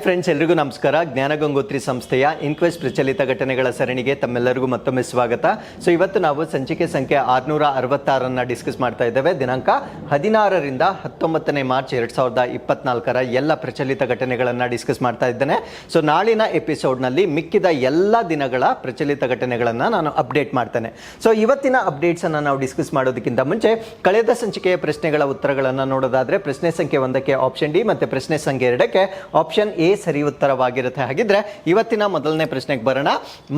Friends, ಎಲ್ರಿಗೂ ನಮಸ್ಕಾರ. ಜ್ಞಾನಗಂಗೋತ್ರಿ ಸಂಸ್ಥೆಯ ಇನ್ಕ್ವೆಸ್ಟ್ ಪ್ರಚಲಿತ ಘಟನೆಗಳ ಸರಣಿಗೆ ತಮ್ಮೆಲ್ಲರಿಗೂ ಮತ್ತೊಮ್ಮೆ ಸ್ವಾಗತ. ಸೊ ಇವತ್ತು ನಾವು ಸಂಚಿಕೆ ಸಂಖ್ಯೆ 666 ಡಿಸ್ಕಸ್ ಮಾಡ್ತಾ ಇದ್ದೇವೆ. ದಿನಾಂಕ 16ರಿಂದ 19 ಮಾರ್ಚ್ 2024 ಎಲ್ಲ ಪ್ರಚಲಿತ ಘಟನೆಗಳನ್ನು ಡಿಸ್ಕಸ್ ಮಾಡ್ತಾ ಇದ್ದೇನೆ. ಸೊ ನಾಳಿನ ಎಪಿಸೋಡ್ನಲ್ಲಿ ಮಿಕ್ಕಿದ ಎಲ್ಲ ದಿನಗಳ ಪ್ರಚಲಿತ ಘಟನೆಗಳನ್ನು ನಾನು ಅಪ್ಡೇಟ್ ಮಾಡ್ತೇನೆ. ಸೊ ಇವತ್ತಿನ ಅಪ್ಡೇಟ್ಸನ್ನು ನಾವು ಡಿಸ್ಕಸ್ ಮಾಡೋದಕ್ಕಿಂತ ಮುಂಚೆ ಕಳೆದ ಸಂಚಿಕೆಯ ಪ್ರಶ್ನೆಗಳ ಉತ್ತರಗಳನ್ನು ನೋಡೋದಾದ್ರೆ ಪ್ರಶ್ನೆ ಸಂಖ್ಯೆ 1ಕ್ಕೆ ಆಪ್ಷನ್ ಡಿ ಮತ್ತು ಪ್ರಶ್ನೆ ಸಂಖ್ಯೆ 2ಕ್ಕೆ ಆಪ್ಷನ್ ಎ ಸರಿ ಉತ್ತರವಾಗಿರುತ್ತೆ. ಹಾಗಿದ್ರೆ ಇವತ್ತಿನ ಮೊದಲನೇ ಪ್ರಶ್ನೆಗೆ ಬರೋಣ.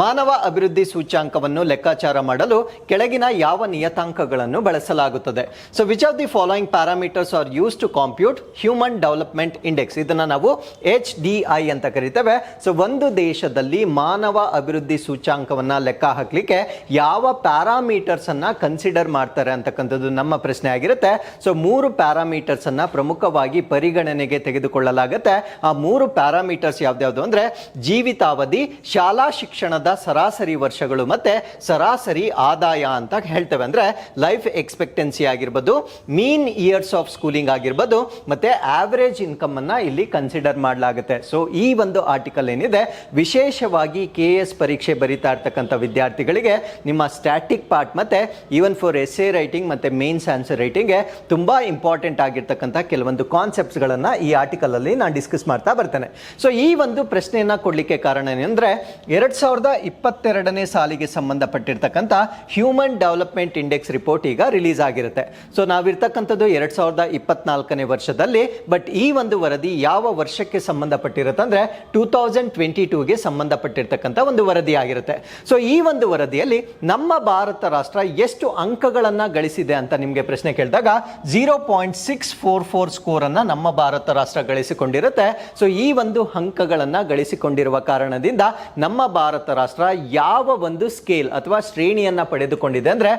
ಮಾನವ ಅಭಿವೃದ್ಧಿ ಸೂಚ್ಯಾಂಕವನ್ನು ಲೆಕ್ಕಾಚಾರ ಮಾಡಲು ಕೆಳಗಿನ ಯಾವ ನಿಯತಾಂಕಗಳನ್ನು ಬಳಸಲಾಗುತ್ತದೆ? So which of the following parameters are use to compute human development index? ಇದನ್ನ ನಾವು HDI ಅಂತ ಕರಿತೇವೆ. ಸೊ ಒಂದು ದೇಶದಲ್ಲಿ ಮಾನವ ಅಭಿವೃದ್ಧಿ ಸೂಚ್ಯಾಂಕವನ್ನ ಲೆಕ್ಕ ಹಾಕ್ಲಿಕ್ಕೆ ಯಾವ ಪ್ಯಾರಾಮೀಟರ್ಸ್ ಅನ್ನ ಕನ್ಸಿಡರ್ ಮಾಡ್ತಾರೆ ಅಂತಕ್ಕಂಥದ್ದು ನಮ್ಮ ಪ್ರಶ್ನೆ ಆಗಿರುತ್ತೆ. ಸೊ 3 ಪ್ಯಾರಾಮೀಟರ್ಸ್ ಅನ್ನ ಪ್ರಮುಖವಾಗಿ ಪರಿಗಣನೆಗೆ ತೆಗೆದುಕೊಳ್ಳಲಾಗುತ್ತೆ. ಆ 3 ಪ್ಯಾರಾಮೀಟರ್ಸ್ ಯಾವ್ದು ಅಂದ್ರೆ ಜೀವಿತಾವಧಿ, ಶಾಲಾ ಶಿಕ್ಷಣದ ಸರಾಸರಿ ವರ್ಷಗಳು ಮತ್ತೆ ಸರಾಸರಿ ಆದಾಯ ಅಂತ ಹೇಳ್ತೇವೆ. ಅಂದ್ರೆ ಲೈಫ್ ಎಕ್ಸ್ಪೆಕ್ಟೆನ್ಸಿ ಆಗಿರ್ಬೋದು, ಮೀನ್ ಇಯರ್ಸ್ ಆಫ್ ಸ್ಕೂಲಿಂಗ್ ಆಗಿರ್ಬೋದು, ಮತ್ತೆ ಆವರೇಜ್ ಇನ್ಕಮ್ ಅನ್ನ ಇಲ್ಲಿ ಕನ್ಸಿಡರ್ ಮಾಡಲಾಗುತ್ತೆ. ಸೊ ಈ ಒಂದು ಆರ್ಟಿಕಲ್ ಏನಿದೆ, ವಿಶೇಷವಾಗಿ KS ಪರೀಕ್ಷೆ ಬರೀತಾ ಇರ್ತಕ್ಕಂಥ ವಿದ್ಯಾರ್ಥಿಗಳಿಗೆ ನಿಮ್ಮ ಸ್ಟ್ಯಾಟಿಕ್ ಪಾರ್ಟ್ ಮತ್ತೆ ಈವನ್ ಫಾರ್ ಎಸ್ಸೆ ರೈಟಿಂಗ್ ಮತ್ತೆ ಮೇನ್ಸ್ ಆನ್ಸರ್ ರೈಟಿಂಗ್ಗೆ ತುಂಬಾ ಇಂಪಾರ್ಟೆಂಟ್ ಆಗಿರ್ತಕ್ಕಂಥ ಕೆಲವೊಂದು ಕಾನ್ಸೆಪ್ಟ್ಸ್ ಗಳನ್ನ ಈ ಆರ್ಟಿಕಲ್ ಅಲ್ಲಿ ನಾನು ಡಿಸ್ಕಸ್ ಮಾಡ್ತಾ ಬರ್ತೇನೆ. ಸೊ ಈ ಒಂದು ಪ್ರಶ್ನೆಯನ್ನ ಕೊಡ್ಲಿಕ್ಕೆ ಕಾರಣ ಏನಂದ್ರೆ 2022ನೇ ಸಾಲಿಗೆ ಸಂಬಂಧಪಟ್ಟಿರ್ತಕ್ಕಂಥ ಹ್ಯೂಮನ್ ಡೆವಲಪ್ಮೆಂಟ್ ಇಂಡೆಕ್ಸ್ ರಿಪೋರ್ಟ್ ಈಗ ರಿಲೀಸ್ ಆಗಿರುತ್ತೆ. ಸೊ ನಾವಿರ್ತಕ್ಕಂಥದ್ದು 2024ನೇ ವರ್ಷದಲ್ಲಿ. ಬಟ್ ಈ ಒಂದು ವರದಿ ಯಾವ ವರ್ಷಕ್ಕೆ ಸಂಬಂಧಪಟ್ಟಿರುತ್ತೆ ಅಂದ್ರೆ 2022ಗೆ ಸಂಬಂಧಪಟ್ಟಿರ್ತಕ್ಕಂಥ ಒಂದು ವರದಿ ಆಗಿರುತ್ತೆ. ಸೊ ಈ ಒಂದು ವರದಿಯಲ್ಲಿ ನಮ್ಮ ಭಾರತ ರಾಷ್ಟ್ರ ಎಷ್ಟು ಅಂಕಗಳನ್ನ ಗಳಿಸಿದೆ ಅಂತ ನಿಮಗೆ ಪ್ರಶ್ನೆ ಕೇಳಿದಾಗ 0.644 ಸ್ಕೋರ್ ಅನ್ನ ನಮ್ಮ ಭಾರತ ರಾಷ್ಟ್ರ ಗಳಿಸಿಕೊಂಡಿರುತ್ತೆ. ಸೊ ಈ ಒಂದು ಅಂಕಗಳನ್ನ ಗಳಿಸಿಕೊಂಡಿರುವ ಕಾರಣದಿಂದ ನಮ್ಮ ಭಾರತ ರಾಷ್ಟ್ರ ಯಾವ ಒಂದು ಸ್ಕೇಲ್ ಅಥವಾ ಶ್ರೇಣಿಯನ್ನ ಪಡೆದುಕೊಂಡಿದೆ ಅಂದ್ರೆ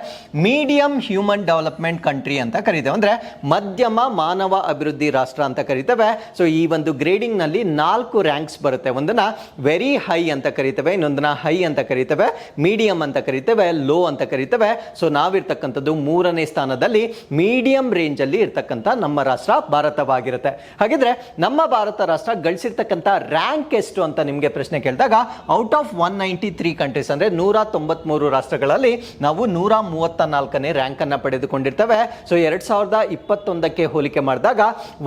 ಮೀಡಿಯಂ ಹ್ಯೂಮನ್ ಡೆವಲಪ್ಮೆಂಟ್ ಕಂಟ್ರಿ ಅಂತ ಕರೀತೇವೆ. ಅಂದ್ರೆ ಮಧ್ಯಮ ಮಾನವ ಅಭಿವೃದ್ಧಿ ರಾಷ್ಟ್ರ ಅಂತ ಕರೀತೇವೆ. ಸೊ ಈ ಒಂದು ಗ್ರೇಡಿಂಗ್ ನಲ್ಲಿ 4 ರ್ಯಾಂಕ್ಸ್ ಬರುತ್ತೆ. ಒಂದನ್ನ ವೆರಿ ಹೈ ಅಂತ ಕರೀತೇವೆ, ಇನ್ನೊಂದನ್ನ ಹೈ ಅಂತ ಕರೀತೇವೆ, ಮೀಡಿಯಂ ಅಂತ ಕರೀತೇವೆ, ಲೋ ಅಂತ ಕರೀತೇವೆ. ಸೊ ನಾವಿರ್ತಕ್ಕಂಥದ್ದು 3ನೇ ಸ್ಥಾನದಲ್ಲಿ ಮೀಡಿಯಂ ರೇಂಜ್ ಅಲ್ಲಿ ಇರ್ತಕ್ಕಂಥ ನಮ್ಮ ರಾಷ್ಟ್ರ ಭಾರತವಾಗಿರುತ್ತೆ. ಹಾಗಿದ್ರೆ ನಮ್ಮ ಭಾರತ ರಾಷ್ಟ್ರ ಗಳಿಸಿರ್ತಕ್ಕಂಥ ರ್ಯಾಂಕ್ ಎಷ್ಟು ಅಂತ ನಿಮಗೆ ಪ್ರಶ್ನೆ ಕೇಳಿದಾಗ ಔಟ್ ಆಫ್ 193 ಕಂಟ್ರೀಸ್ ಅಂದ್ರೆ 193 ರಾಷ್ಟ್ರಗಳಲ್ಲಿ ನಾವು 134ನೇ ರ್ಯಾಂಕ್ ಅನ್ನ ಪಡೆದುಕೊಂಡಿರ್ತೇವೆ. ಸೊ 2021ಕ್ಕೆ ಹೋಲಿಕೆ ಮಾಡಿದಾಗ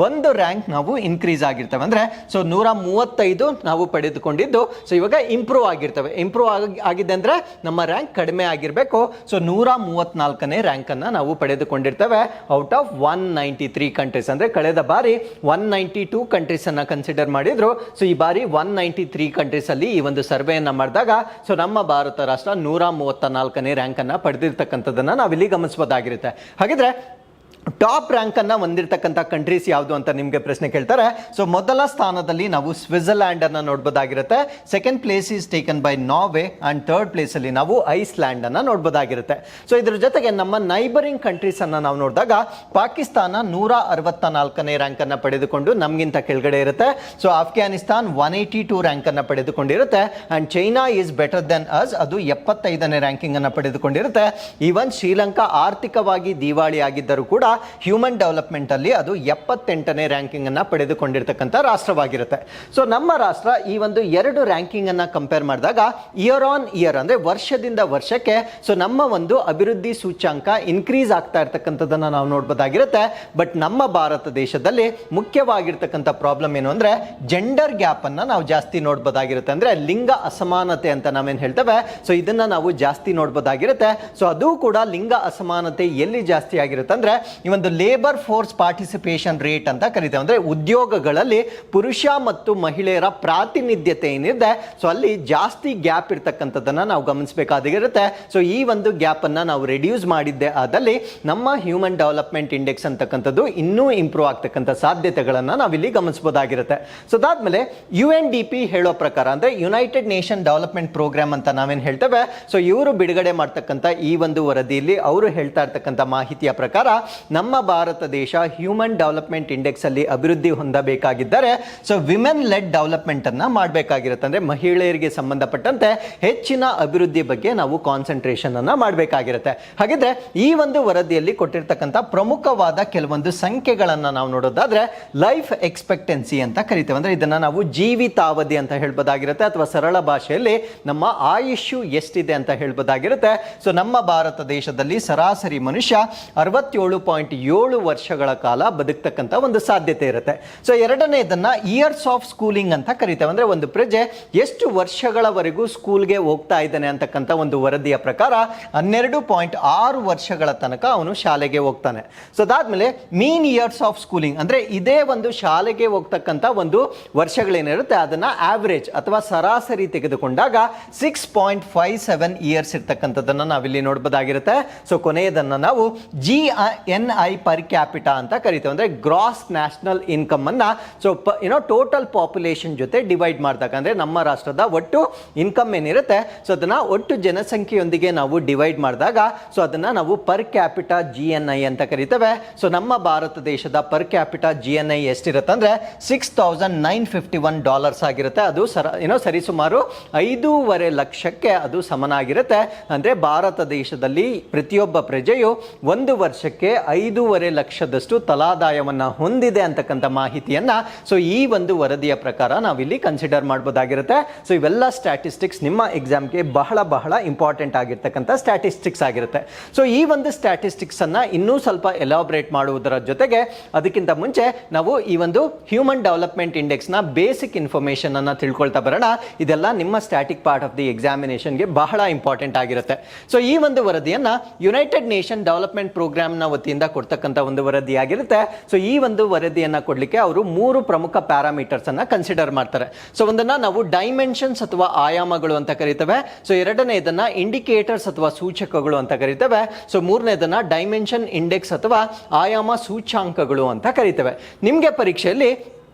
ಒಂದು ರ್ಯಾಂಕ್ ನಾವು ಇನ್ಕ್ರೀಸ್ ಆಗಿರ್ತೇವೆ. ಅಂದ್ರೆ ಸೊ 135 ನಾವು ಪಡೆದುಕೊಂಡಿದ್ದು. ಸೊ ಇವಾಗ ಇಂಪ್ರೂವ್ ಆಗಿರ್ತೇವೆ. ಇಂಪ್ರೂವ್ ಆಗಿದೆ ಅಂದ್ರೆ ನಮ್ಮ ರ್ಯಾಂಕ್ ಕಡಿಮೆ ಆಗಿರಬೇಕು. ಸೊ 134ನೇ ರ್ಯಾಂಕ್ ಅನ್ನ ನಾವು ಪಡೆದುಕೊಂಡಿರ್ತೇವೆ ಔಟ್ ಆಫ್ 193 ಕಂಟ್ರೀಸ್. ಅಂದ್ರೆ ಕಳೆದ ಬಾರಿ 192 ಕಂಟ್ರೀಸ್ ಅನ್ನ ಕನ್ಸಿಡರ್ ಮಾಡಿದ್ರು. ಸೊ ಈ ಬಾರಿ 193 ಕಂಟ್ರೀಸ್ ಅಲ್ಲಿ ಈ ಒಂದು ಸರ್ವೆಯನ್ನ ಮಾಡಿದಾಗ ಸೊ ನಮ್ಮ ಭಾರತ ರಾಷ್ಟ್ರ 134ನೇ ರ್ಯಾಂಕ್ ಅನ್ನ ಪಡೆದಿರ್ತಕ್ಕಂಥದ್ದನ್ನ ನಾವಿಲ್ಲಿ ಗಮನಿಸಬಹುದಾಗಿರುತ್ತೆ. ಹಾಗಿದ್ರೆ ಟಾಪ್ ರ್ಯಾಂಕ್ ಅನ್ನ ಹೊಂದಿರತಕ್ಕಂಥ ಕಂಟ್ರೀಸ್ ಯಾವುದು ಅಂತ ನಿಮಗೆ ಪ್ರಶ್ನೆ ಕೇಳ್ತಾರೆ. ಸೊ ಮೊದಲ ಸ್ಥಾನದಲ್ಲಿ ನಾವು ಸ್ವಿಟ್ಜರ್ಲ್ಯಾಂಡ್ ಅನ್ನ ನೋಡಬಹುದಾಗಿರುತ್ತೆ. Second place is taken by Norway and third place ಅಲ್ಲಿ ನಾವು ಐಸ್ಲ್ಯಾಂಡ್ ಅನ್ನ ನೋಡಬಹುದಾಗಿರುತ್ತೆ. ಸೊ ಇದ್ರ ಜೊತೆಗೆ ನಮ್ಮ ನೈಬರಿಂಗ್ ಕಂಟ್ರೀಸ್ ಅನ್ನ ನಾವು ನೋಡಿದಾಗ ಪಾಕಿಸ್ತಾನ 164ನೇ ರ್ಯಾಂಕ್ ಅನ್ನ ಪಡೆದುಕೊಂಡು ನಮ್ಗಿಂತ ಕೆಳಗಡೆ ಇರುತ್ತೆ. ಸೊ ಆಫ್ಘಾನಿಸ್ತಾನ್ 182 ರ್ಯಾಂಕ್ ಅನ್ನ ಪಡೆದುಕೊಂಡಿರುತ್ತೆ. And China is better than us, ಅದು 75ನೇ ರ್ಯಾಂಕಿಂಗ್ ಅನ್ನ ಪಡೆದುಕೊಂಡಿರುತ್ತೆ. ಈವನ್ ಶ್ರೀಲಂಕಾ ಆರ್ಥಿಕವಾಗಿ ದಿವಾಳಿ ಆಗಿದ್ದರೂ ಕೂಡ ಹ್ಯೂಮನ್ ಡೆವಲಪ್ಮೆಂಟ್ ಅಲ್ಲಿ ಅದು 78ನೇ ರ್ಯಾಂಕಿಂಗ್ ಅನ್ನ ಪಡೆದುಕೊಂಡಿರ್ತಕ್ಕಂಥ ರಾಷ್ಟ್ರವಾಗಿರುತ್ತೆ. ಸೊ ನಮ್ಮ ರಾಷ್ಟ್ರ ಈ ಒಂದು 2 ರ್ಯಾಂಕಿಂಗ್ ಅನ್ನ ಕಂಪೇರ್ ಮಾಡಿದಾಗ ಇಯರ್ ಆನ್ ಇಯರ್ ಅಂದ್ರೆ ವರ್ಷದಿಂದ ವರ್ಷಕ್ಕೆ ಸೊ ನಮ್ಮ ಒಂದು ಅಭಿವೃದ್ಧಿ ಸೂಚ್ಯಾಂಕ ಇನ್ಕ್ರೀಸ್ ಆಗ್ತಾ ಇರ್ತಕ್ಕಂಥದ್ದನ್ನ ನಾವು ನೋಡಬಹುದಾಗಿರುತ್ತೆ. ಬಟ್ ನಮ್ಮ ಭಾರತ ದೇಶದಲ್ಲಿ ಮುಖ್ಯವಾಗಿರ್ತಕ್ಕಂಥ ಪ್ರಾಬ್ಲಮ್ ಏನು ಅಂದ್ರೆ ಜೆಂಡರ್ ಗ್ಯಾಪ್ ಅನ್ನ ನಾವು ಜಾಸ್ತಿ ನೋಡಬಹುದಾಗಿರುತ್ತೆ. ಅಂದ್ರೆ ಲಿಂಗ ಅಸಮಾನತೆ ಅಂತ ನಾವೇನ್ ಹೇಳ್ತೇವೆ, ಸೊ ಇದನ್ನ ನಾವು ಜಾಸ್ತಿ ನೋಡಬಹುದಾಗಿರುತ್ತೆ. ಸೊ ಅದು ಕೂಡ ಲಿಂಗ ಅಸಮಾನತೆ ಎಲ್ಲಿ ಜಾಸ್ತಿ ಆಗಿರುತ್ತೆ ಅಂದ್ರೆ ಈ ಒಂದು ಲೇಬರ್ ಫೋರ್ಸ್ ಪಾರ್ಟಿಸಿಪೇಷನ್ ರೇಟ್ ಅಂತ ಕರೀತೇವೆ. ಅಂದ್ರೆ ಉದ್ಯೋಗಗಳಲ್ಲಿ ಪುರುಷ ಮತ್ತು ಮಹಿಳೆಯರ ಪ್ರಾತಿನಿಧ್ಯತೆ ಏನಿದೆ ಸೊ ಅಲ್ಲಿ ಜಾಸ್ತಿ ಗ್ಯಾಪ್ ಇರ್ತಕ್ಕಂಥದ್ದನ್ನ ನಾವು ಗಮನಿಸಬೇಕಾಗಿರುತ್ತೆ. ಸೊ ಈ ಒಂದು ಗ್ಯಾಪ್ ಅನ್ನ ನಾವು ರೆಡ್ಯೂಸ್ ಮಾಡಿದ್ದೆ ಆದಲ್ಲಿ ನಮ್ಮ ಹ್ಯೂಮನ್ ಡೆವಲಪ್ಮೆಂಟ್ ಇಂಡೆಕ್ಸ್ ಅಂತಕ್ಕಂಥದ್ದು ಇನ್ನೂ ಇಂಪ್ರೂವ್ ಆಗ್ತಕ್ಕಂಥ ಸಾಧ್ಯತೆಗಳನ್ನ ನಾವಿಲ್ಲಿ ಗಮನಿಸಬಹುದಾಗಿರುತ್ತೆ. ಸೊ ಅದಾದ್ಮೇಲೆ UNDP ಹೇಳೋ ಪ್ರಕಾರ ಅಂದ್ರೆ ಯುನೈಟೆಡ್ ನೇಷನ್ ಡೆವಲಪ್ಮೆಂಟ್ ಪ್ರೋಗ್ರಾಮ್ ಅಂತ ನಾವೇನ್ ಹೇಳ್ತೇವೆ, ಸೊ ಇವರು ಬಿಡುಗಡೆ ಮಾಡ್ತಕ್ಕಂಥ ಈ ಒಂದು ವರದಿಯಲ್ಲಿ ಅವರು ಹೇಳ್ತಾ ಇರ್ತಕ್ಕಂಥ ಮಾಹಿತಿಯ ಪ್ರಕಾರ ನಮ್ಮ ಭಾರತ ದೇಶ ಹ್ಯೂಮನ್ ಡೆವಲಪ್ಮೆಂಟ್ ಇಂಡೆಕ್ಸ್ ಅಲ್ಲಿ ಅಭಿವೃದ್ಧಿ ಹೊಂದಬೇಕಾಗಿದ್ದರೆ ಸೊ ವಿಮೆನ್ ಲೆಡ್ ಡೆವಲಪ್ಮೆಂಟ್ ಅನ್ನ ಮಾಡಬೇಕಾಗಿರುತ್ತೆ. ಅಂದ್ರೆ ಮಹಿಳೆಯರಿಗೆ ಸಂಬಂಧಪಟ್ಟಂತೆ ಹೆಚ್ಚಿನ ಅಭಿವೃದ್ಧಿ ಬಗ್ಗೆ ನಾವು ಕಾನ್ಸಂಟ್ರೇಷನ್ ಅನ್ನ ಮಾಡಬೇಕಾಗಿರುತ್ತೆ. ಹಾಗಿದ್ರೆ ಈ ಒಂದು ವರದಿಯಲ್ಲಿ ಕೊಟ್ಟಿರ್ತಕ್ಕಂಥ ಪ್ರಮುಖವಾದ ಕೆಲವೊಂದು ಸಂಖ್ಯೆಗಳನ್ನ ನಾವು ನೋಡೋದಾದ್ರೆ ಲೈಫ್ ಎಕ್ಸ್ಪೆಕ್ಟೆನ್ಸಿ ಅಂತ ಕರಿತೇವೆ. ಅಂದ್ರೆ ಇದನ್ನ ನಾವು ಜೀವಿತಾವಧಿ ಅಂತ ಹೇಳ್ಬೋದಾಗಿರುತ್ತೆ, ಅಥವಾ ಸರಳ ಭಾಷೆಯಲ್ಲಿ ನಮ್ಮ ಆಯುಷ್ಯು ಎಷ್ಟಿದೆ ಅಂತ ಹೇಳ್ಬೋದಾಗಿರುತ್ತೆ. ಸೊ ನಮ್ಮ ಭಾರತ ದೇಶದಲ್ಲಿ ಸರಾಸರಿ ಮನುಷ್ಯ 67.7 ವರ್ಷಗಳ ಕಾಲ ಬದುಕ್ತಕ್ಕಂಥ ಒಂದು ಸಾಧ್ಯತೆ ಇರುತ್ತೆ. ಸೊ ಎರಡನೇದನ್ನ ಇಯರ್ಸ್ ಆಫ್ ಸ್ಕೂಲಿಂಗ್ ಅಂತ ಕರಿತೇವೆ. ಅಂದ್ರೆ ಒಂದು ಪ್ರಜೆ ಎಷ್ಟು ವರ್ಷಗಳವರೆಗೂ ಸ್ಕೂಲ್ಗೆ ಹೋಗ್ತಾ ಇದ್ದಾನೆ ಅಂತಕ್ಕಂಥ ಒಂದು ವರದಿಯ ಪ್ರಕಾರ 12.6 ವರ್ಷಗಳ ತನಕ ಅವನು ಶಾಲೆಗೆ ಹೋಗ್ತಾನೆ. ಸೊ ಅದಾದ್ಮೇಲೆ ಮೀನ್ ಇಯರ್ಸ್ ಆಫ್ ಸ್ಕೂಲಿಂಗ್ ಅಂದ್ರೆ ಇದೇ ಒಂದು ಶಾಲೆಗೆ ಹೋಗ್ತಕ್ಕಂಥ ಒಂದು ವರ್ಷಗಳೇನಿರುತ್ತೆ ಅದನ್ನ ಆವರೇಜ್ ಅಥವಾ ಸರಾಸರಿ ತೆಗೆದುಕೊಂಡಾಗ 6.57 ಇಯರ್ಸ್ ಇರ್ತಕ್ಕಂಥದ್ದನ್ನ ನಾವಿಲ್ಲಿ ನೋಡಬಹುದಾಗಿರುತ್ತೆ. ಸೊ ಕೊನೆಯದನ್ನ ನಾವು GNI ಪರ್ ಕ್ಯಾಪಿಟಾ ಅಂತ ಕರಿತೇವೆ. ಅಂದ್ರೆ ಗ್ರಾಸ್ ನ್ಯಾಷನಲ್ ಇನ್ಕಮ್ ಅನ್ನ ಸೊ ಟೋಟಲ್ ಪಾಪ್ಯುಲೇಷನ್ ಜೊತೆ ಡಿವೈಡ್ ಮಾಡಿದಾಗ, ಅಂದ್ರೆ ನಮ್ಮ ರಾಷ್ಟ್ರದ ಒಟ್ಟು ಇನ್ಕಮ್ ಏನಿರುತ್ತೆ ಸೊ ಅದನ್ನ ಒಟ್ಟು ಜನಸಂಖ್ಯೆಯೊಂದಿಗೆ ನಾವು ಡಿವೈಡ್ ಮಾಡಿದಾಗ ಸೊ ಅದನ್ನ ನಾವು ಪರ್ ಕ್ಯಾಪಿಟಾ GNI ಅಂತ ಕರಿತೇವೆ. ಸೊ ನಮ್ಮ ಭಾರತ ದೇಶದ ಪರ್ ಕ್ಯಾಪಿಟಾ GNI ಎಷ್ಟಿರುತ್ತೆ ಅಂದ್ರೆ $6,951 ಆಗಿರುತ್ತೆ. ಅದು ಸರಿಸುಮಾರು 5.5 ಲಕ್ಷಕ್ಕೆ ಅದು ಸಮನಾಗಿರುತ್ತೆ. ಅಂದ್ರೆ ಭಾರತ ದೇಶದಲ್ಲಿ ಪ್ರತಿಯೊಬ್ಬ ಪ್ರಜೆಯು ಒಂದು ವರ್ಷಕ್ಕೆ 5.5 ಲಕ್ಷದಷ್ಟು ತಲಾದಾಯವನ್ನ ಹೊಂದಿದೆ ಅಂತಕ್ಕಂಥ ಮಾಹಿತಿಯನ್ನ ಸೊ ಈ ಒಂದು ವರದಿಯ ಪ್ರಕಾರ ನಾವಿಲ್ಲಿ ಕನ್ಸಿಡರ್ ಮಾಡಬಹುದಾಗಿರುತ್ತೆ. ಸೊ ಇವೆಲ್ಲ ಸ್ಟ್ಯಾಟಿಸ್ಟಿಕ್ಸ್ ನಿಮ್ಮ ಎಕ್ಸಾಮ್ಗೆ ಬಹಳ ಬಹಳ ಇಂಪಾರ್ಟೆಂಟ್ ಆಗಿರ್ತಕ್ಕಂಥ ಸ್ಟ್ಯಾಟಿಸ್ಟಿಕ್ಸ್ ಆಗಿರುತ್ತೆ. ಸೊ ಈ ಒಂದು ಸ್ಟ್ಯಾಟಿಸ್ಟಿಕ್ಸ್ ಅನ್ನ ಇನ್ನೂ ಸ್ವಲ್ಪ ಎಲಾಬ್ರೇಟ್ ಮಾಡುವುದರ ಜೊತೆಗೆ ಅದಕ್ಕಿಂತ ಮುಂಚೆ ನಾವು ಈ ಒಂದು ಹ್ಯೂಮನ್ ಡೆವಲಪ್ಮೆಂಟ್ ಇಂಡೆಕ್ಸ್ ನ ಬೇಸಿಕ್ ಇನ್ಫಾರ್ಮೇಶನ್ ಅನ್ನ ತಿಳ್ಕೊಳ್ತಾ ಬರೋಣ. ಇದೆಲ್ಲ ನಿಮ್ಮ ಸ್ಟ್ಯಾಟಿಕ್ ಪಾರ್ಟ್ ಆಫ್ ದಿ ಎಕ್ಸಾಮಿನೇಷನ್ಗೆ ಬಹಳ ಇಂಪಾರ್ಟೆಂಟ್ ಆಗಿರುತ್ತೆ. ಸೊ ಈ ಒಂದು ವರದಿಯನ್ನ ಯುನೈಟೆಡ್ ನೇಷನ್ ಡೆವಲಪ್ಮೆಂಟ್ ಪ್ರೋಗ್ರಾಮ್ ನ ವತಿಯಿಂದ ಕೊಡ್ತಕ್ಕಂಥ ಒಂದು ವರದಿ ಆಗಿರುತ್ತೆ. ಸೊ ಈ ಒಂದು ವರದಿಯನ್ನ ಕೊಡ್ಲಿಕ್ಕೆ ಅವರು 3 ಪ್ರಮುಖ ಪ್ಯಾರಾಮೀಟರ್ಸ್ ಅನ್ನ ಕನ್ಸಿಡರ್ ಮಾಡ್ತಾರೆ. ಸೊ ಒಂದನ್ನ ನಾವು ಡೈಮೆನ್ಷನ್ಸ್ ಅಥವಾ ಆಯಾಮಗಳು ಅಂತ ಕರಿತೇವೆ. ಸೊ ಎರಡನೇದನ್ನ ಇಂಡಿಕೇಟರ್ಸ್ ಅಥವಾ ಸೂಚಕಗಳು ಅಂತ ಕರಿತೇವೆ. ಸೊ ಮೂರನೇದನ್ನ ಡೈಮೆನ್ಷನ್ ಇಂಡೆಕ್ಸ್ ಅಥವಾ ಆಯಾಮ ಸೂಚ್ಯಾಂಕಗಳು ಅಂತ ಕರಿತೇವೆ. ನಿಮಗೆ ಪರೀಕ್ಷೆಯಲ್ಲಿ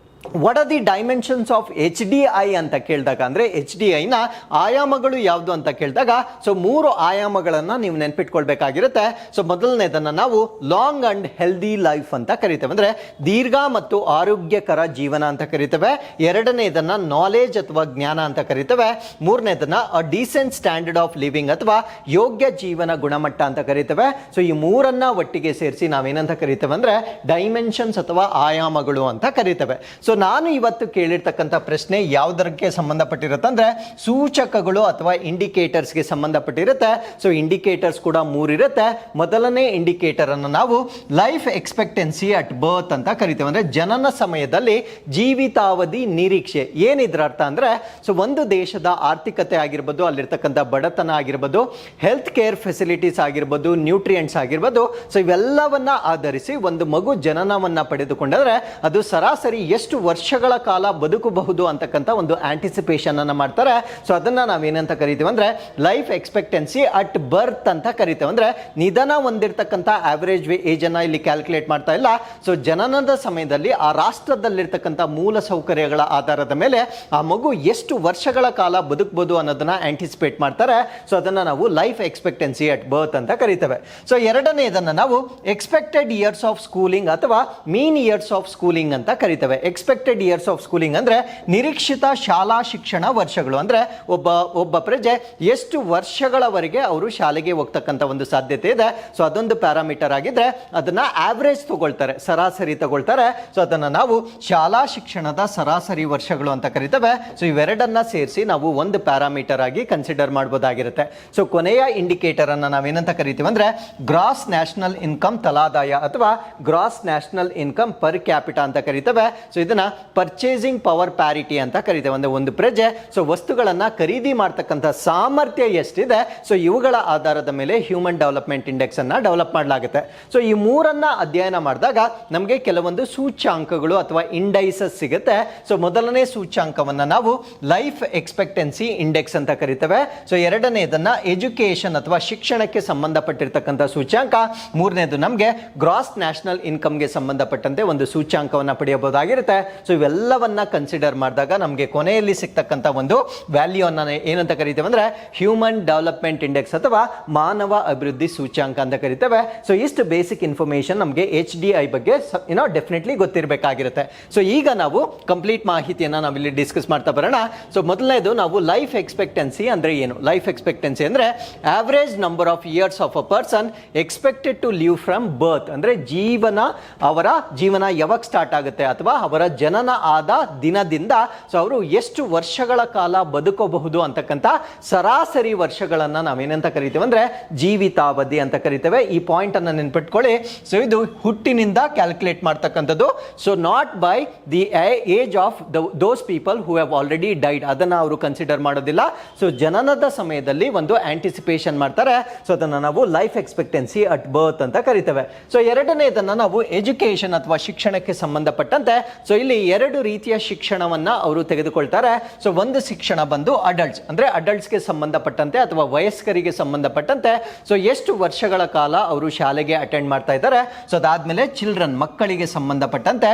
what are the dimensions of HDI ಅಂತ ಕೇಳಿದಾಗ, ಅಂದ್ರೆ HDI ನ ಆಯಾಮಗಳು ಯಾವುದು ಅಂತ ಕೇಳಿದಾಗ ಸೊ 3 ಆಯಾಮಗಳನ್ನ ನೀವು ನೆನ್ಪಿಟ್ಕೊಳ್ಬೇಕಾಗಿರುತ್ತೆ. ಸೊ ಮೊದಲನೇದನ್ನ ನಾವು ಲಾಂಗ್ ಅಂಡ್ ಹೆಲ್ದಿ ಲೈಫ್ ಅಂತ ಕರಿತೇವೆ. ಅಂದ್ರೆ ದೀರ್ಘ ಮತ್ತು ಆರೋಗ್ಯಕರ ಜೀವನ ಅಂತ ಕರಿತೇವೆ. ಎರಡನೇದನ್ನ ನಾಲೆಜ್ ಅಥವಾ ಜ್ಞಾನ ಅಂತ ಕರಿತೇವೆ. ಮೂರನೇದನ್ನ ಅ ಡೀಸೆಂಟ್ ಸ್ಟ್ಯಾಂಡರ್ಡ್ ಆಫ್ ಲಿವಿಂಗ್ ಅಥವಾ ಯೋಗ್ಯ ಜೀವನ ಗುಣಮಟ್ಟ ಅಂತ ಕರಿತೇವೆ. ಸೊ ಈ ಮೂರನ್ನ ಒಟ್ಟಿಗೆ ಸೇರಿಸಿ ನಾವೇನಂತ ಕರಿತೇವೆ ಅಂದ್ರೆ ಡೈಮೆನ್ಷನ್ಸ್ ಅಥವಾ ಆಯಾಮಗಳು ಅಂತ ಕರಿತೇವೆ. ಸೊ ನಾನು ಇವತ್ತು ಕೇಳಿರ್ತಕ್ಕಂಥ ಪ್ರಶ್ನೆ ಯಾವುದಕ್ಕೆ ಸಂಬಂಧಪಟ್ಟಿರುತ್ತೆ ಅಂದ್ರೆ ಸೂಚಕಗಳು ಅಥವಾ ಇಂಡಿಕೇಟರ್ಸ್ಗೆ ಸಂಬಂಧಪಟ್ಟಿರುತ್ತೆ. ಸೊ ಇಂಡಿಕೇಟರ್ಸ್ ಕೂಡ 3 ಇರುತ್ತೆ. ಮೊದಲನೇ ಇಂಡಿಕೇಟರ್ ಅನ್ನು ನಾವು ಲೈಫ್ ಎಕ್ಸ್ಪೆಕ್ಟೆನ್ಸಿ ಅಟ್ ಬರ್ತ್ ಅಂತ ಕರಿತೇವೆ. ಅಂದ್ರೆ ಜನನ ಸಮಯದಲ್ಲಿ ಜೀವಿತಾವಧಿ ನಿರೀಕ್ಷೆ. ಏನಿದ್ರ ಅರ್ಥ ಅಂದ್ರೆ ಸೊ ಒಂದು ದೇಶದ ಆರ್ಥಿಕತೆ ಆಗಿರ್ಬೋದು, ಅಲ್ಲಿರ್ತಕ್ಕಂಥ ಬಡತನ ಆಗಿರ್ಬೋದು, ಹೆಲ್ತ್ ಕೇರ್ ಫೆಸಿಲಿಟೀಸ್ ಆಗಿರ್ಬೋದು, ನ್ಯೂಟ್ರಿಯೆಂಟ್ಸ್ ಆಗಿರ್ಬೋದು, ಸೊ ಇವೆಲ್ಲವನ್ನ ಆಧರಿಸಿ ಒಂದು ಮಗು ಜನನವನ್ನ ಪಡೆದುಕೊಂಡ್ರೆ ಅದು ಸರಾಸರಿ ಎಷ್ಟು ವರ್ಷಗಳ ಕಾಲ ಬದುಕಬಹುದು ಅಂತಕ್ಕಂಥ ಒಂದು ಆಂಟಿಸಿಪೇಷನ್ ಅನ್ನ ಮಾಡ್ತಾರೆ. ಸೊ ಅದನ್ನ ನಾವೇನಂತ ಕರಿತೀವಿ ಅಂದ್ರೆ ಲೈಫ್ ಎಕ್ಸ್ಪೆಕ್ಟೆನ್ಸಿ ಅಟ್ ಬರ್ತ್ ಅಂತ ಕರಿತೇವೆ. ಅಂದ್ರೆ ನಿಧನ ಹೊಂದಿರತಕ್ಕಂಥ ಆವರೇಜ್ ಏಜ್ ಅನ್ನ ಇಲ್ಲಿ ಕ್ಯಾಲ್ಕುಲೇಟ್ ಮಾಡ್ತಾ ಇಲ್ಲ. ಸೊ ಜನನದ ಸಮಯದಲ್ಲಿ ಆ ರಾಷ್ಟ್ರದಲ್ಲಿರ್ತಕ್ಕಂಥ ಮೂಲ ಸೌಕರ್ಯಗಳ ಆಧಾರದ ಮೇಲೆ ಆ ಮಗು ಎಷ್ಟು ವರ್ಷಗಳ ಕಾಲ ಬದುಕಬಹುದು ಅನ್ನೋದನ್ನ ಆಂಟಿಸಿಪೇಟ್ ಮಾಡ್ತಾರೆ. ಸೊ ಅದನ್ನ ನಾವು ಲೈಫ್ ಎಕ್ಸ್ಪೆಕ್ಟೆನ್ಸಿ ಅಟ್ ಬರ್ತ್ ಅಂತ ಕರಿತೇವೆ. ಸೊ ಎರಡನೇದನ್ನ ನಾವು ಎಕ್ಸ್ಪೆಕ್ಟೆಡ್ ಇಯರ್ಸ್ ಆಫ್ ಸ್ಕೂಲಿಂಗ್ ಅಥವಾ ಮೀನ್ ಇಯರ್ಸ್ ಆಫ್ ಸ್ಕೂಲಿಂಗ್ ಅಂತ ಕರಿತೇವೆ. ಎಕ್ಸ್ಪೆಕ್ಟೆಡ್ ಇಯರ್ಸ್ ಆಫ್ ಸ್ಕೂಲಿಂಗ್ ಅಂದ್ರೆ ನಿರೀಕ್ಷಿತ ಶಾಲಾ ಶಿಕ್ಷಣ ವರ್ಷಗಳು. ಅಂದ್ರೆ ಒಬ್ಬ ಪ್ರಜೆ ಎಷ್ಟು ವರ್ಷಗಳವರೆಗೆ ಅವರು ಶಾಲೆಗೆ ಹೋಗ್ತಕ್ಕಂಥ ಒಂದು ಸಾಧ್ಯತೆ ಇದೆ. ಸೊ ಅದೊಂದು ಪ್ಯಾರಾಮೀಟರ್ ಆಗಿದ್ರೆ ಅದನ್ನ ಆವರೇಜ್ ತಗೊಳ್ತಾರೆ, ಸರಾಸರಿ ತಗೊಳ್ತಾರೆ. ಸೊ ಅದನ್ನ ನಾವು ಶಾಲಾ ಶಿಕ್ಷಣದ ಸರಾಸರಿ ವರ್ಷಗಳು ಅಂತ ಕರಿತೇವೆ. ಸೊ ಇವೆರಡನ್ನ ಸೇರಿಸಿ ನಾವು ಒಂದು ಪ್ಯಾರಾಮೀಟರ್ ಆಗಿ ಕನ್ಸಿಡರ್ ಮಾಡಬಹುದಾಗಿರುತ್ತೆ. ಸೊ ಕೊನೆಯ ಇಂಡಿಕೇಟರ್ ಅನ್ನ ನಾವೇನಂತ ಕರಿತೀವಿ ಅಂದ್ರೆ ಗ್ರಾಸ್ ನ್ಯಾಷನಲ್ ಇನ್ಕಮ್ ತಲಾದಾಯ ಅಥವಾ gross national income per capita ಅಂತ ಕರಿತೇವೆ. ಸೊ ಇದನ್ನ ಪರ್ಚೇಸಿಂಗ್ ಪವರ್ ಪ್ಯಾರಿಟಿ ಅಂತ ಕರಿತೇವೆ. ಅಂದ್ರೆ ಒಂದು ಪ್ರಜೆ ಸೊ ವಸ್ತುಗಳನ್ನ ಖರೀದಿ ಮಾಡ್ತಕ್ಕಂಥ ಸಾಮರ್ಥ್ಯ ಎಷ್ಟಿದೆ ಸೊ ಇವುಗಳ ಆಧಾರದ ಮೇಲೆ ಹ್ಯೂಮನ್ ಡೆವಲಪ್ಮೆಂಟ್ ಇಂಡೆಕ್ಸ್ ಅನ್ನ ಡೆವಲಪ್ ಮಾಡಲಾಗುತ್ತೆ. ಸೊ ಈ ಮೂರನ್ನ ಅಧ್ಯಯನ ಮಾಡಿದಾಗ ನಮಗೆ ಕೆಲವೊಂದು ಸೂಚ್ಯಾಂಕಗಳು ಅಥವಾ ಇಂಡೈಸಸ್ ಸಿಗುತ್ತೆ. ಸೊ ಮೊದಲನೇ ಸೂಚ್ಯಾಂಕವನ್ನ ನಾವು ಲೈಫ್ ಎಕ್ಸ್ಪೆಕ್ಟೆನ್ಸಿ ಇಂಡೆಕ್ಸ್ ಅಂತ ಕರಿತೇವೆ. ಸೊ ಎರಡನೇದನ್ನ ಎಜುಕೇಶನ್ ಅಥವಾ ಶಿಕ್ಷಣಕ್ಕೆ ಸಂಬಂಧಪಟ್ಟಿರ್ತಕ್ಕಂಥ ಸೂಚ್ಯಾಂಕ. ಮೂರನೇದು ನಮಗೆ ಗ್ರಾಸ್ ನ್ಯಾಷನಲ್ ಇನ್ಕಮ್ಗೆ ಸಂಬಂಧಪಟ್ಟಂತೆ ಒಂದು ಸೂಚ್ಯಾಂಕವನ್ನ ಪಡೆಯಬಹುದಾಗಿರುತ್ತೆ. ಸೊ ಇವೆಲ್ಲವನ್ನ ಕನ್ಸಿಡರ್ ಮಾಡಿದಾಗ ನಮಗೆ ಕೊನೆಯಲ್ಲಿ ಸಿಗ್ತಕ್ಕಂಥ ಒಂದು ವ್ಯಾಲ್ಯೂ ಅನ್ನ ಏನಂತ ಕರಿತೇವೆ ಅಂದ್ರೆ ಹ್ಯೂಮನ್ ಡೆವಲಪ್ಮೆಂಟ್ ಇಂಡೆಕ್ಸ್ ಅಥವಾ ಮಾನವ ಅಭಿವೃದ್ಧಿ ಸೂಚ್ಯಾಂಕ ಅಂತ ಕರಿತೇವೆ. ಸೊ ಇಷ್ಟು ಬೇಸಿಕ್ ಇನ್ಫಾರ್ಮೇಶನ್ ನಮಗೆ HDI ಬಗ್ಗೆ ಡೆಫಿನೆಟ್ಲಿ ಗೊತ್ತಿರಬೇಕಾಗಿರುತ್ತೆ. ಸೊ ಈಗ ನಾವು ಕಂಪ್ಲೀಟ್ ಮಾಹಿತಿಯನ್ನ ನಾವಿಲ್ಲಿ ಡಿಸ್ಕಸ್ ಮಾಡ್ತಾ ಬರೋಣ. ಸೊ ಮೊದಲನೇದು ನಾವು ಲೈಫ್ ಎಕ್ಸ್ಪೆಕ್ಟೆನ್ಸಿ ಅಂದ್ರೆ ಏನು? ಲೈಫ್ ಎಕ್ಸ್ಪೆಕ್ಟೆನ್ಸಿ ಅಂದ್ರೆ average number of years of a person expected to live from birth, ಅಂದ್ರೆ ಅವರ ಜೀವನ ಯಾವಾಗ ಸ್ಟಾರ್ಟ್ ಆಗುತ್ತೆ ಅಥವಾ ಅವರ ಜನನ ಆದ ದಿನದಿಂದ ಸೊ ಅವರು ಎಷ್ಟು ವರ್ಷಗಳ ಕಾಲ ಬದುಕಬಹುದು ಅಂತಕ್ಕಂಥ ಸರಾಸರಿ ವರ್ಷಗಳನ್ನ ನಾವೇನಂತ ಕರಿತೇವೆ ಅಂದ್ರೆ ಜೀವಿತಾವಧಿ ಅಂತ ಕರಿತೇವೆ. ಈ ಪಾಯಿಂಟ್ ಅನ್ನ ನೆನ್ಪಿಟ್ಕೊಳ್ಳಿ. ಸೊ ಇದು ಹುಟ್ಟಿನಿಂದ ಕ್ಯಾಲ್ಕುಲೇಟ್ ಮಾಡ್ತಕ್ಕಂಥದ್ದು. So not by the age of those people who have already died, ಅದನ್ನ ಅವರು ಕನ್ಸಿಡರ್ ಮಾಡೋದಿಲ್ಲ. ಸೊ ಜನನದ ಸಮಯದಲ್ಲಿ ಒಂದು ಆಂಟಿಸಿಪೇಷನ್ ಮಾಡ್ತಾರೆ. ಸೊ ಅದನ್ನ ನಾವು ಲೈಫ್ ಎಕ್ಸ್ಪೆಕ್ಟೆನ್ಸಿ ಅಟ್ ಬರ್ತ್ ಅಂತ ಕರಿತೇವೆ. ಸೊ ಎರಡನೇದನ್ನ ನಾವು ಎಜುಕೇಶನ್ ಅಥವಾ ಶಿಕ್ಷಣಕ್ಕೆ ಸಂಬಂಧಪಟ್ಟಂತೆ ಸೊ ಇಲ್ಲಿ ಎರಡು ರೀತಿಯ ಶಿಕ್ಷಣವನ್ನ ಅವರು ತೆಗೆದುಕೊಳ್ತಾರೆ. ಸೊ ಒಂದು ಶಿಕ್ಷಣ ಬಂದು ಅಡಲ್ಟ್ಸ್, ಅಂದ್ರೆ ಅಡಲ್ಟ್ಸ್ಗೆ ಸಂಬಂಧಪಟ್ಟಂತೆ ಅಥವಾ ವಯಸ್ಕರಿಗೆ ಸಂಬಂಧಪಟ್ಟಂತೆ ಸೊ ಎಷ್ಟು ವರ್ಷಗಳ ಕಾಲ ಅವರು ಶಾಲೆಗೆ ಅಟೆಂಡ್ ಮಾಡ್ತಾ ಇದ್ದಾರೆ. ಸೊ ಅದಾದ್ಮೇಲೆ ಚಿಲ್ಡ್ರನ್, ಮಕ್ಕಳಿಗೆ ಸಂಬಂಧಪಟ್ಟಂತೆ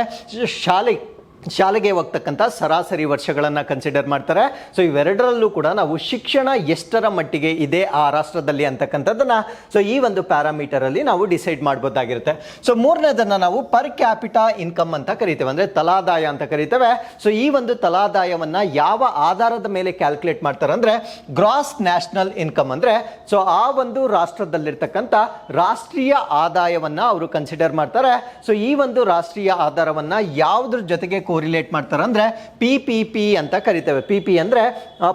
ಶಾಲೆಗೆ ಹೋಗ್ತಕ್ಕಂಥ ಸರಾಸರಿ ವರ್ಷಗಳನ್ನ ಕನ್ಸಿಡರ್ ಮಾಡ್ತಾರೆ. ಸೊ ಇವೆರಡರಲ್ಲೂ ಕೂಡ ನಾವು ಶಿಕ್ಷಣ ಎಷ್ಟರ ಮಟ್ಟಿಗೆ ಇದೆ ಆ ರಾಷ್ಟ್ರದಲ್ಲಿ ಅಂತಕ್ಕಂಥದ್ದನ್ನ ಸೊ ಈ ಒಂದು ಪ್ಯಾರಾಮೀಟರ್ ಅಲ್ಲಿ ನಾವು ಡಿಸೈಡ್ ಮಾಡಬಹುದಾಗಿರುತ್ತೆ. ಸೊ ಮೂರನೇದನ್ನ ನಾವು ಪರ್ ಕ್ಯಾಪಿಟಾ ಇನ್ಕಮ್ ಅಂತ ಕರಿತೇವೆ, ಅಂದ್ರೆ ತಲಾದಾಯ ಅಂತ ಕರಿತೇವೆ. ಸೊ ಈ ಒಂದು ತಲಾದಾಯವನ್ನ ಯಾವ ಆಧಾರದ ಮೇಲೆ ಕ್ಯಾಲ್ಕುಲೇಟ್ ಮಾಡ್ತಾರೆ ಅಂದ್ರೆ ಗ್ರಾಸ್ ನ್ಯಾಷನಲ್ ಇನ್ಕಮ್, ಅಂದ್ರೆ ಸೊ ಆ ಒಂದು ರಾಷ್ಟ್ರದಲ್ಲಿರ್ತಕ್ಕಂಥ ರಾಷ್ಟ್ರೀಯ ಆದಾಯವನ್ನ ಅವರು ಕನ್ಸಿಡರ್ ಮಾಡ್ತಾರೆ. ಸೊ ಈ ಒಂದು ರಾಷ್ಟ್ರೀಯ ಆಧಾರವನ್ನ ಯಾವುದ್ರ ಜೊತೆಗೆ ಕೋರಿಲೇಟ್ ಮಾಡ್ತಾರೆ ಅಂದ್ರೆ PPP ಅಂತ ಕರಿತೇವೆ. PP ಅಂದ್ರೆ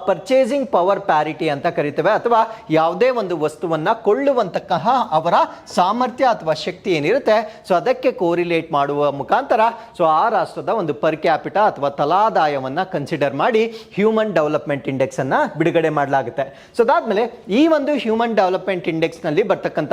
ಪರ್ಚೇಸಿಂಗ್ ಪವರ್ ಪ್ಯಾರಿಟಿ ಅಂತ ಕರಿತೇವೆ, ಅಥವಾ ಯಾವುದೇ ಒಂದು ವಸ್ತುವನ್ನ ಕೊಳ್ಳುವಂತಹ ಅವರ ಸಾಮರ್ಥ್ಯ ಅಥವಾ ಶಕ್ತಿ ಏನಿರುತ್ತೆ ಸೊ ಅದಕ್ಕೆ ಕೋರಿಲೇಟ್ ಮಾಡುವ ಮುಖಾಂತರ ಸೊ ಆ ರಾಷ್ಟ್ರದ ಒಂದು ಪರ್ ಕ್ಯಾಪಿಟಾ ಅಥವಾ ತಲಾದಾಯವನ್ನ ಕನ್ಸಿಡರ್ ಮಾಡಿ ಹ್ಯೂಮನ್ ಡೆವಲಪ್ಮೆಂಟ್ ಇಂಡೆಕ್ಸ್ ಅನ್ನ ಬಿಡುಗಡೆ ಮಾಡಲಾಗುತ್ತೆ. ಸೊ ಅದಾದ್ಮೇಲೆ ಈ ಒಂದು ಹ್ಯೂಮನ್ ಡೆವಲಪ್ಮೆಂಟ್ ಇಂಡೆಕ್ಸ್ ನಲ್ಲಿ ಬರ್ತಕ್ಕಂಥ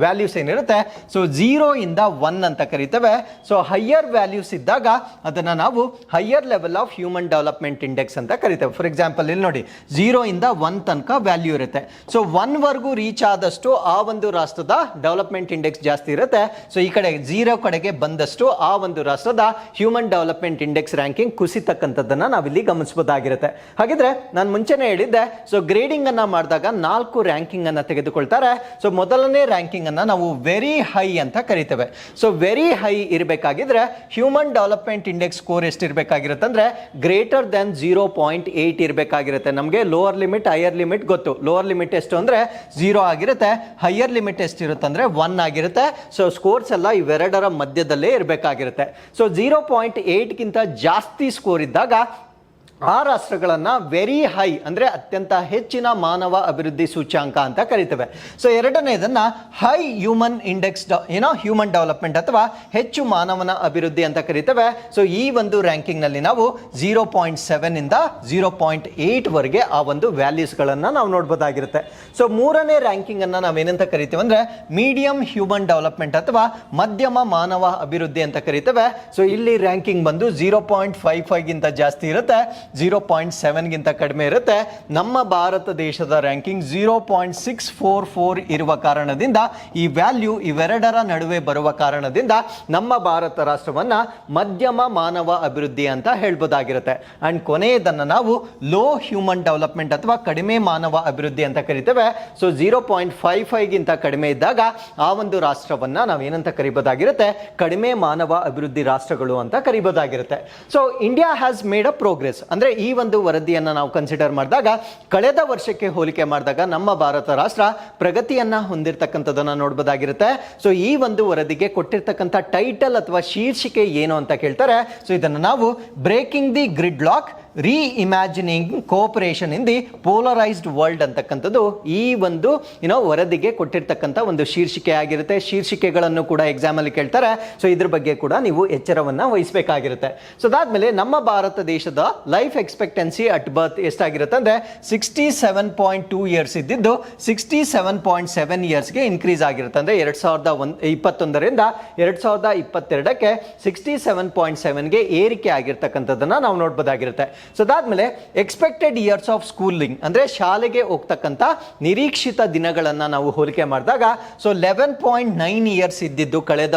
ವ್ಯಾಲ್ಯೂಸ್ ಏನಿರುತ್ತೆ ಸೊ 0 ಇಂದ 1 ಅಂತ ಕರಿತೇವೆ. ಸೊ ಹೈಯರ್ ವ್ಯಾಲ್ಯೂಸ್ ಇದ್ದಾಗ ಅದನ್ನ ನಾವು higher level of human development index ಅಂತ ಕರಿತೇವೆ. ಫಾರ್ ಎಕ್ಸಾಂಪಲ್ ಇಲ್ಲಿ ನೋಡಿ 0 ಇಂದ 1 ತನಕ ವ್ಯಾಲ್ಯೂ ಇರುತ್ತೆ. ಸೊ 1 ವರೆಗೂ ರೀಚ್ ಆದಷ್ಟು ಆ ಒಂದು ರಾಷ್ಟ್ರದ ಡೆವಲಪ್ಮೆಂಟ್ ಇಂಡೆಕ್ಸ್ ಜಾಸ್ತಿ ಇರುತ್ತೆ. ಸೊ ಈ ಕಡೆ 0 ಕಡೆಗೆ ಬಂದಷ್ಟು ಆ ಒಂದು ರಾಷ್ಟ್ರದ ಹ್ಯೂಮನ್ ಡೆವಲಪ್ಮೆಂಟ್ ಇಂಡೆಕ್ಸ್ ರ್ಯಾಂಕಿಂಗ್ ಕುಸಿತಕ್ಕಂಥದ್ದನ್ನ ನಾವಿಲ್ಲಿ ಗಮನಿಸಬಹುದಾಗಿರುತ್ತೆ. ಹಾಗಿದ್ರೆ ನಾನು ಮುಂಚೆನೆ ಹೇಳಿದ್ದೆ, ಸೊ ಗ್ರೇಡಿಂಗ್ ಅನ್ನ ಮಾಡಿದಾಗ 4 ರ್ಯಾಂಕಿಂಗ್ ಅನ್ನ ತೆಗೆದುಕೊಳ್ತಾರೆ. ಸೊ ಮೊದಲನೇ ರ್ಯಾಂಕಿಂಗ್ ಅನ್ನ ನಾವು ವೆರಿ ಹೈ ಅಂತ ಕರಿತೇವೆ. ಸೊ ವೆರಿ ಹೈ ಇರಬೇಕಾಗಿದ್ರೆ ಹ್ಯೂಮನ್ ಡೆವಲಪ್ಮೆಂಟ್ ಇಂಡೆಕ್ಸ್ ಸ್ಕೋರ್ ಎಷ್ಟಿರಬೇಕಾಗಿರುತ್ತೆ ಅಂದ್ರೆ ಗ್ರೇಟರ್ ದೆನ್ 0.8 ಇರಬೇಕಾಗಿರುತ್ತೆ. ನಮಗೆ ಲೋವರ್ ಲಿಮಿಟ್ ಹೈಯರ್ ಲಿಮಿಟ್ ಗೊತ್ತು. ಲೋವರ್ ಲಿಮಿಟ್ ಎಷ್ಟು ಅಂದ್ರೆ 0 ಆಗಿರುತ್ತೆ, ಹೈಯರ್ ಲಿಮಿಟ್ ಎಷ್ಟಿರುತ್ತೆ ಅಂದ್ರೆ 1 ಆಗಿರುತ್ತೆ. ಸೊ ಸ್ಕೋರ್ಸ್ ಎಲ್ಲ ಇವೆರಡರ ಮಧ್ಯದಲ್ಲೇ ಇರಬೇಕಾಗಿರುತ್ತೆ. ಸೊ 0.8 ಗಿಂತ ಜಾಸ್ತಿ ಸ್ಕೋರ್ ಇದ್ದಾಗ ಆ ರಾಷ್ಟ್ರಗಳನ್ನ ವೆರಿ ಹೈ ಅಂದ್ರೆ ಅತ್ಯಂತ ಹೆಚ್ಚಿನ ಮಾನವ ಅಭಿವೃದ್ಧಿ ಸೂಚ್ಯಾಂಕ ಅಂತ ಕರಿತೇವೆ. ಸೊ ಎರಡನೇದನ್ನ high human index human development ಅಥವಾ ಹೆಚ್ಚು ಮಾನವನ ಅಭಿವೃದ್ಧಿ ಅಂತ ಕರಿತೇವೆ. ಸೊ ಈ ಒಂದು ರ್ಯಾಂಕಿಂಗ್ ನಲ್ಲಿ ನಾವು 0.7 ಇಂದ 0.8 ವರೆಗೆ ಆ ಒಂದು ವ್ಯಾಲ್ಯೂಸ್ ಗಳನ್ನ ನಾವು ನೋಡಬಹುದಾಗಿರುತ್ತೆ. ಸೊ ಮೂರನೇ ರ್ಯಾಂಕಿಂಗ್ ಅನ್ನ ನಾವೇನಂತ ಕರಿತೇವೆ ಅಂದ್ರೆ ಮೀಡಿಯಂ ಹ್ಯೂಮನ್ ಡೆವಲಪ್ಮೆಂಟ್ ಅಥವಾ ಮಧ್ಯಮ ಮಾನವ ಅಭಿವೃದ್ಧಿ ಅಂತ ಕರಿತೇವೆ. ಸೊ ಇಲ್ಲಿ ರ್ಯಾಂಕಿಂಗ್ ಬಂದು 0.55 ಗಿಂತ ಜಾಸ್ತಿ ಇರುತ್ತೆ, 0.7 ಗಿಂತ ಕಡಿಮೆ ಇರುತ್ತೆ. ನಮ್ಮ ಭಾರತ ದೇಶದ ರ್ಯಾಂಕಿಂಗ್ 0.644 ಇರುವ ಕಾರಣದಿಂದ ಈ ವ್ಯಾಲ್ಯೂ ಇವೆರಡರ ನಡುವೆ ಬರುವ ಕಾರಣದಿಂದ ನಮ್ಮ ಭಾರತ ರಾಷ್ಟ್ರವನ್ನ ಮಧ್ಯಮ ಮಾನವ ಅಭಿವೃದ್ಧಿ ಅಂತ ಹೇಳ್ಬೋದಾಗಿರುತ್ತೆ. ಅಂಡ್ ಕೊನೆಯದನ್ನ ನಾವು ಲೋ ಹ್ಯೂಮನ್ ಡೆವಲಪ್ಮೆಂಟ್ ಅಥವಾ ಕಡಿಮೆ ಮಾನವ ಅಭಿವೃದ್ಧಿ ಅಂತ ಕರಿತೇವೆ. ಸೊ 0.55 ಗಿಂತ ಕಡಿಮೆ ಇದ್ದಾಗ ಆ ಒಂದು ರಾಷ್ಟ್ರವನ್ನ ನಾವೇನಂತ ಕರಿಬೋದಾಗಿರುತ್ತೆ ಕಡಿಮೆ ಮಾನವ ಅಭಿವೃದ್ಧಿ ರಾಷ್ಟ್ರಗಳು ಅಂತ ಕರಿಬೋದಾಗಿರುತ್ತೆ. So India has made a progress ಅಂದ್ರೆ ಈ ಒಂದು ವರದಿಯನ್ನ ನಾವು ಕನ್ಸಿಡರ್ ಮಾಡಿದಾಗ ಕಳೆದ ವರ್ಷಕ್ಕೆ ಹೋಲಿಕೆ ಮಾಡಿದಾಗ ನಮ್ಮ ಭಾರತ ರಾಷ್ಟ್ರ ಪ್ರಗತಿಯನ್ನ ಹೊಂದಿರತಕ್ಕಂಥದ್ದನ್ನ ನೋಡಬಹುದಾಗಿರುತ್ತೆ. ಸೊ ಈ ಒಂದು ವರದಿಗೆ ಕೊಟ್ಟಿರ್ತಕ್ಕಂಥ ಟೈಟಲ್ ಅಥವಾ ಶೀರ್ಷಿಕೆ ಏನು ಅಂತ ಕೇಳ್ತಾರೆ. ಸೊ ಇದನ್ನು ನಾವು breaking the gridlock reimagining cooperation in the polarised world ಅಂತಕ್ಕಂಥದ್ದು ಈ ಒಂದು ವರದಿಗೆ ಕೊಟ್ಟಿರ್ತಕ್ಕಂಥ ಒಂದು ಶೀರ್ಷಿಕೆ ಆಗಿರುತ್ತೆ. ಶೀರ್ಷಿಕೆಗಳನ್ನು ಕೂಡ ಎಕ್ಸಾಮ್ ಅಲ್ಲಿ ಕೇಳ್ತಾರೆ. ಸೊ ಇದ್ರ ಬಗ್ಗೆ ಕೂಡ ನೀವು ಎಚ್ಚರವನ್ನ ವಹಿಸಬೇಕಾಗಿರುತ್ತೆ. ಸೊ ಅದಾದ್ಮೇಲೆ ನಮ್ಮ ಭಾರತ ದೇಶದ ಲೈಫ್ ಎಕ್ಸ್ಪೆಕ್ಟೆನ್ಸಿ ಅಟ್ ಬರ್ತ್ ಎಷ್ಟಾಗಿರುತ್ತೆ ಅಂದ್ರೆ 67.2 ಇಯರ್ಸ್ ಇದ್ದಿದ್ದು 67.7 ಇಯರ್ಸ್ಗೆ ಇನ್ಕ್ರೀಸ್ ಆಗಿರುತ್ತೆ. ಅಂದ್ರೆ 2021ರಿಂದ 2022ಕ್ಕೆ 67.7ಗೆ ಏರಿಕೆ ಆಗಿರ್ತಕ್ಕಂಥದ್ದನ್ನ ನಾವು ನೋಡಬಹುದಾಗಿರುತ್ತೆ. ಸೊ ಅದಾದ್ಮೇಲೆ ಎಕ್ಸ್ಪೆಕ್ಟೆಡ್ ಇಯರ್ಸ್ ಆಫ್ ಸ್ಕೂಲಿಂಗ್ ಅಂದ್ರೆ ಶಾಲೆಗೆ ಹೋಗ್ತಕ್ಕಂಥ ನಿರೀಕ್ಷಿತ ದಿನಗಳನ್ನ ನಾವು ಹೋಲಿಕೆ ಮಾಡಿದಾಗ ಸೊ 11.9 ಇಯರ್ಸ್ ಇದ್ದಿದ್ದು ಕಳೆದ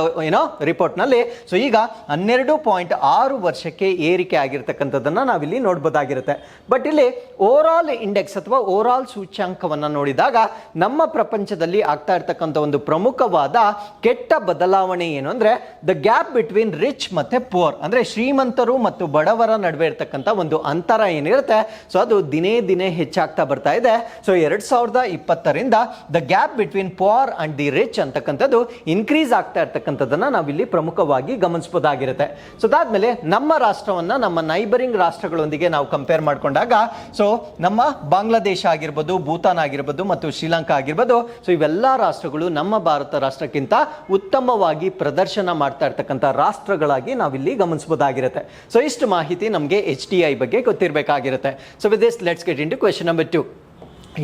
ರಿಪೋರ್ಟ್ ನಲ್ಲಿ ಸೊ ಈಗ 12.6 ವರ್ಷಕ್ಕೆ ಏರಿಕೆ ಆಗಿರ್ತಕ್ಕಂಥದ್ದನ್ನ ನಾವಿಲ್ಲಿ ನೋಡಬಹುದಾಗಿರುತ್ತೆ. ಬಟ್ ಇಲ್ಲಿ ಓವರ್ ಆಲ್ ಇಂಡೆಕ್ಸ್ ಅಥವಾ ಓವರ್ ಆಲ್ ಸೂಚ್ಯಾಂಕವನ್ನ ನೋಡಿದಾಗ ನಮ್ಮ ಪ್ರಪಂಚದಲ್ಲಿ ಆಗ್ತಾ ಇರ್ತಕ್ಕಂಥ ಒಂದು ಪ್ರಮುಖವಾದ ಕೆಟ್ಟ ಬದಲಾವಣೆ ಏನು ಅಂದ್ರೆ ದ ಗ್ಯಾಪ್ ಬಿಟ್ವೀನ್ ರಿಚ್ ಮತ್ತೆ ಪುವರ್ ಅಂದ್ರೆ ಶ್ರೀಮಂತರು ಮತ್ತು ಬಡವರ ನಡುವೆ ಇರ್ತಕ್ಕಂಥ ಒಂದು ಅಂತರ ಏನಿರುತ್ತೆ ಸೊ ಅದು ದಿನೇ ದಿನೇ ಹೆಚ್ಚಾಗ್ತಾ ಬರ್ತಾ ಇದೆ. ಸೊ 2020ರಿಂದ the gap between poor and the rich ಅಂತಕ್ಕಂಥದ್ದು ಇನ್ಕ್ರೀಸ್ ಆಗ್ತಾ ಇರ್ತಕ್ಕಂಥದ್ದನ್ನ ನಾವಿಲ್ಲಿ ಪ್ರಮುಖವಾಗಿ ಗಮನಿಸಬಹುದಾಗಿರುತ್ತೆ. ಸೊ ಅದಾದ್ಮೇಲೆ ನಮ್ಮ ರಾಷ್ಟ್ರವನ್ನ ನಮ್ಮ ನೈಬರಿಂಗ್ ರಾಷ್ಟ್ರಗಳೊಂದಿಗೆ ನಾವು ಕಂಪೇರ್ ಮಾಡ್ಕೊಂಡಾಗ ಸೊ ನಮ್ಮ ಬಾಂಗ್ಲಾದೇಶ ಆಗಿರ್ಬೋದು, ಭೂತಾನ್ ಆಗಿರ್ಬೋದು ಮತ್ತು ಶ್ರೀಲಂಕಾ ಆಗಿರ್ಬೋದು ಸೊ ಇವೆಲ್ಲ ರಾಷ್ಟ್ರಗಳು ನಮ್ಮ ಭಾರತ ರಾಷ್ಟ್ರಕ್ಕಿಂತ ಉತ್ತಮವಾಗಿ ಪ್ರದರ್ಶನ ಮಾಡ್ತಾ ಇರ್ತಕ್ಕಂಥ ರಾಷ್ಟ್ರಗಳಾಗಿ ನಾವಿಲ್ಲಿ ಗಮನಿಸಬಹುದಾಗಿರುತ್ತೆ. ಸೊ ಇಷ್ಟು ಮಾಹಿತಿ ನಮಗೆ HDI ಬಗ್ಗೆ ಗೊತ್ತಿರಬೇಕಾಗಿರುತ್ತೆ. So with this let's get into question number 2.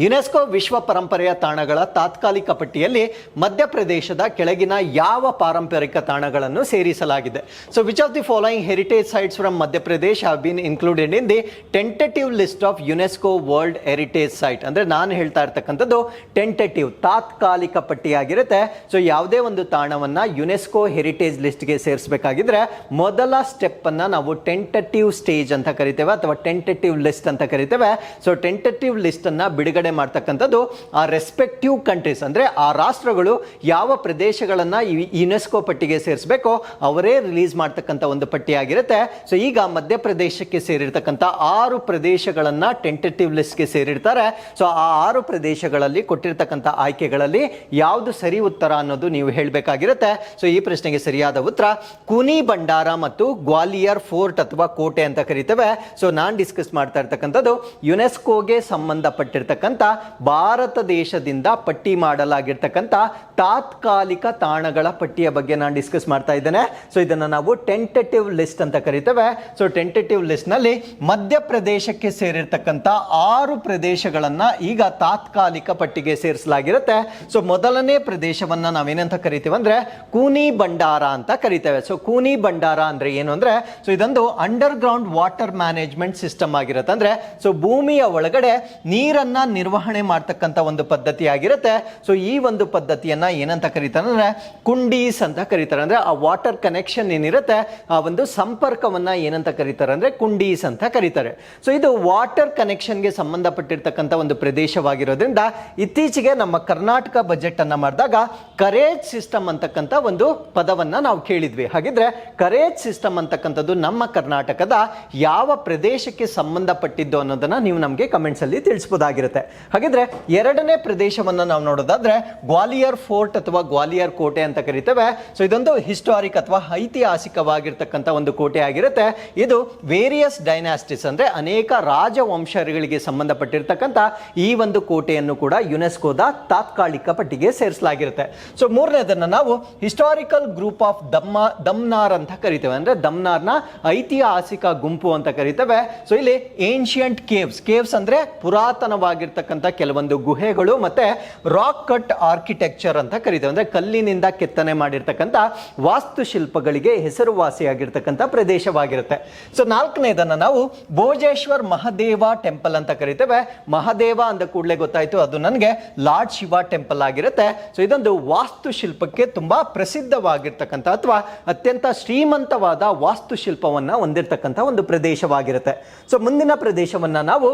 UNESCO ವಿಶ್ವ ಪರಂಪರೆಯ ತಾಣಗಳ ತಾತ್ಕಾಲಿಕ ಪಟ್ಟಿಯಲ್ಲಿ ಮಧ್ಯಪ್ರದೇಶದ ಕೆಳಗಿನ ಯಾವ ಪಾರಂಪರಿಕ ತಾಣಗಳನ್ನು ಸೇರಿಸಲಾಗಿದೆ? So which of the following heritage sites from Madhya Pradesh have been included in the tentative list of UNESCO world heritage site? ಅಂದ್ರೆ ನಾನು ಹೇಳ್ತಾ ಇರ್ತಕ್ಕಂಥದ್ದು ಟೆಂಟೇಟಿವ್ ತಾತ್ಕಾಲಿಕ ಪಟ್ಟಿಯಾಗಿರುತ್ತೆ. ಸೊ ಯಾವುದೇ ಒಂದು ತಾಣವನ್ನ ಯುನೆಸ್ಕೋ ಹೆರಿಟೇಜ್ ಲಿಸ್ಟ್ಗೆ ಸೇರಿಸಬೇಕಾಗಿದ್ರೆ ಮೊದಲ ಸ್ಟೆಪ್ ಅನ್ನ ನಾವು ಟೆಂಟೇಟಿವ್ ಸ್ಟೇಜ್ ಅಂತ ಕರಿತೇವೆ ಅಥವಾ ಟೆಂಟೇಟಿವ್ ಲಿಸ್ಟ್ ಅಂತ ಕರಿತೇವೆ. ಸೊ ಟೆಂಟೇಟಿವ್ ಲಿಸ್ಟ್ ಅನ್ನ ಬಿಡುಗಡೆ ಮಾಡ್ತಕ್ಕಂಥದ್ದು ಆ ರೆಸ್ಪೆಕ್ಟಿವ್ ಕಂಟ್ರೀಸ್ ಅಂದ್ರೆ ಆ ರಾಷ್ಟ್ರಗಳು ಯಾವ ಪ್ರದೇಶಗಳನ್ನ ಯುನೆಸ್ಕೋ ಪಟ್ಟಿಗೆ ಸೇರಿಸಬೇಕೋ ಅವರೇ ರಿಲೀಸ್ ಮಾಡ್ತಕ್ಕಂಥ ಒಂದು ಪಟ್ಟಿಯಾಗಿರುತ್ತೆ. ಸೊ ಈಗ ಮಧ್ಯಪ್ರದೇಶಕ್ಕೆ ಸೇರಿರ್ತಕ್ಕಂಥ 6 ಪ್ರದೇಶಗಳನ್ನ ಟೆಂಟೇಟಿವ್ ಲಿಸ್ಟ್ಗೆ ಸೇರಿರ್ತಾರೆ. ಸೊ ಆ 6 ಪ್ರದೇಶಗಳಲ್ಲಿ ಕೊಟ್ಟಿರ್ತಕ್ಕಂಥ ಆಯ್ಕೆಗಳಲ್ಲಿ ಯಾವುದು ಸರಿ ಉತ್ತರ ಅನ್ನೋದು ನೀವು ಹೇಳಬೇಕಾಗಿರುತ್ತೆ. ಸೊ ಈ ಪ್ರಶ್ನೆಗೆ ಸರಿಯಾದ ಉತ್ತರ ಕೂನಿ ಬಂಡಾರ ಮತ್ತು ಗ್ವಾಲಿಯರ್ ಫೋರ್ಟ್ ಅಥವಾ ಕೋಟೆ ಅಂತ ಕರಿತೇವೆ. ಸೊ ನಾನು ಡಿಸ್ಕಸ್ ಮಾಡ್ತಾ ಇರ್ತಕ್ಕಂಥದ್ದು ಯುನೆಸ್ಕೋಗೆ ಸಂಬಂಧಪಟ್ಟಿರ್ತಕ್ಕಂಥ ಭಾರತ ದೇಶದಿಂದ ಪಟ್ಟಿ ಮಾಡಲಾಗಿರ್ತಕ್ಕಂಥ ತಾತ್ಕಾಲಿಕ ತಾಣಗಳ ಪಟ್ಟಿಯ ಬಗ್ಗೆ ನಾನು ಡಿಸ್ಕಸ್ ಮಾಡ್ತಾ ಇದ್ದೇನೆ. ಸೊ ಇದನ್ನು ನಾವು ಟೆಂಟೇಟಿವ್ ಲಿಸ್ಟ್ ಅಂತ ಕರಿತೇವೆ. ಸೊ ಟೆಂಟೇಟಿವ್ ಲಿಸ್ಟ್ ನಲ್ಲಿ ಮಧ್ಯಪ್ರದೇಶಕ್ಕೆ ಸೇರಿರ್ತಕ್ಕಂಥ 6 ಪ್ರದೇಶಗಳನ್ನ ಈಗ ತಾತ್ಕಾಲಿಕ ಪಟ್ಟಿಗೆ ಸೇರಿಸಲಾಗಿರುತ್ತೆ. ಸೊ ಮೊದಲನೇ ಪ್ರದೇಶವನ್ನ ನಾವೇನಂತ ಕರಿತೇವೆ ಅಂದ್ರೆ ಕೂನಿ ಬಂಡಾರ ಅಂತ ಕರಿತೇವೆ. ಸೊ ಕೂನಿ ಬಂಡಾರ ಅಂದ್ರೆ ಏನು ಅಂದ್ರೆ ಸೊ ಇದೊಂದು under ground water management system ಆಗಿರುತ್ತೆ. ಅಂದ್ರೆ ಸೊ ಭೂಮಿಯ ಒಳಗಡೆ ನೀರನ್ನ ನಿರ್ವಹಣೆ ಮಾಡ್ತಕ್ಕಂಥ ಒಂದು ಪದ್ಧತಿ ಆಗಿರುತ್ತೆ. ಸೊ ಈ ಒಂದು ಪದ್ಧತಿಯನ್ನ ಏನಂತ ಕರೀತಾರೆ ಅಂದ್ರೆ ಕುಂಡೀಸ್ ಅಂತ ಕರೀತಾರೆ. ಅಂದ್ರೆ ಆ ವಾಟರ್ ಕನೆಕ್ಷನ್ ಏನಿರುತ್ತೆ ಆ ಒಂದು ಸಂಪರ್ಕವನ್ನ ಏನಂತ ಕರೀತಾರೆ ಅಂದ್ರೆ ಕುಂಡೀಸ್ ಅಂತ ಕರೀತಾರೆ. ಸೊ ಇದು ವಾಟರ್ ಕನೆಕ್ಷನ್ಗೆ ಸಂಬಂಧಪಟ್ಟಿರ್ತಕ್ಕಂಥ ಒಂದು ಪ್ರದೇಶವಾಗಿರೋದ್ರಿಂದ ಇತ್ತೀಚೆಗೆ ನಮ್ಮ ಕರ್ನಾಟಕ ಬಜೆಟ್ ಅನ್ನ ಮಾಡಿದಾಗ ಕರೇಜ್ ಸಿಸ್ಟಮ್ ಅಂತಕ್ಕಂಥ ಒಂದು ಪದವನ್ನ ನಾವು ಕೇಳಿದ್ವಿ. ಹಾಗಿದ್ರೆ ಕರೇಜ್ ಸಿಸ್ಟಮ್ ಅಂತಕ್ಕಂಥದ್ದು ನಮ್ಮ ಕರ್ನಾಟಕದ ಯಾವ ಪ್ರದೇಶಕ್ಕೆ ಸಂಬಂಧಪಟ್ಟಿದ್ದು ಅನ್ನೋದನ್ನ ನೀವು ನಮಗೆ ಕಮೆಂಟ್ಸ್ ಅಲ್ಲಿ ತಿಳಿಸಬಹುದಾಗಿರುತ್ತೆ. ಹಾಗಿದ್ರೆ ಎರಡನೇ ಪ್ರದೇಶವನ್ನ ನಾವು ನೋಡೋದಾದ್ರೆ ಗ್ವಾಲಿಯರ್ ಫೋರ್ಟ್ ಅಥವಾ ಗ್ವಾಲಿಯರ್ ಕೋಟೆ ಅಂತ ಕರಿತೇವೆ. ಸೊ ಇದೊಂದು ಹಿಸ್ಟಾರಿಕ್ ಅಥವಾ ಐತಿಹಾಸಿಕವಾಗಿರ್ತಕ್ಕಂಥ ಒಂದು ಕೋಟೆ ಆಗಿರುತ್ತೆ. ಇದು ವೇರಿಯಸ್ ಡೈನಾಸ್ಟಿಸ್ ಅಂದ್ರೆ ಅನೇಕ ರಾಜವಂಶಗಳಿಗೆ ಸಂಬಂಧಪಟ್ಟಿರ್ತಕ್ಕಂಥ ಈ ಒಂದು ಕೋಟೆಯನ್ನು ಕೂಡ ಯುನೆಸ್ಕೋದ ತಾತ್ಕಾಲಿಕ ಪಟ್ಟಿಗೆ ಸೇರಿಸಲಾಗಿರುತ್ತೆ. ಸೊ ಮೂರನೇದನ್ನ ನಾವು ಹಿಸ್ಟಾರಿಕಲ್ ಗ್ರೂಪ್ ಆಫ್ ದಮ್ನಾರ್ ಅಂತ ಕರಿತೇವೆ. ಅಂದ್ರೆ ದಮ್ನಾರ್ನ ಐತಿಹಾಸಿಕ ಗುಂಪು ಅಂತ ಕರಿತೇವೆ. ಸೊ ಇಲ್ಲಿ ಏನ್ಷಿಯಂಟ್ ಕೇವ್ಸ್ ಅಂದ್ರೆ ಪುರಾತನವಾಗಿರ್ತಕ್ಕಂಥ ಕೆಲವೊಂದು ಗುಹೆಗಳು ಮತ್ತೆ ರಾಕ್ ಕಟ್ ಆರ್ಕಿಟೆಕ್ಚರ್ ಅಂತ ಕರೀತೇವೆ. ಅಂದ್ರೆ ಕಲ್ಲಿನಿಂದ ಕೆತ್ತನೆ ಮಾಡಿರ್ತಕ್ಕಂಥ ವಾಸ್ತುಶಿಲ್ಪಗಳಿಗೆ ಹೆಸರುವಾಸಿಯಾಗಿರ್ತಕ್ಕಂಥ ಪ್ರದೇಶವಾಗಿರುತ್ತೆ. ಸೊ ನಾಲ್ಕನೇದನ್ನ ನಾವು ಭೋಜೇಶ್ವರ್ ಮಹಾದೇವ ಟೆಂಪಲ್ ಅಂತ ಕರಿತೇವೆ. ಮಹಾದೇವ ಅಂದ ಕೂಡಲೇ ಗೊತ್ತಾಯ್ತು ಅದು ನನಗೆ ಲಾರ್ಡ್ ಶಿವ ಟೆಂಪಲ್ ಆಗಿರುತ್ತೆ. ಸೊ ಇದೊಂದು ವಾಸ್ತುಶಿಲ್ಪಕ್ಕೆ ತುಂಬಾ ಪ್ರಸಿದ್ಧವಾಗಿರ್ತಕ್ಕಂಥ ಅಥವಾ ಅತ್ಯಂತ ಶ್ರೀಮಂತವಾದ ವಾಸ್ತುಶಿಲ್ಪವನ್ನ ಹೊಂದಿರತಕ್ಕಂಥ ಒಂದು ಪ್ರದೇಶವಾಗಿರುತ್ತೆ. ಸೊ ಮುಂದಿನ ಪ್ರದೇಶವನ್ನ ನಾವು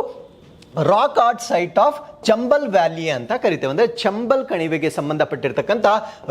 rock art site of Chambal valley ಅಂತ ಕರಿತೇವೆ. ಅಂದ್ರೆ ಚಂಬಲ್ ಕಣಿವೆಗೆ ಸಂಬಂಧಪಟ್ಟಿರ್ತಕ್ಕಂಥ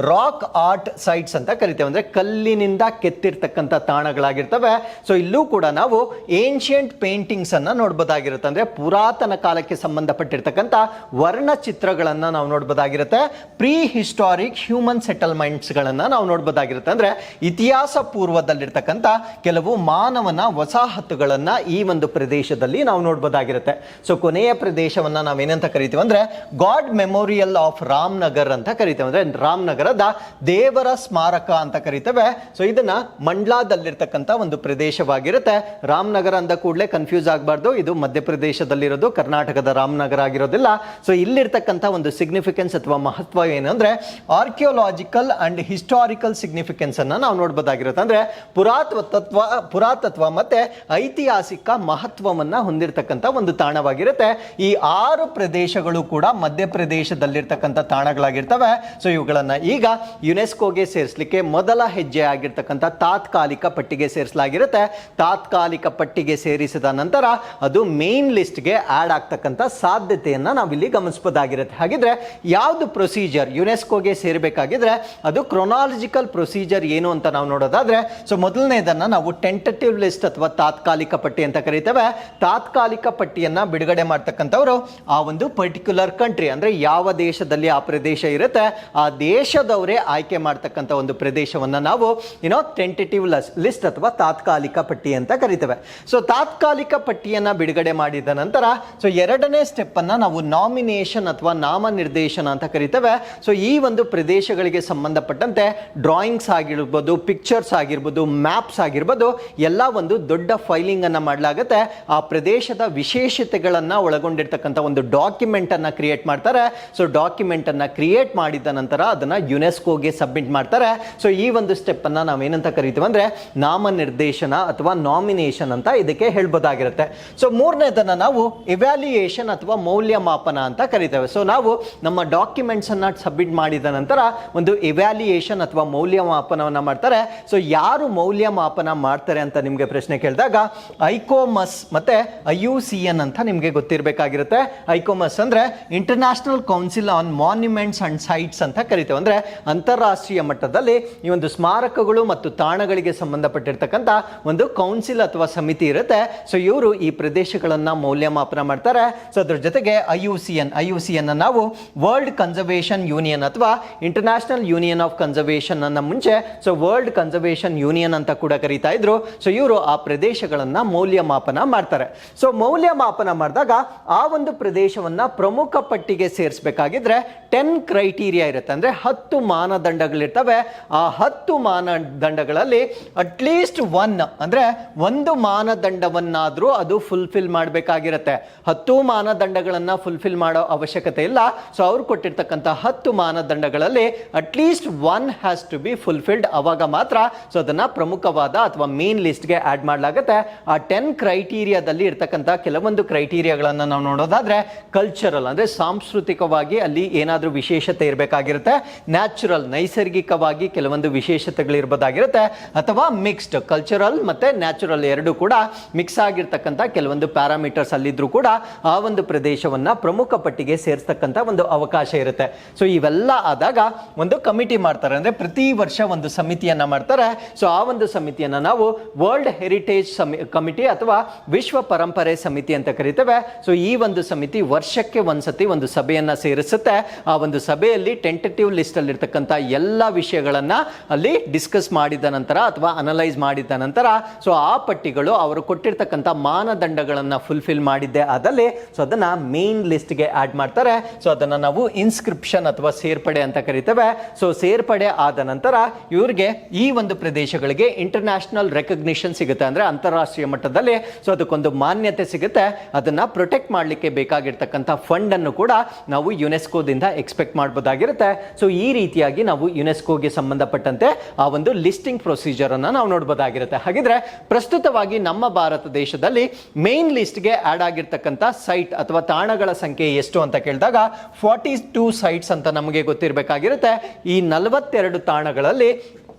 ರಾಕ್ ಆರ್ಟ್ ಸೈಟ್ಸ್ ಅಂತ ಕರಿತೇವೆ. ಅಂದ್ರೆ ಕಲ್ಲಿನಿಂದ ಕೆತ್ತಿರ್ತಕ್ಕಂಥ ತಾಣಗಳಾಗಿರ್ತವೆ. ಸೊ ಇಲ್ಲೂ ಕೂಡ ನಾವು ಏನ್ಷಿಯಂಟ್ ಪೇಂಟಿಂಗ್ಸ್ ಅನ್ನ ನೋಡಬಹುದಾಗಿರುತ್ತೆ. ಅಂದ್ರೆ ಪುರಾತನ ಕಾಲಕ್ಕೆ ಸಂಬಂಧಪಟ್ಟಿರ್ತಕ್ಕಂಥ ವರ್ಣಚಿತ್ರಗಳನ್ನ ನಾವು ನೋಡಬಹುದಾಗಿರುತ್ತೆ. ಪ್ರೀ ಹಿಸ್ಟಾರಿಕ್ ಹ್ಯೂಮನ್ ಸೆಟಲ್ಮೆಂಟ್ಸ್ ಗಳನ್ನ ನಾವು ನೋಡಬಹುದಾಗಿರುತ್ತೆ. ಅಂದ್ರೆ ಇತಿಹಾಸ ಪೂರ್ವದಲ್ಲಿರ್ತಕ್ಕಂಥ ಕೆಲವು ಮಾನವನ ವಸಾಹತುಗಳನ್ನ ಈ ಒಂದು ಪ್ರದೇಶದಲ್ಲಿ ನಾವು ನೋಡಬಹುದಾಗಿರುತ್ತೆ. ಸೊ ಕೊನೆಯ ಪ್ರದೇಶವನ್ನ ನಾವೇನಂತ ಕರಿತೀವಿ ಅಂದ್ರೆ ಗಾಡ್ ಮೆಮೋರಿಯಲ್ ಆಫ್ ರಾಮನಗರ್ ಅಂತ ಕರಿತೇವೆ. ಅಂದ್ರೆ ರಾಮನಗರದ ದೇವರ ಸ್ಮಾರಕ ಅಂತ ಕರಿತೇವೆ. ಸೊ ಇದನ್ನ ಮಂಡ್ಲಾದಲ್ಲಿರ್ತಕ್ಕಂಥ ಒಂದು ಪ್ರದೇಶವಾಗಿರುತ್ತೆ. ರಾಮನಗರ ಅಂದ ಕೂಡಲೇ ಕನ್ಫ್ಯೂಸ್ ಆಗಬಾರ್ದು, ಇದು ಮಧ್ಯಪ್ರದೇಶದಲ್ಲಿರೋದು, ಕರ್ನಾಟಕದ ರಾಮನಗರ ಆಗಿರೋದಿಲ್ಲ. ಸೊ ಇಲ್ಲಿರ್ತಕ್ಕಂಥ ಒಂದು ಸಿಗ್ನಿಫಿಕೆನ್ಸ್ ಅಥವಾ ಮಹತ್ವ ಏನಂದ್ರೆ ಆರ್ಕಿಯೋಲಾಜಿಕಲ್ ಅಂಡ್ ಹಿಸ್ಟಾರಿಕಲ್ ಸಿಗ್ನಿಫಿಕೆನ್ಸ್ ಅನ್ನ ನಾವು ನೋಡ್ಬೋದಾಗಿರುತ್ತೆ. ಅಂದ್ರೆ ಪುರಾತತ್ವ ಮತ್ತೆ ಐತಿಹಾಸಿಕ ಮಹತ್ವವನ್ನ ಹೊಂದಿರತಕ್ಕಂಥ ಒಂದು ತಾಣವಾಗಿರುತ್ತೆ. ಈ 6 ಪ್ರದೇಶಗಳು ಕೂಡ ಮಧ್ಯಪ್ರದೇಶದಲ್ಲಿರ್ತಕ್ಕಂಥ ತಾಣಗಳಾಗಿರ್ತವೆ. ಸೊ ಇವುಗಳನ್ನ ಈಗ ಯುನೆಸ್ಕೋಗೆ ಸೇರಿಸಲಿಕ್ಕೆ ಮೊದಲ ಹೆಜ್ಜೆ ಆಗಿರ್ತಕ್ಕಂಥ ತಾತ್ಕಾಲಿಕ ಪಟ್ಟಿಗೆ ಸೇರಿಸಲಾಗಿರುತ್ತೆ. ತಾತ್ಕಾಲಿಕ ಪಟ್ಟಿಗೆ ಸೇರಿಸಿದ ನಂತರ ಅದು ಮೇನ್ ಲಿಸ್ಟ್ಗೆ ಆಡ್ ಆಗ್ತಕ್ಕಂಥ ಸಾಧ್ಯತೆಯನ್ನ ನಾವಿಲ್ಲಿ ಗಮನಿಸಬಹುದಾಗಿರುತ್ತೆ. ಹಾಗಿದ್ರೆ ಯಾವುದು ಪ್ರೊಸೀಜರ್ ಯುನೆಸ್ಕೋಗೆ ಸೇರಬೇಕಾಗಿದ್ರೆ ಅದು ಕ್ರೊನಾಲಜಿಕಲ್ ಪ್ರೊಸೀಜರ್ ಏನು ಅಂತ ನಾವು ನೋಡೋದಾದ್ರೆ, ಸೊ ಮೊದಲನೇದನ್ನ ನಾವು ಟೆಂಟೇಟಿವ್ ಲಿಸ್ಟ್ ಅಥವಾ ತಾತ್ಕಾಲಿಕ ಪಟ್ಟಿ ಅಂತ ಕರೀತೇವೆ. ತಾತ್ಕಾಲಿಕ ಪಟ್ಟಿಯನ್ನ ಬಿಡುಗಡೆ ಮಾಡ್ತಕ್ಕಂಥವ್ರು ಆ ಒಂದು ಪರ್ಟಿಕ್ಯುಲರ್ ಕಂಟ್ರಿ ಅಂದ್ರೆ ಯಾವ ದೇಶದಲ್ಲಿ ಆ ಪ್ರದೇಶ ಇರುತ್ತೆ ಆ ದೇಶದವರೇ ಆಯ್ಕೆ ಮಾಡ್ತಕ್ಕಂಥ ಒಂದು ಪ್ರದೇಶವನ್ನ ನಾವು ಟೆಂಟೇಟಿವ್ ಲಿಸ್ಟ್ ಅಥವಾ ತಾತ್ಕಾಲಿಕ ಪಟ್ಟಿ ಅಂತ ಕರಿತೇವೆ. ಸೊ ತಾತ್ಕಾಲಿಕ ಪಟ್ಟಿಯನ್ನ ಬಿಡುಗಡೆ ಮಾಡಿದ ನಂತರ ಸೊ ಎರಡನೇ ಸ್ಟೆಪ್ ಅನ್ನ ನಾವು ನಾಮಿನೇಷನ್ ಅಥವಾ ನಾಮನಿರ್ದೇಶನ ಅಂತ ಕರಿತೇವೆ. ಸೊ ಈ ಒಂದು ಪ್ರದೇಶಗಳಿಗೆ ಸಂಬಂಧಪಟ್ಟಂತೆ ಡ್ರಾಯಿಂಗ್ಸ್ ಆಗಿರ್ಬೋದು, ಪಿಕ್ಚರ್ಸ್ ಆಗಿರ್ಬೋದು, ಮ್ಯಾಪ್ಸ್ ಆಗಿರ್ಬೋದು, ಎಲ್ಲ ಒಂದು ದೊಡ್ಡ ಫೈಲಿಂಗ್ ಅನ್ನ ಮಾಡಲಾಗುತ್ತೆ. ಆ ಪ್ರದೇಶದ ವಿಶೇಷತೆಗಳನ್ನ ಒಳಗೊಂಡಿರ್ತಕ್ಕಂಥ ಒಂದು ಡಾಕ್ಯುಮೆಂಟ್ ಅನ್ನ ಕ್ರಿಯೇಟ್ ಮಾಡ್ತಾರೆ. ಸೊ ಡಾಕ್ಯುಮೆಂಟ್ ಅನ್ನ ಕ್ರಿಯೇಟ್ ಮಾಡಿದ ನಂತರ ಅದನ್ನ ಯುನೆಸ್ಕೋಗೆ ಸಬ್ಮಿಟ್ ಮಾಡ್ತಾರೆ. ಸೊ ಈ ಒಂದು ಸ್ಟೆಪ್ ಅನ್ನ ನಾವೇನಂತ ಕರಿತೀವಿ ಅಂದ್ರೆ ನಾಮನಿರ್ದೇಶನ ಅಥವಾ ನಾಮಿನೇಷನ್ ಅಂತ ಇದಕ್ಕೆ ಹೇಳ್ಬೋದಾಗಿರುತ್ತೆ. ಸೊ ಮೂರನೇದನ್ನ ನಾವು ಇವ್ಯಾಲ್ಯೂಯೇಷನ್ ಅಥವಾ ಮೌಲ್ಯಮಾಪನ ಅಂತ ಕರಿತೇವೆ. ಸೊ ನಾವು ನಮ್ಮ ಡಾಕ್ಯುಮೆಂಟ್ಸ್ ಅನ್ನ ಸಬ್ಮಿಟ್ ಮಾಡಿದ ನಂತರ ಒಂದು ಇವ್ಯಾಲ್ಯೂಯೇಷನ್ ಅಥವಾ ಮೌಲ್ಯಮಾಪನವನ್ನ ಮಾಡ್ತಾರೆ. ಸೊ ಯಾರು ಮೌಲ್ಯಮಾಪನ ಮಾಡ್ತಾರೆ ಅಂತ ನಿಮಗೆ ಪ್ರಶ್ನೆ ಕೇಳಿದಾಗ ಐಕೋಮಸ್ ಮತ್ತೆ IUCN ಅಂತ ನಿಮಗೆ ಗೊತ್ತಿರಬೇಕಾಗಿರುತ್ತೆ. ಐಕೋಮಸ್ ಅಂದ್ರೆ International Council on Monuments and Sites ಅಂತ ಕರಿತೇವೆ. ಅಂದ್ರೆ ಅಂತಾರಾಷ್ಟ್ರೀಯ ಮಟ್ಟದಲ್ಲಿ ಈ ಒಂದು ಸ್ಮಾರಕಗಳು ಮತ್ತು ತಾಣಗಳಿಗೆ ಸಂಬಂಧಪಟ್ಟಿರ್ತಕ್ಕಂಥ ಒಂದು ಕೌನ್ಸಿಲ್ ಅಥವಾ ಸಮಿತಿ ಇರುತ್ತೆ. ಸೊ ಇವರು ಈ ಪ್ರದೇಶಗಳನ್ನ ಮೌಲ್ಯಮಾಪನ ಮಾಡ್ತಾರೆ. ಸೊ ಅದ್ರ ಜೊತೆಗೆ IUCN ನಾವು ವರ್ಲ್ಡ್ ಕನ್ಸರ್ವೇಷನ್ ಯೂನಿಯನ್ ಅಥವಾ ಇಂಟರ್ನ್ಯಾಷನಲ್ ಯೂನಿಯನ್ ಆಫ್ ಕನ್ಸರ್ವೇಷನ್ ಅನ್ನ ಮುಂಚೆ ಸೊ ವರ್ಲ್ಡ್ ಕನ್ಸರ್ವೇಷನ್ ಯೂನಿಯನ್ ಅಂತ ಕೂಡ ಕರೀತಾ ಇದ್ರು. ಸೊ ಇವರು ಆ ಪ್ರದೇಶಗಳನ್ನ ಮೌಲ್ಯಮಾಪನ ಮಾಡ್ತಾರೆ. ಸೊ ಮೌಲ್ಯಮಾಪನ ಮಾಡಿದಾಗ ಆ ಒಂದು ಪ್ರದೇಶವನ್ನ ಪ್ರಮುಖ ಪಟ್ಟಿಗೆ ಸೇರಿಸಬೇಕಾಗಿದ್ರೆ 10 ಕ್ರೈಟೀರಿಯಾ ಇರುತ್ತೆ. ಅಂದ್ರೆ 10 ಮಾನದಂಡಗಳಿರ್ತವೆ. ಆ 10 ಮಾನದಂಡಗಳಲ್ಲಿ ಅಟ್ಲೀಸ್ಟ್ ಅಂದ್ರೆ ಒಂದು ಮಾನದಂಡವನ್ನಾದ್ರೂ ಅದು ಫುಲ್ಫಿಲ್ ಮಾಡಬೇಕಾಗಿರುತ್ತೆ. 10 ಮಾನದಂಡಗಳನ್ನ ಫುಲ್ಫಿಲ್ ಮಾಡೋ ಅವಶ್ಯಕತೆ ಇಲ್ಲ. ಸೊ ಅವ್ರು ಕೊಟ್ಟಿರ್ತಕ್ಕಂಥ 10 ಮಾನದಂಡಗಳಲ್ಲಿ at least 1 has to be fulfilled. ಅವಾಗ ಮಾತ್ರ ಸೊ ಅದನ್ನ ಪ್ರಮುಖವಾದ ಅಥವಾ ಮೇನ್ ಲಿಸ್ಟ್ಗೆ ಆಡ್ ಮಾಡಲಾಗುತ್ತೆ. ಆ 10 ಕ್ರೈಟೀರಿಯಾದಲ್ಲಿ ಇರ್ತಕ್ಕಂಥ ಕೆಲವೊಂದು ಕ್ರೈಟೀರಿಯಾಗಳನ್ನ ನಾವು ನೋಡೋದಾದ್ರೆ ಕಲ್ಚರಲ್ ಅಂದ್ರೆ ಸಾಂಸ್ಕೃತಿಕವಾಗಿ ಅಲ್ಲಿ ಏನಾದ್ರೂ ವಿಶೇಷತೆ ಇರಬೇಕಾಗಿರುತ್ತೆ. ನ್ಯಾಚುರಲ್ ನೈಸರ್ಗಿಕವಾಗಿ ಕೆಲವೊಂದು ವಿಶೇಷತೆಗಳು ಇರಬಹುದಾಗಿರುತ್ತೆ. ಅಥವಾ ಮಿಕ್ಸ್ಡ್ ಕಲ್ಚರಲ್ ಮತ್ತೆ ನ್ಯಾಚುರಲ್ ಎರಡು ಕೂಡ ಮಿಕ್ಸ್ ಆಗಿರ್ತಕ್ಕಂಥ ಕೆಲವೊಂದು ಪ್ಯಾರಾಮೀಟರ್ಸ್ ಅಲ್ಲಿದ್ರು ಕೂಡ ಆ ಒಂದು ಪ್ರದೇಶವನ್ನ ಪ್ರಮುಖ ಪಟ್ಟಿಗೆ ಸೇರಿಸ್ತಕ್ಕಂಥ ಒಂದು ಅವಕಾಶ ಇರುತ್ತೆ. ಸೊ ಇವೆಲ್ಲ ಆದಾಗ ಒಂದು ಕಮಿಟಿ ಮಾಡ್ತಾರೆ. ಅಂದ್ರೆ ಪ್ರತಿ ವರ್ಷ ಒಂದು ಸಮಿತಿಯನ್ನ ಮಾಡ್ತಾರೆ. ಸೊ ಆ ಒಂದು ಸಮಿತಿಯನ್ನ ನಾವು ವರ್ಲ್ಡ್ ಹೆರಿಟೇಜ್ ಕಮಿಟಿ ಅಥವಾ ವಿಶ್ವ ಪರಂಪರೆ ಸಮಿತಿ ಅಂತ ಕರಿತೇವೆ. ಸೊ ಈ ಒಂದು ಸಮಿತಿ ವರ್ಷಕ್ಕೆ ಒಂದ್ಸತಿ ಒಂದು ಸಭೆಯನ್ನ ಸೇರಿಸುತ್ತೆ. ಆ ಒಂದು ಸಭೆಯಲ್ಲಿ ಟೆಂಟೇಟಿವ್ ಲಿಸ್ಟ್ ಅಲ್ಲಿ ಇರ್ತಕ್ಕಂಥ ಎಲ್ಲ ವಿಷಯಗಳನ್ನ ಅಲ್ಲಿ ಡಿಸ್ಕಸ್ ಮಾಡಿದ ನಂತರ ಅಥವಾ ಅನಲೈಸ್ ಮಾಡಿದ ನಂತರ ಸೊ ಆ ಪಟ್ಟಿಗಳು ಅವರು ಕೊಟ್ಟಿರ್ತಕ್ಕಂಥ ಮಾನದಂಡಗಳನ್ನ ಫುಲ್ಫಿಲ್ ಮಾಡಿದ್ದೆ ಆದಲ್ಲಿ ಸೊ ಅದನ್ನ ಮೇನ್ ಲಿಸ್ಟ್ಗೆ ಆಡ್ ಮಾಡ್ತಾರೆ. ಸೊ ಅದನ್ನ ನಾವು ಇನ್ಸ್ಕ್ರಿಪ್ಷನ್ ಅಥವಾ ಸೇರ್ಪಡೆ ಅಂತ ಕರಿತೇವೆ. ಸೊ ಸೇರ್ಪಡೆ ಆದ ನಂತರ ಇವ್ರಿಗೆ ಈ ಒಂದು ಪ್ರದೇಶಗಳಿಗೆ ಇಂಟರ್ನ್ಯಾಷನಲ್ ರೆಕಗ್ನಿಷನ್ ಸಿಗುತ್ತೆ. ಅಂದ್ರೆ ಅಂತಾರಾಷ್ಟ್ರೀಯ ಮಟ್ಟದಲ್ಲಿ ಸೊ ಅದಕ್ಕೊಂದು ಮಾನ್ಯತೆ ಸಿಗುತ್ತೆ. ಅದನ್ನ ಪ್ರೊಟೆಕ್ಟ್ ಮಾಡಲಿಕ್ಕೆ ಬೇಕಾಗಿರ್ತಕ್ಕಂಥ ಫಂಡ್ ಅನ್ನು ಕೂಡ ನಾವು ಯುನೆಸ್ಕೋದಿಂದ ಎಕ್ಸ್ಪೆಕ್ಟ್ ಮಾಡಬಹುದಾಗಿರುತ್ತೆ. ಸೊ ಈ ರೀತಿಯಾಗಿ ನಾವು ಯುನೆಸ್ಕೋಗೆ ಸಂಬಂಧಪಟ್ಟಂತೆ ಆ ಒಂದು ಲಿಸ್ಟಿಂಗ್ ಪ್ರೊಸೀಜರ್ ಅನ್ನ ನಾವು ನೋಡಬಹುದಾಗಿರುತ್ತೆ. ಹಾಗಿದ್ರೆ ಪ್ರಸ್ತುತವಾಗಿ ನಮ್ಮ ಭಾರತ ದೇಶದಲ್ಲಿ ಮೇನ್ ಲಿಸ್ಟ್ಗೆ ಆಡ್ ಆಗಿರ್ತಕ್ಕಂಥ ಸೈಟ್ ಅಥವಾ ತಾಣಗಳ ಸಂಖ್ಯೆ ಎಷ್ಟು ಅಂತ ಕೇಳಿದಾಗ 42 ಸೈಟ್ಸ್ ಅಂತ ನಮಗೆ ಗೊತ್ತಿರಬೇಕಾಗಿರುತ್ತೆ. ಈ 42 ತಾಣಗಳಲ್ಲಿ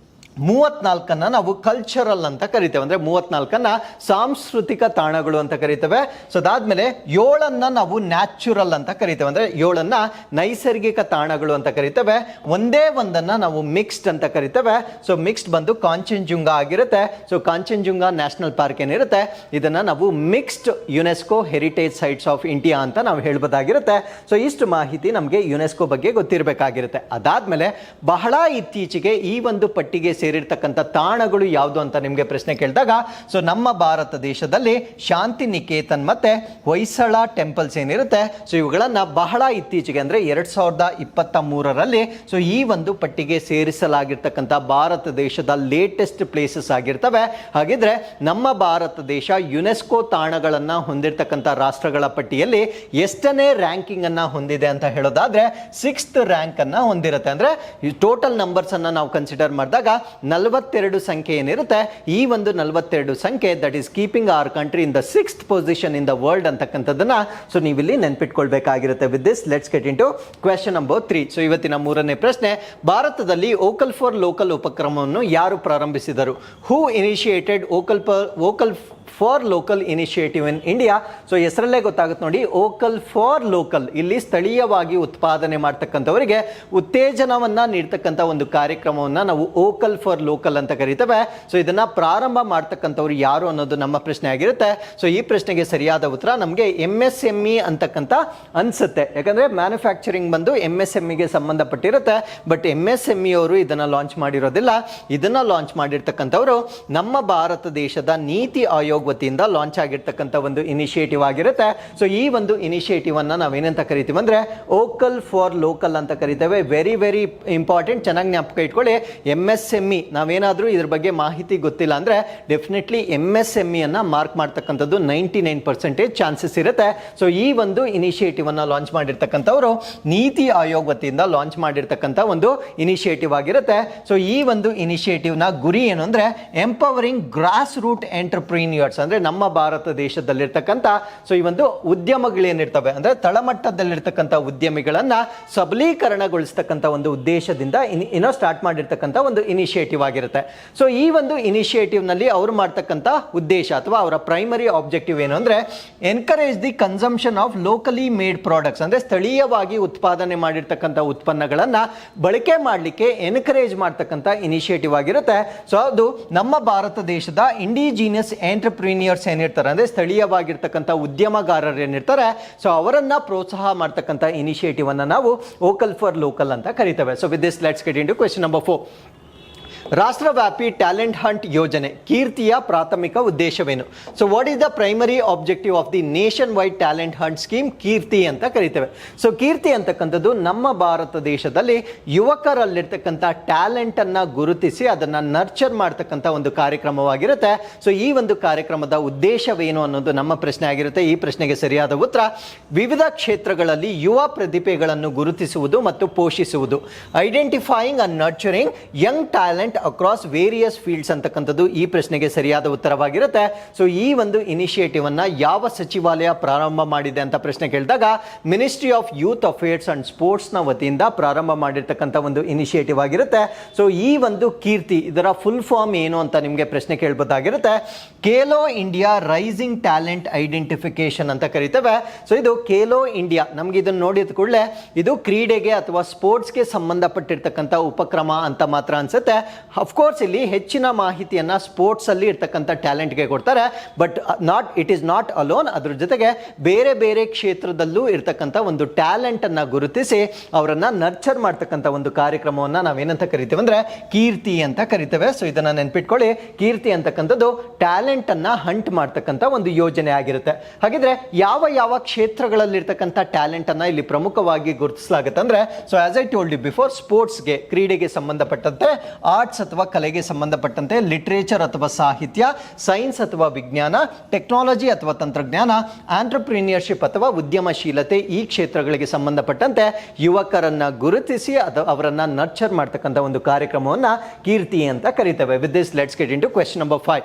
34 ನಾವು ಕಲ್ಚರಲ್ ಅಂತ ಕರಿತೇವೆ. ಅಂದ್ರೆ 34 ಸಾಂಸ್ಕೃತಿಕ ತಾಣಗಳು ಅಂತ ಕರಿತೇವೆ. ಸೊ ಅದಾದ್ಮೇಲೆ 7 ನಾವು ನ್ಯಾಚುರಲ್ ಅಂತ ಕರಿತೇವೆ. ಅಂದ್ರೆ 7 ನೈಸರ್ಗಿಕ ತಾಣಗಳು ಅಂತ ಕರಿತೇವೆ. ಒಂದೇ ಒಂದನ್ನ ನಾವು ಮಿಕ್ಸ್ಡ್ ಅಂತ ಕರಿತೇವೆ. ಸೊ ಮಿಕ್ಸ್ಡ್ ಬಂದು ಕಾಂಚನಜುಂಗ ಆಗಿರುತ್ತೆ. ಸೊ ಕಾಂಚನಜುಂಗ ನ್ಯಾಷನಲ್ ಪಾರ್ಕ್ ಏನಿರುತ್ತೆ ಇದನ್ನ ನಾವು mixed UNESCO heritage sites of India ಅಂತ ನಾವು ಹೇಳ್ಬೋದಾಗಿರುತ್ತೆ. ಸೊ ಇಷ್ಟು ಮಾಹಿತಿ ನಮಗೆ ಯುನೆಸ್ಕೋ ಬಗ್ಗೆ ಗೊತ್ತಿರಬೇಕಾಗಿರುತ್ತೆ. ಅದಾದ್ಮೇಲೆ ಬಹಳ ಇತ್ತೀಚೆಗೆ ಈ ಒಂದು ಪಟ್ಟಿಗೆ ಸೇರಿರ್ತಕ್ಕಂಥ ತಾಣಗಳು ಯಾವುದು ಅಂತ ನಿಮಗೆ ಪ್ರಶ್ನೆ ಕೇಳಿದಾಗ, ಸೊ ನಮ್ಮ ಭಾರತ ದೇಶದಲ್ಲಿ ಶಾಂತಿ ನಿಕೇತನ್ ಮತ್ತೆ ಹೊಯ್ಸಳ ಟೆಂಪಲ್ಸ್ ಏನಿರುತ್ತೆ, ಸೊ ಇವುಗಳನ್ನ ಬಹಳ ಇತ್ತೀಚೆಗೆ ಅಂದ್ರೆ 2023ರಲ್ಲಿ ಸೊ ಈ ಒಂದು ಪಟ್ಟಿಗೆ ಸೇರಿಸಲಾಗಿರ್ತಕ್ಕಂಥ ಭಾರತ ದೇಶದ ಲೇಟೆಸ್ಟ್ ಪ್ಲೇಸಸ್ ಆಗಿರ್ತವೆ. ಹಾಗಿದ್ರೆ ನಮ್ಮ ಭಾರತ ದೇಶ ಯುನೆಸ್ಕೋ ತಾಣಗಳನ್ನ ಹೊಂದಿರತಕ್ಕಂಥ ರಾಷ್ಟ್ರಗಳ ಪಟ್ಟಿಯಲ್ಲಿ ಎಷ್ಟನೇ ರ್ಯಾಂಕಿಂಗ್ ಅನ್ನ ಹೊಂದಿದೆ ಅಂತ ಹೇಳೋದಾದ್ರೆ 6th ರ್ಯಾಂಕ್ ಅನ್ನ ಹೊಂದಿರುತ್ತೆ. ಅಂದ್ರೆ ಟೋಟಲ್ ನಂಬರ್ಸ್ ಅನ್ನ ನಾವು ಕನ್ಸಿಡರ್ ಮಾಡಿದಾಗ 42 ಸಂಖ್ಯೆ ಏನಿರುತ್ತೆ, ಈ ಒಂದು 42 ಸಂಖ್ಯೆ that is keeping our country in the 6th position in the world ಅಂತಕ್ಕಂಥದ್ದನ್ನ ಸೊ ನೀವಿಲ್ಲಿ ನೆನ್ಪಿಟ್ಕೊಳ್ಬೇಕಾಗಿರುತ್ತೆ. With this let's get into question number 3. So ಇವತ್ತಿನ ಮೂರನೇ ಪ್ರಶ್ನೆ, ಭಾರತದಲ್ಲಿ ವೋಕಲ್ ಫಾರ್ ಲೋಕಲ್ ಉಪಕ್ರಮವನ್ನು ಯಾರು ಪ್ರಾರಂಭಿಸಿದರು? Who initiated vocal for local initiative in India? So ಹೆಸರಲ್ಲೇ ಗೊತ್ತಾಗುತ್ತೆ ನೋಡಿ, ವೋಕಲ್ ಫಾರ್ ಲೋಕಲ್, ಇಲ್ಲಿ ಸ್ಥಳೀಯವಾಗಿ ಉತ್ಪಾದನೆ ಮಾಡ್ತಕ್ಕಂಥವರಿಗೆ ಉತ್ತೇಜನವನ್ನ ನೀಡ್ತಕ್ಕಂಥ ಒಂದು ಕಾರ್ಯಕ್ರಮವನ್ನ ನಾವು ವೋಕಲ್ ಫಾರ್ ಲೋಕಲ್ ಅಂತ ಕರೀತೇವೆ. ಸೊ ಇದನ್ನ ಪ್ರಾರಂಭ ಮಾಡ್ತಕ್ಕಂಥವ್ರು ಯಾರು ಅನ್ನೋದು ನಮ್ಮ ಪ್ರಶ್ನೆ ಆಗಿರುತ್ತೆ. ಸೊ ಈ ಪ್ರಶ್ನೆಗೆ ಸರಿಯಾದ ಉತ್ತರ ನಮಗೆ MSME ಅಂತಕ್ಕಂಥ ಅನ್ಸುತ್ತೆ, ಯಾಕಂದ್ರೆ ಮ್ಯಾನುಫ್ಯಾಕ್ಚರಿಂಗ್ ಬಂದು MSMEಗೆ ಸಂಬಂಧಪಟ್ಟಿರುತ್ತೆ. ಬಟ್ MSME ಅವರು ಇದನ್ನ ಲಾಂಚ್ ಮಾಡಿರೋದಿಲ್ಲ. ಇದನ್ನ ಲಾಂಚ್ ಮಾಡಿರ್ತಕ್ಕಂಥವ್ರು ನಮ್ಮ ಭಾರತ ದೇಶದ ನೀತಿ ಆಯೋಗ ವತಿಯಿಂದ ಲಾಂಚ್ ಆಗಿರ್ತಕ್ಕಂಥ ಒಂದು ಇನಿಷಿಯೇಟಿವ್ ಆಗಿರುತ್ತೆ. ಸೊ ಈ ಒಂದು ಇನಿಷಿಯೇಟಿವ್ ಅನ್ನ ನಾವೇನಂತ ಕರಿತೀವಿ ಅಂದ್ರೆ ವೋಕಲ್ ಫಾರ್ ಲೋಕಲ್ ಅಂತ ಕರಿತೇವೆ. ವೆರಿ ವೆರಿ ಇಂಪಾರ್ಟೆಂಟ್, ಚೆನ್ನಾಗಿ ಜ್ಞಾಪಕ ಇಟ್ಕೊಳ್ಳಿ. MSME ನಾವೇನಾದ್ರೂ ಇದ್ರ ಬಗ್ಗೆ ಮಾಹಿತಿ ಗೊತ್ತಿಲ್ಲ ಅಂದ್ರೆ ಡೆಫಿನೆಟ್ಲಿ MSME ಅನ್ನ ಮಾರ್ಕ್ ಮಾಡ್ತಕ್ಕಂಥದ್ದು 99% ಚಾನ್ಸಸ್ ಇರುತ್ತೆ. ಸೊ ಈ ಒಂದು ಇನಿಷಿಯೇಟಿವ್ ಅನ್ನ ಲಾಂಚ್ ಮಾಡಿರ್ತಕ್ಕಂಥವ್ರು ನೀತಿ ಆಯೋಗ ವತಿಯಿಂದ ಲಾಂಚ್ ಮಾಡಿರ್ತಕ್ಕಂಥ ಒಂದು ಇನಿಷಿಯೇಟಿವ್ ಆಗಿರುತ್ತೆ. ಸೊ ಈ ಒಂದು ಇನಿಷಿಯೇಟಿವ್ ನ ಗುರಿ ಏನು ಅಂದ್ರೆ ಎಂಪವರಿಂಗ್ ಗ್ರಾಸ್ ರೂಟ್ ಎಂಟರ್ಪ್ರೀನಿಯರ್ಸ್, ಅಂದ್ರೆ ನಮ್ಮ ಭಾರತ ದೇಶದಲ್ಲಿರ್ತಕ್ಕಂಥ ಸೊ ಈ ಒಂದು ಉದ್ಯಮಗಳೇನಿರ್ತವೆ ಅಂದ್ರೆ ತಳಮಟ್ಟದಲ್ಲಿರ್ತಕ್ಕಂಥ ಉದ್ಯಮಿಗಳನ್ನ ಸಬಲೀಕರಣಗೊಳಿಸ್ತಕ್ಕಂಥ ಒಂದು ಉದ್ದೇಶದಿಂದ ಏನೋ ಸ್ಟಾರ್ಟ್ ಮಾಡಿರ್ತಕ್ಕಂಥ ಒಂದು ಇನಿಷಿಯೇಟಿವ್ ಆಗಿರುತ್ತೆ. ಸೊ ಈ ಒಂದು ಇನಿಷಿಯೇಟಿವ್ ನಲ್ಲಿ ಅವ್ರು ಮಾಡ್ತಕ್ಕಂಥ ಉದ್ದೇಶ ಅಥವಾ ಅವರ ಪ್ರೈಮರಿ ಆಬ್ಜೆಕ್ಟಿವ್ ಏನು ಅಂದ್ರೆ encourage the consumption of locally made products, ಅಂದ್ರೆ ಸ್ಥಳೀಯವಾಗಿ ಉತ್ಪಾದನೆ ಮಾಡಿರ್ತಕ್ಕಂಥ ಉತ್ಪನ್ನಗಳನ್ನ ಬಳಕೆ ಮಾಡಲಿಕ್ಕೆ ಎನ್ಕರೇಜ್ ಮಾಡ್ತಕ್ಕಂಥ ಇನಿಷಿಯೇಟಿವ್ ಆಗಿರುತ್ತೆ. ಸೊ ಅದು ನಮ್ಮ ಭಾರತ ದೇಶದ ಇಂಡಿಜಿನಿಯಸ್ ಎಂಟರ್ಪ್ರೀನಿಯರ್ಸ್ ಏನಿರ್ತಾರೆ ಅಂದ್ರೆ ಸ್ಥಳೀಯವಾಗಿರ್ತಕ್ಕಂಥ ಉದ್ಯಮಗಾರರು ಏನಿರ್ತಾರೆ, ಸೊ ಅವರನ್ನ ಪ್ರೋತ್ಸಾಹ ಮಾಡ್ತಕ್ಕಂಥ ಇನಿಷಿಯೇಟಿವ್ ಅನ್ನ ನಾವು ವೋಕಲ್ ಫಾರ್ ಲೋಕಲ್ ಅಂತ ಕರಿತೇವೆ. So with this let's get into question number 4. ರಾಷ್ಟ್ರವ್ಯಾಪಿ ಟ್ಯಾಲೆಂಟ್ ಹಂಟ್ ಯೋಜನೆ ಕೀರ್ತಿಯ ಪ್ರಾಥಮಿಕ ಉದ್ದೇಶವೇನು? So what is the primary objective of the nationwide talent hunt scheme? KIRTI ಅಂತ ಕರಿತೇವೆ. ಸೊ ಕೀರ್ತಿ ಅಂತಕ್ಕಂಥದ್ದು ನಮ್ಮ ಭಾರತ ದೇಶದಲ್ಲಿ ಯುವಕರಲ್ಲಿರ್ತಕ್ಕಂಥ ಟ್ಯಾಲೆಂಟ್ ಅನ್ನ ಗುರುತಿಸಿ ಅದನ್ನ ನರ್ಚರ್ ಮಾಡ್ತಕ್ಕಂಥ ಒಂದು ಕಾರ್ಯಕ್ರಮವಾಗಿರುತ್ತೆ. ಸೊ ಈ ಒಂದು ಕಾರ್ಯಕ್ರಮದ ಉದ್ದೇಶವೇನು ಅನ್ನೋದು ನಮ್ಮ ಪ್ರಶ್ನೆ ಆಗಿರುತ್ತೆ. ಈ ಪ್ರಶ್ನೆಗೆ ಸರಿಯಾದ ಉತ್ತರ ವಿವಿಧ ಕ್ಷೇತ್ರಗಳಲ್ಲಿ ಯುವ ಪ್ರತಿಭೆಗಳನ್ನು ಗುರುತಿಸುವುದು ಮತ್ತು ಪೋಷಿಸುವುದು, identifying and nurturing young talent across various fields ಅಂತಕ್ಕಂಥದ್ದು ಈ ಪ್ರಶ್ನೆಗೆ ಸರಿಯಾದ ಉತ್ತರವಾಗಿರುತ್ತೆ. ಸೊ ಈ ಒಂದು ಇನಿಷಿಯೇಟಿವ್ ಅನ್ನ ಯಾವ ಸಚಿವಾಲಯ ಪ್ರಾರಂಭ ಮಾಡಿದೆ ಅಂತ ಪ್ರಶ್ನೆ ಕೇಳಿದಾಗ ministry of youth affairs and sports ನ ವತಿಯಿಂದ ಪ್ರಾರಂಭ ಮಾಡಿರ್ತಕ್ಕಂಥ ಒಂದು ಇನಿಷಿಯೇಟಿವ್ ಆಗಿರುತ್ತೆ. ಸೊ ಈ ಒಂದು ಕೀರ್ತಿ ಇದರ ಫುಲ್ ಫಾರ್ಮ್ ಏನು ಅಂತ ನಿಮಗೆ ಪ್ರಶ್ನೆ ಕೇಳಬಹುದಾಗಿರುತ್ತೆ. Khelo India rising talent identification ಅಂತ ಕರಿತೇವೆ. ಸೊ ಇದು ಖೇಲೋ ಇಂಡಿಯಾ, ನಮ್ಗೆ ಇದನ್ನು ನೋಡಿದ ಕೂಡಲೇ ಇದು ಕ್ರೀಡೆಗೆ ಅಥವಾ ಸ್ಪೋರ್ಟ್ಸ್ಗೆ ಸಂಬಂಧಪಟ್ಟಿರ್ತಕ್ಕಂಥ ಉಪಕ್ರಮ ಅಂತ ಮಾತ್ರ ಅನ್ಸುತ್ತೆ. ಅಫ್ಕೋರ್ಸ್ ಇಲ್ಲಿ ಹೆಚ್ಚಿನ ಮಾಹಿತಿಯನ್ನ ಸ್ಪೋರ್ಟ್ಸ್ ಅಲ್ಲಿ ಇರ್ತಕ್ಕಂಥ ಟ್ಯಾಲೆಂಟ್ಗೆ ಕೊಡ್ತಾರೆ. But it is not alone. ಅದ್ರ ಜೊತೆಗೆ ಬೇರೆ ಬೇರೆ ಕ್ಷೇತ್ರದಲ್ಲೂ ಇರ್ತಕ್ಕಂಥ ಒಂದು ಟ್ಯಾಲೆಂಟ್ ಅನ್ನ ಗುರುತಿಸಿ ಅವರನ್ನ ನರ್ಚರ್ ಮಾಡ್ತಕ್ಕಂಥ ಒಂದು ಕಾರ್ಯಕ್ರಮವನ್ನ ನಾವೇನಂತ ಕರಿತೇವೆ ಅಂದ್ರೆ ಕೀರ್ತಿ ಅಂತ ಕರಿತೇವೆ. ಸೊ ಇದನ್ನ ನೆನ್ಪಿಟ್ಕೊಳ್ಳಿ, ಕೀರ್ತಿ ಅಂತಕ್ಕಂಥದ್ದು ಟ್ಯಾಲೆಂಟ್ ಅನ್ನ ಹಂಟ್ ಮಾಡ್ತಕ್ಕಂಥ ಒಂದು ಯೋಜನೆ ಆಗಿರುತ್ತೆ. ಹಾಗಿದ್ರೆ ಯಾವ ಯಾವ ಕ್ಷೇತ್ರಗಳಲ್ಲಿರ್ತಕ್ಕಂಥ ಟ್ಯಾಲೆಂಟ್ ಅನ್ನ ಇಲ್ಲಿ ಪ್ರಮುಖವಾಗಿ ಗುರುತಿಸಲಾಗುತ್ತೆ ಅಂದ್ರೆ, so as I told you before, ಸ್ಪೋರ್ಟ್ಸ್ಗೆ ಕ್ರೀಡೆಗೆ ಸಂಬಂಧಪಟ್ಟಂತೆ, ಆರ್ಟ್ಸ್ ಅಥವಾ ಕಲೆಗೆ ಸಂಬಂಧಪಟ್ಟಂತೆ, ಲಿಟರೇಚರ್ ಅಥವಾ ಸಾಹಿತ್ಯ, ಸೈನ್ಸ್ ಅಥವಾ ವಿಜ್ಞಾನ, ಟೆಕ್ನಾಲಜಿ ಅಥವಾ ತಂತ್ರಜ್ಞಾನ, ಆಂಟ್ರಪ್ರಿನಿಯರ್ಶಿಪ್ ಅಥವಾ ಉದ್ಯಮಶೀಲತೆ, ಈ ಕ್ಷೇತ್ರಗಳಿಗೆ ಸಂಬಂಧಪಟ್ಟಂತೆ ಯುವಕರನ್ನ ಗುರುತಿಸಿ ಅವರನ್ನ ನರ್ಚರ್ ಮಾಡ್ತಕ್ಕಂಥ ಒಂದು ಕಾರ್ಯಕ್ರಮವನ್ನ ಕೀರ್ತಿ ಅಂತ ಕರೀತೇವೆ. With this let's get into question number 5.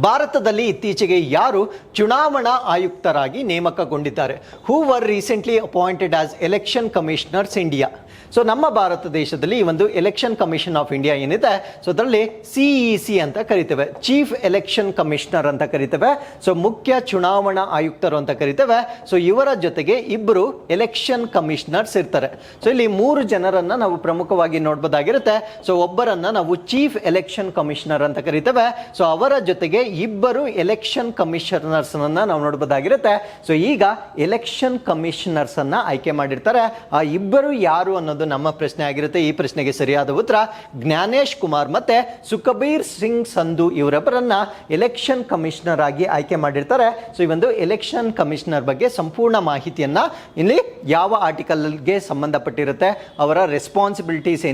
ಭಾರತದಲ್ಲಿ ಇತ್ತೀಚೆಗೆ ಯಾರು ಚುನಾವಣಾ ಆಯುಕ್ತರಾಗಿ ನೇಮಕಗೊಂಡಿದ್ದಾರೆ? Who were recently appointed as election commissioners India? So ನಮ್ಮ ಭಾರತ ದೇಶದಲ್ಲಿ ಈ ಒಂದು ಎಲೆಕ್ಷನ್ ಕಮಿಷನ್ ಆಫ್ ಇಂಡಿಯಾ ಏನಿದೆ, ಸೊ ಅದರಲ್ಲಿ CEC ಅಂತ ಕರಿತೇವೆ, ಚೀಫ್ ಎಲೆಕ್ಷನ್ ಕಮಿಷನರ್ ಅಂತ ಕರಿತೇವೆ. ಸೊ ಮುಖ್ಯ ಚುನಾವಣಾ ಆಯುಕ್ತರು ಅಂತ ಕರಿತೇವೆ. ಸೊ ಇವರ ಜೊತೆಗೆ ಇಬ್ಬರು ಎಲೆಕ್ಷನ್ ಕಮಿಷನರ್ಸ್ ಇರ್ತಾರೆ. ಸೊ ಇಲ್ಲಿ 3 ಜನರನ್ನ ನಾವು ಪ್ರಮುಖವಾಗಿ ನೋಡಬಹುದಾಗಿರುತ್ತೆ. ಸೊ ಒಬ್ಬರನ್ನ ನಾವು ಚೀಫ್ ಎಲೆಕ್ಷನ್ ಕಮಿಷನರ್ ಅಂತ ಕರಿತೇವೆ. ಸೊ ಅವರ ಜೊತೆಗೆ ಜೊತೆಗೆ ಇಬ್ಬರು ಎಲೆಕ್ಷನ್ ಕಮಿಷನರ್ಸ್ ಅನ್ನ ನಾವು ನೋಡಬಹುದಾಗಿರುತ್ತೆ. ಸೊ ಈಗ ಎಲೆಕ್ಷನ್ ಕಮಿಷನರ್ಸ್ ಅನ್ನ ಆಯ್ಕೆ ಮಾಡಿರ್ತಾರೆ. ಆ ಇಬ್ಬರು ಯಾರು ಅನ್ನೋದು ನಮ್ಮ ಪ್ರಶ್ನೆ ಆಗಿರುತ್ತೆ. ಈ ಪ್ರಶ್ನೆಗೆ ಸರಿಯಾದ ಉತ್ತರ ಜ್ಞಾನೇಶ್ ಕುಮಾರ್ ಮತ್ತೆ ಸುಖಬೀರ್ ಸಿಂಗ್ ಸಂಧು ಇವರೊಬ್ಬರನ್ನ ಎಲೆಕ್ಷನ್ ಕಮಿಷನರ್ ಆಗಿ ಆಯ್ಕೆ ಮಾಡಿರ್ತಾರೆ. ಸೊ ಈ ಒಂದು ಎಲೆಕ್ಷನ್ ಕಮಿಷನರ್ ಬಗ್ಗೆ ಸಂಪೂರ್ಣ ಮಾಹಿತಿಯನ್ನ ಇಲ್ಲಿ ಯಾವ ಆರ್ಟಿಕಲ್ಗೆ ಸಂಬಂಧಪಟ್ಟಿರುತ್ತೆ, ಅವರ ರೆಸ್ಪಾನ್ಸಿಬಿಲಿಟೀಸ್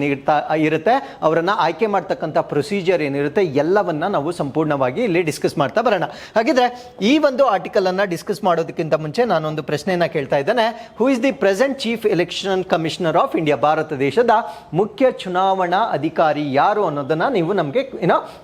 ಇರುತ್ತೆ, ಅವರನ್ನ ಆಯ್ಕೆ ಮಾಡ್ತಕ್ಕಂಥ ಪ್ರೊಸೀಜರ್ ಏನಿರುತ್ತೆ, ಎಲ್ಲವನ್ನ ನಾವು ಸಂಪೂರ್ಣವಾಗಿ ಇಲ್ಲಿ ಡಿಸ್ಕಸ್ ಮಾಡ್ತಾ ಬರೋಣ. ಹಾಗಿದ್ರೆ ಈ ಒಂದು ಆರ್ಟಿಕಲ್ ಅನ್ನ ಡಿಸ್ಕಸ್ ಮಾಡೋದಕ್ಕಿಂತ ಮುಂಚೆ ನಾನೊಂದು ಪ್ರಶ್ನೆಯನ್ನ ಕೇಳ್ತಾ ಇದ್ದೇನೆ. Who is the present chief election commissioner of India? Bharat ದೇಶದ ಮುಖ್ಯ ಚುನಾವಣಾ ಅಧಿಕಾರಿ ಯಾರು ಅನ್ನೋದನ್ನ ನೀವು ನಮಗೆ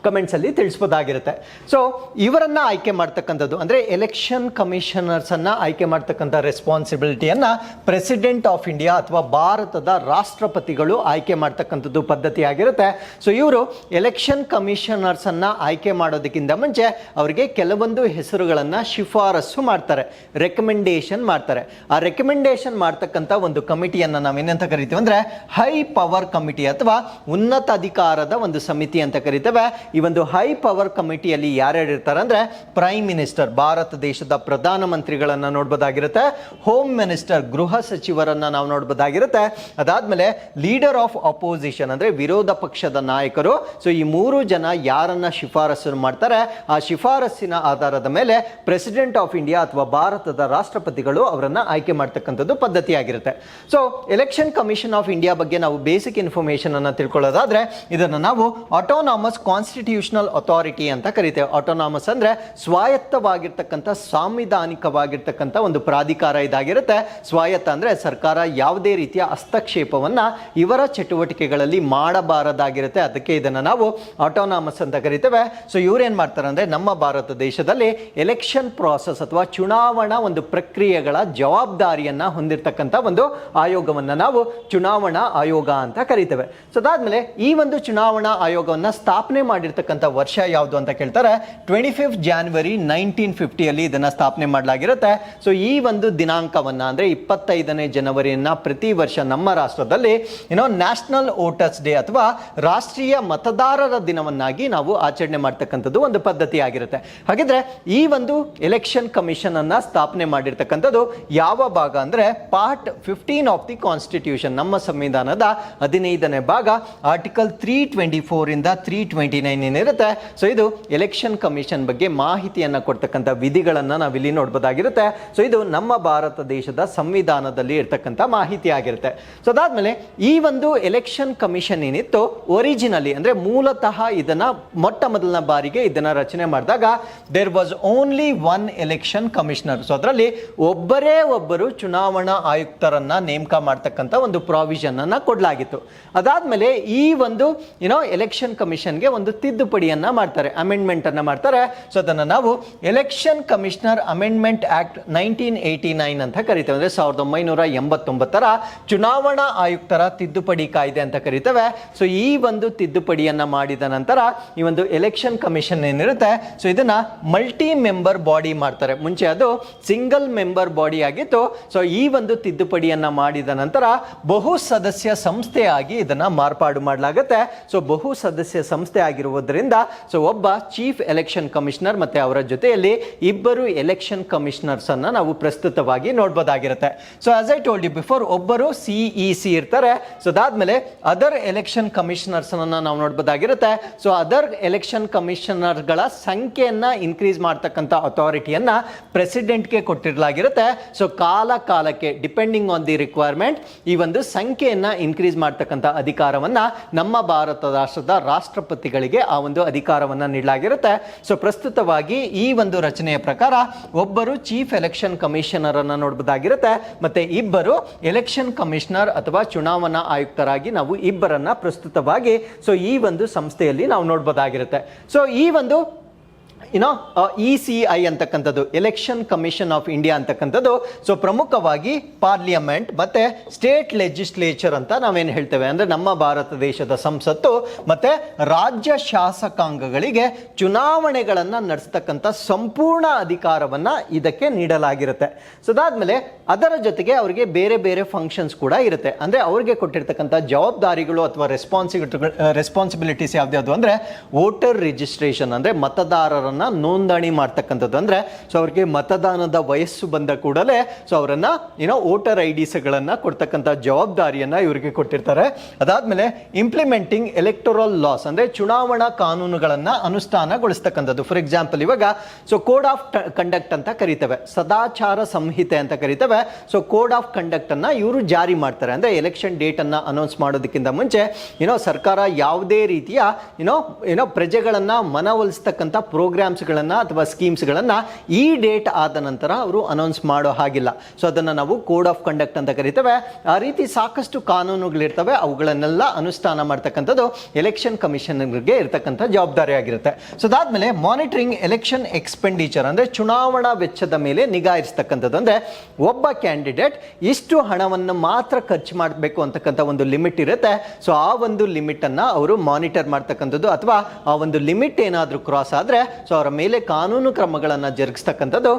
ಕಮೆಂಟ್ಸ್ ಅಲ್ಲಿ ತಿಳಿಸಬಹುದಾಗಿರುತ್ತೆ. ಸೊ ಇವರನ್ನ ಆಯ್ಕೆ ಮಾಡ್ತಕ್ಕಂಥದ್ದು ಅಂದ್ರೆ ಎಲೆಕ್ಷನ್ ಕಮಿಷನರ್ಸ್ ಅನ್ನ ಆಯ್ಕೆ ಮಾಡ್ತಕ್ಕಂಥ ರೆಸ್ಪಾನ್ಸಿಬಿಲಿಟಿಯನ್ನ ಪ್ರೆಸಿಡೆಂಟ್ ಆಫ್ ಇಂಡಿಯಾ ಅಥವಾ ಭಾರತದ ರಾಷ್ಟ್ರಪತಿಗಳು ಆಯ್ಕೆ ಮಾಡ್ತಕ್ಕಂಥದ್ದು ಪದ್ಧತಿ ಆಗಿರುತ್ತೆ. ಸೊ ಇವರು ಎಲೆಕ್ಷನ್ ಕಮಿಷನರ್ಸ್ ಅನ್ನ ಆಯ್ಕೆ ಮಾಡೋದಕ್ಕಿಂತ ಮುಂಚೆ ಅವರಿಗೆ ಕೆಲವೊಂದು ಹೆಸರುಗಳನ್ನ ಶಿಫಾರಸು ಮಾಡ್ತಾರೆ, ರೆಕಮೆಂಡೇಶನ್ ಮಾಡ್ತಾರೆ. ಆ ರೆಕಮೆಂಡೇಶನ್ ಮಾಡ್ತಕ್ಕಂಥ ಒಂದು ಕಮಿಟಿಯನ್ನ ನಾವೇನಂತ ಕರಿತೀವಿ ಅಂದ್ರೆ ಹೈ ಪವರ್ ಕಮಿಟಿ ಅಥವಾ ಉನ್ನತ ಅಧಿಕಾರದ ಒಂದು ಸಮಿತಿ ಅಂತ ಕರಿತೇವೆ. ಈ ಒಂದು ಹೈ ಪವರ್ ಕಮಿಟಿಯಲ್ಲಿ ಯಾರ್ಯಾರು ಇರ್ತಾರೆ ಅಂದ್ರೆ ಪ್ರೈಮ್ ಮಿನಿಸ್ಟರ್, ಭಾರತ ದೇಶದ ಪ್ರಧಾನಮಂತ್ರಿಗಳನ್ನ ನೋಡಬಹುದಾಗಿರುತ್ತೆ, ಹೋಮ್ ಮಿನಿಸ್ಟರ್, ಗೃಹ ಸಚಿವರನ್ನ ನಾವು ನೋಡಬಹುದಾಗಿರುತ್ತೆ, ಅದಾದ್ಮೇಲೆ ಲೀಡರ್ ಆಫ್ ಅಪೋಸಿಷನ್ ಅಂದ್ರೆ ವಿರೋಧ ಪಕ್ಷದ ನಾಯಕರು. ಸೊ ಈ ಮೂರು ಜನ ಯಾರನ್ನ ಶಿಫಾರಸು ಮಾಡ್ತಾರೆ, ಆ ಶಿಫಾರಸ್ಸಿನ ಆಧಾರದ ಮೇಲೆ ಪ್ರೆಸಿಡೆಂಟ್ ಆಫ್ ಇಂಡಿಯಾ ಅಥವಾ ಭಾರತದ ರಾಷ್ಟ್ರಪತಿಗಳು ಅವರನ್ನ ಆಯ್ಕೆ ಮಾಡ್ತಕ್ಕಂಥದ್ದು ಪದ್ಧತಿ ಆಗಿರುತ್ತೆ. So election commission of India ಬಗ್ಗೆ ನಾವು ಬೇಸಿಕ್ ಇನ್ಫಾರ್ಮೇಶನ್ ಅನ್ನ ತಿಳ್ಕೊಳ್ಳೋದಾದ್ರೆ ಇದನ್ನ ನಾವು ಆಟೋನಾಮಸ್ ಕಾನ್ಸ್ಟಿಟ್ಯೂಷನಲ್ ಅಥಾರಿಟಿ ಅಂತ ಕರಿತೇವೆ. ಆಟೋನಾಮಸ್ ಅಂದ್ರೆ ಸ್ವಾಯತ್ತವಾಗಿರ್ತಕ್ಕಂಥ, ಸಾಂವಿಧಾನಿಕವಾಗಿರ್ತಕ್ಕಂಥ ಒಂದು ಪ್ರಾಧಿಕಾರ ಇದಾಗಿರುತ್ತೆ. ಸ್ವಾಯತ್ತ ಅಂದ್ರೆ ಸರ್ಕಾರ ಯಾವುದೇ ರೀತಿಯ ಹಸ್ತಕ್ಷೇಪವನ್ನ ಇವರ ಚಟುವಟಿಕೆಗಳಲ್ಲಿ ಮಾಡಬಾರದಾಗಿರುತ್ತೆ. ಅದಕ್ಕೆ ಇದನ್ನ ನಾವು ಆಟೋನಾಮಸ್ ಅಂತ ಕರಿತೇವೆ. ಸೊ ಇವ್ರೇನ್ ಮಾಡ್ತಾರೆ ಅಂದ್ರೆ ನಮ್ಮ ಭಾರತ ದೇಶದಲ್ಲಿ ಎಲೆಕ್ಷನ್ ಪ್ರಾಸೆಸ್ ಅಥವಾ ಚುನಾವಣಾ ಒಂದು ಪ್ರಕ್ರಿಯೆಗಳ ಜವಾಬ್ದಾರಿಯನ್ನ ಹೊಂದಿರತಕ್ಕಂಥ ಒಂದು ಆಯೋಗವನ್ನ ನಾವು ಚುನಾವಣಾ ಆಯೋಗ ಅಂತ ಕರಿತೇವೆ. ಸೊ ಅದಾದ್ಮೇಲೆ ಈ ಒಂದು ಚುನಾವಣಾ ಆಯೋಗವನ್ನ ಸ್ಥಾಪನೆ ಮಾಡಿರ್ತಕ್ಕಂಥ ವರ್ಷ ಯಾವುದು ಅಂತ ಕೇಳ್ತಾರೆ. 25 ಜಾನ್ವರಿ 1950 ಇದನ್ನ ಸ್ಥಾಪನೆ ಮಾಡಲಾಗಿರುತ್ತೆ. ಸೊ ಈ ಒಂದು ದಿನಾಂಕವನ್ನ ಅಂದ್ರೆ 25ನೇ ಜನವರಿಯನ್ನ ಪ್ರತಿ ವರ್ಷ ನಮ್ಮ ರಾಷ್ಟ್ರದಲ್ಲಿ ನ್ಯಾಷನಲ್ ವೋಟರ್ಸ್ ಡೇ ಅಥವಾ ರಾಷ್ಟ್ರೀಯ ಮತದಾರರ ದಿನವನ್ನಾಗಿ ನಾವು ಆಚರಣೆ ಮಾಡ್ತಕ್ಕಂಥದ್ದು ಒಂದು ಪದ್ಧತಿ ಆಗಿರುತ್ತೆ. ಹಾಗಿದ್ರೆ ಈ ಒಂದು ಎಲೆಕ್ಷನ್ ಕಮಿಷನ್ ಅನ್ನ ಸ್ಥಾಪನೆ ಮಾಡಿರ್ತಕ್ಕಂಥದ್ದು ಯಾವ ಭಾಗ ಅಂದ್ರೆ ಪಾರ್ಟ್ 15 ಆಫ್ ದಿ ಕಾನ್ಸ್ಟಿಟ್ಯೂಷನ್, ನಮ್ಮ ಸಂವಿಧಾನದ 15ನೇ ಭಾಗ, ಆರ್ಟಿಕಲ್ 324 ಇಂದ 329 ಏನಿರುತ್ತೆ. ಸೊ ಇದು ಎಲೆಕ್ಷನ್ ಕಮಿಷನ್ ಬಗ್ಗೆ ಮಾಹಿತಿಯನ್ನ ಕೊಡ್ತಕ್ಕಂಥ ವಿಧಿಗಳನ್ನ ನಾವಿಲ್ಲಿ ನೋಡಬಹುದಾಗಿರುತ್ತೆ. ಸೊ ಇದು ನಮ್ಮ ಭಾರತ ದೇಶದ ಸಂವಿಧಾನದಲ್ಲಿ ಇರ್ತಕ್ಕಂಥ ಮಾಹಿತಿ ಆಗಿರುತ್ತೆ. ಸೊ ಅದಾದ್ಮೇಲೆ ಈ ಒಂದು ಎಲೆಕ್ಷನ್ ಕಮಿಷನ್ ಏನಿತ್ತು ಒರಿಜಿನಲಿ ಅಂದ್ರೆ ಮೂಲತಃ ಇದನ್ನ ಮೊಟ್ಟ ಮೊದಲನ ಬಾರಿಗೆ ಇದನ್ನ ರಚನೆ ಮಾಡಿದಾಗ there was only one election commissioner. So ಅದರಲ್ಲಿ ಒಬ್ಬರು ಚುನಾವಣಾ ಆಯುಕ್ತರನ್ನ ನೇಮಕ ಮಾಡ್ತಕ್ಕಂಥ ಒಂದು ಪ್ರಾವಿಷನ್ ಅನ್ನ ಕೊಡಲಾಗಿತ್ತು. ಅದಾದ್ಮೇಲೆ ಈ ಒಂದು ಎಲೆಕ್ಷನ್ ಕಮಿಷನ್ಗೆ ಒಂದು ತಿದ್ದುಪಡಿಯನ್ನ ಮಾಡ್ತಾರೆ, ಅಮೆಂಡ್ಮೆಂಟ್ ಅನ್ನ ಮಾಡ್ತಾರೆ. ಸೊ ಅದನ್ನ ನಾವು ಎಲೆಕ್ಷನ್ ಕಮಿಷನರ್ ಅಮೆಂಡ್ಮೆಂಟ್ ಆಕ್ಟ್ 1989 ಅಂತ ಕರಿತೇವೆ. ಅಂದ್ರೆ 1989ರ ಚುನಾವಣಾ ಆಯುಕ್ತರ ತಿದ್ದುಪಡಿ ಕಾಯ್ದೆ ಅಂತ ಕರಿತೇವೆ. ಸೊ ಈ ಒಂದು ತಿದ್ದುಪಡಿಯನ್ನ ಮಾಡಿದ ನಂತರ ಈ ಒಂದು ಎಲೆಕ್ಷನ್ ಕಮಿಷನ್ ಏನಿರುತ್ತೆ, ಸೊ ಇದನ್ನ ಮಲ್ಟಿ ಮೆಂಬರ್ ಬಾಡಿ ಮಾಡ್ತಾರೆ. ಮುಂಚೆ ಅದು ಸಿಂಗಲ್ ಮೆಂಬರ್ ಬಾಡಿ ಆಗಿತ್ತು. ಸೊ ಈ ಒಂದು ತಿದ್ದುಪಡಿಯನ್ನ ಮಾಡಿದ ನಂತರ ಬಹು ಸದಸ್ಯ ಸಂಸ್ಥೆಯಾಗಿ ಇದನ್ನ ಮಾರ್ಪಾಡು ಮಾಡಲಾಗುತ್ತೆ. ಸೊ ಬಹು ಸದಸ್ಯ ಸಂಸ್ಥೆ ಆಗಿರುವುದರಿಂದ ಸೊ ಒಬ್ಬ ಚೀಫ್ ಎಲೆಕ್ಷನ್ ಕಮಿಷನರ್ ಮತ್ತೆ ಅವರ ಜೊತೆಯಲ್ಲಿ ಇಬ್ಬರು ಎಲೆಕ್ಷನ್ ಕಮಿಷನರ್ಸ್ ಅನ್ನ ನಾವು ಪ್ರಸ್ತುತವಾಗಿ ನೋಡಬಹುದಾಗಿರುತ್ತೆ. So as I told you before, ಒಬ್ಬರು ಸಿಇಸಿ ಇರ್ತಾರೆ. ಸೊ ಅದಾದ್ಮೇಲೆ ಅದರ್ ಎಲೆಕ್ಷನ್ ಕಮಿಷನರ್ಸ್ ಅನ್ನ ನಾವು ನೋಡಬಹುದಾಗಿರುತ್ತೆ. ಸೊ ಅದರ್ ಎಲೆಕ್ಷನ್ ಕಮಿಷನರ್ ಗಳ ಸಂಖ್ಯೆಯನ್ನ ಇನ್ಕ್ರೀಸ್ ಮಾಡ್ತಕ್ಕಂಥ ಅಥಾರಿಟಿಯನ್ನ ಪ್ರೆಸಿಡೆಂಟ್ಗೆ ಕೊಟ್ಟಿರಲಾಗಿರುತ್ತೆ. ಸೊ ಕಾಲಕ್ಕೆ ಡಿಪೆಂಡಿಂಗ್ ಆನ್ ದಿ ರಿಕ್ವೈರ್ಮೆಂಟ್ ಈ ಒಂದು ಸಂಖ್ಯೆಯನ್ನ ಇನ್ಕ್ರೀಸ್ ಮಾಡ್ತಕ್ಕಂಥ ಅಧಿಕಾರವನ್ನ ನಮ್ಮ ಭಾರತ ರಾಷ್ಟ್ರದ ರಾಷ್ಟ್ರಪತಿಗಳಿಗೆ ಆ ಒಂದು ಅಧಿಕಾರವನ್ನ ನೀಡಲಾಗಿರುತ್ತೆ. ಸೊ ಪ್ರಸ್ತುತವಾಗಿ ಈ ಒಂದು ರಚನೆಯ ಪ್ರಕಾರ ಒಬ್ಬರು ಚೀಫ್ ಎಲೆಕ್ಷನ್ ಕಮಿಷನರ್ ಅನ್ನ ನೋಡಬಹುದಾಗಿರುತ್ತೆ, ಮತ್ತೆ ಇಬ್ಬರು ಎಲೆಕ್ಷನ್ ಕಮಿಷನರ್ ಅಥವಾ ಚುನಾವಣಾ ಆಯುಕ್ತರಾಗಿ ನಾವು ಇಬ್ಬರನ್ನ ಪ್ರಸ್ತುತವಾಗಿ ಸೊ ಈ ಒಂದು ಸಂಸ್ಥೆಯಲ್ಲಿ ನಾವು ನೋಡಬಹುದಾಗಿರುತ್ತೆ. ಸೊ ಈ ಒಂದು ECI ಅಂತಕ್ಕಂಥದ್ದು ಎಲೆಕ್ಷನ್ ಕಮಿಷನ್ ಆಫ್ ಇಂಡಿಯಾ ಅಂತಕ್ಕಂಥದ್ದು ಸೊ ಪ್ರಮುಖವಾಗಿ ಪಾರ್ಲಿಮೆಂಟ್ ಮತ್ತೆ ಸ್ಟೇಟ್ ಲೆಜಿಸ್ಲೇಚರ್ ಅಂತ ನಾವೇನು ಹೇಳ್ತೇವೆ ಅಂದ್ರೆ ನಮ್ಮ ಭಾರತ ದೇಶದ ಸಂಸತ್ತು ಮತ್ತೆ ರಾಜ್ಯ ಶಾಸಕಾಂಗಗಳಿಗೆ ಚುನಾವಣೆಗಳನ್ನ ನಡೆಸ್ತಕ್ಕಂಥ ಸಂಪೂರ್ಣ ಅಧಿಕಾರವನ್ನ ಇದಕ್ಕೆ ನೀಡಲಾಗಿರುತ್ತೆ. ಸೊ ಅದಾದ್ಮೇಲೆ ಅದರ ಜೊತೆಗೆ ಅವರಿಗೆ ಬೇರೆ ಬೇರೆ ಫಂಕ್ಷನ್ಸ್ ಕೂಡ ಇರುತ್ತೆ. ಅಂದ್ರೆ ಅವರಿಗೆ ಕೊಟ್ಟಿರ್ತಕ್ಕಂಥ ಜವಾಬ್ದಾರಿಗಳು ಅಥವಾ ರೆಸ್ಪಾನ್ಸಿಬಿಲಿಟೀಸ್ ಯಾವ್ದು ಅಂದ್ರೆ ವೋಟರ್ ರಿಜಿಸ್ಟ್ರೇಷನ್ ಅಂದ್ರೆ ಮತದಾರರ ಮತದಾರರನ್ನ ನೋಂದಣಿ ಮಾಡ್ತಕ್ಕಂಥದ್ದು. ಅಂದ್ರೆ ಸೊ ಅವ್ರಿಗೆ ಮತದಾನದ ವಯಸ್ಸು ಬಂದ ಕೂಡಲೇ ಸೊ ಅವರನ್ನ ವೋಟರ್ ಐಡಿಸ್ಗಳನ್ನ ಕೊಡ್ತಕ್ಕಂಥ ಜವಾಬ್ದಾರಿಯನ್ನ ಇವರಿಗೆ ಕೊಟ್ಟಿರ್ತಾರೆ. ಅದಾದ್ಮೇಲೆ ಇಂಪ್ಲಿಮೆಂಟಿಂಗ್ ಎಲೆಕ್ಟೋರಲ್ ಲಾಸ್ ಅಂದ್ರೆ ಚುನಾವಣಾ ಕಾನೂನುಗಳನ್ನ ಅನುಷ್ಠಾನಗೊಳಿಸ್ತಕ್ಕಂಥದ್ದು. ಫಾರ್ ಎಕ್ಸಾಂಪಲ್ ಇವಾಗ ಸೊ ಕೋಡ್ ಆಫ್ ಕಂಡಕ್ಟ್ ಅಂತ ಕರಿತೇವೆ, ಸದಾಚಾರ ಸಂಹಿತೆ ಅಂತ ಕರಿತೇವೆ. ಸೊ ಕೋಡ್ ಆಫ್ ಕಂಡಕ್ಟ್ ಅನ್ನ ಇವರು ಜಾರಿ ಮಾಡ್ತಾರೆ. ಅಂದ್ರೆ ಎಲೆಕ್ಷನ್ ಡೇಟ್ ಅನ್ನ ಅನೌನ್ಸ್ ಮಾಡೋದಕ್ಕಿಂತ ಮುಂಚೆ ಸರ್ಕಾರ ಯಾವುದೇ ರೀತಿಯ ಪ್ರಜೆಗಳನ್ನ ಮನವೊಲಿಸ್ತಕ್ಕಂಥ ಪ್ರೋಗ್ರಾಮ್ಸ್ಗಳನ್ನ ಅಥವಾ ಸ್ಕೀಮ್ಸ್ಗಳನ್ನ ಈ ಡೇಟ್ ಆದ ನಂತರ ಅವರು ಅನೌನ್ಸ್ ಮಾಡೋ ಹಾಗಿಲ್ಲ. ಸೊ ಅದನ್ನ ನಾವು ಕೋಡ್ ಆಫ್ ಕಂಡಕ್ಟ್ ಅಂತ ಕರಿತೇವೆ. ಆ ರೀತಿ ಸಾಕಷ್ಟು ಕಾನೂನುಗಳಿರ್ತವೆ, ಅವುಗಳನ್ನೆಲ್ಲ ಅನುಷ್ಠಾನ ಮಾಡ್ತಕ್ಕಂಥದ್ದು ಎಲೆಕ್ಷನ್ ಕಮಿಷನರ್ಗೆ ಇರತಕ್ಕಂಥ ಜವಾಬ್ದಾರಿ ಆಗಿರುತ್ತೆ. ಸೊ ಅದಾದ್ಮೇಲೆ ಮಾನಿಟರಿಂಗ್ ಎಲೆಕ್ಷನ್ ಎಕ್ಸ್ಪೆಂಡಿಚರ್ ಅಂದ್ರೆ ಚುನಾವಣಾ ವೆಚ್ಚದ ಮೇಲೆ ನಿಗಾ ಇರಿಸ್ತಕ್ಕಂಥದ್ದು. ಅಂದ್ರೆ ಒಬ್ಬ ಕ್ಯಾಂಡಿಡೇಟ್ ಇಷ್ಟು ಹಣವನ್ನು ಮಾತ್ರ ಖರ್ಚು ಮಾಡಬೇಕು ಅಂತಕ್ಕಂಥ ಒಂದು ಲಿಮಿಟ್ ಇರುತ್ತೆ. ಸೊ ಆ ಒಂದು ಲಿಮಿಟ್ ಅನ್ನ ಅವರು ಮಾನಿಟರ್ ಮಾಡ್ತಕ್ಕಂಥದ್ದು, ಅಥವಾ ಆ ಒಂದು ಲಿಮಿಟ್ ಏನಾದರೂ ಕ್ರಾಸ್ ಆದ್ರೆ ಸೊ ಅವರ ಮೇಲೆ ಕಾನೂನು ಕ್ರಮಗಳನ್ನ ಜರುಗಿಸ್ತಕ್ಕಂಥದ್ದು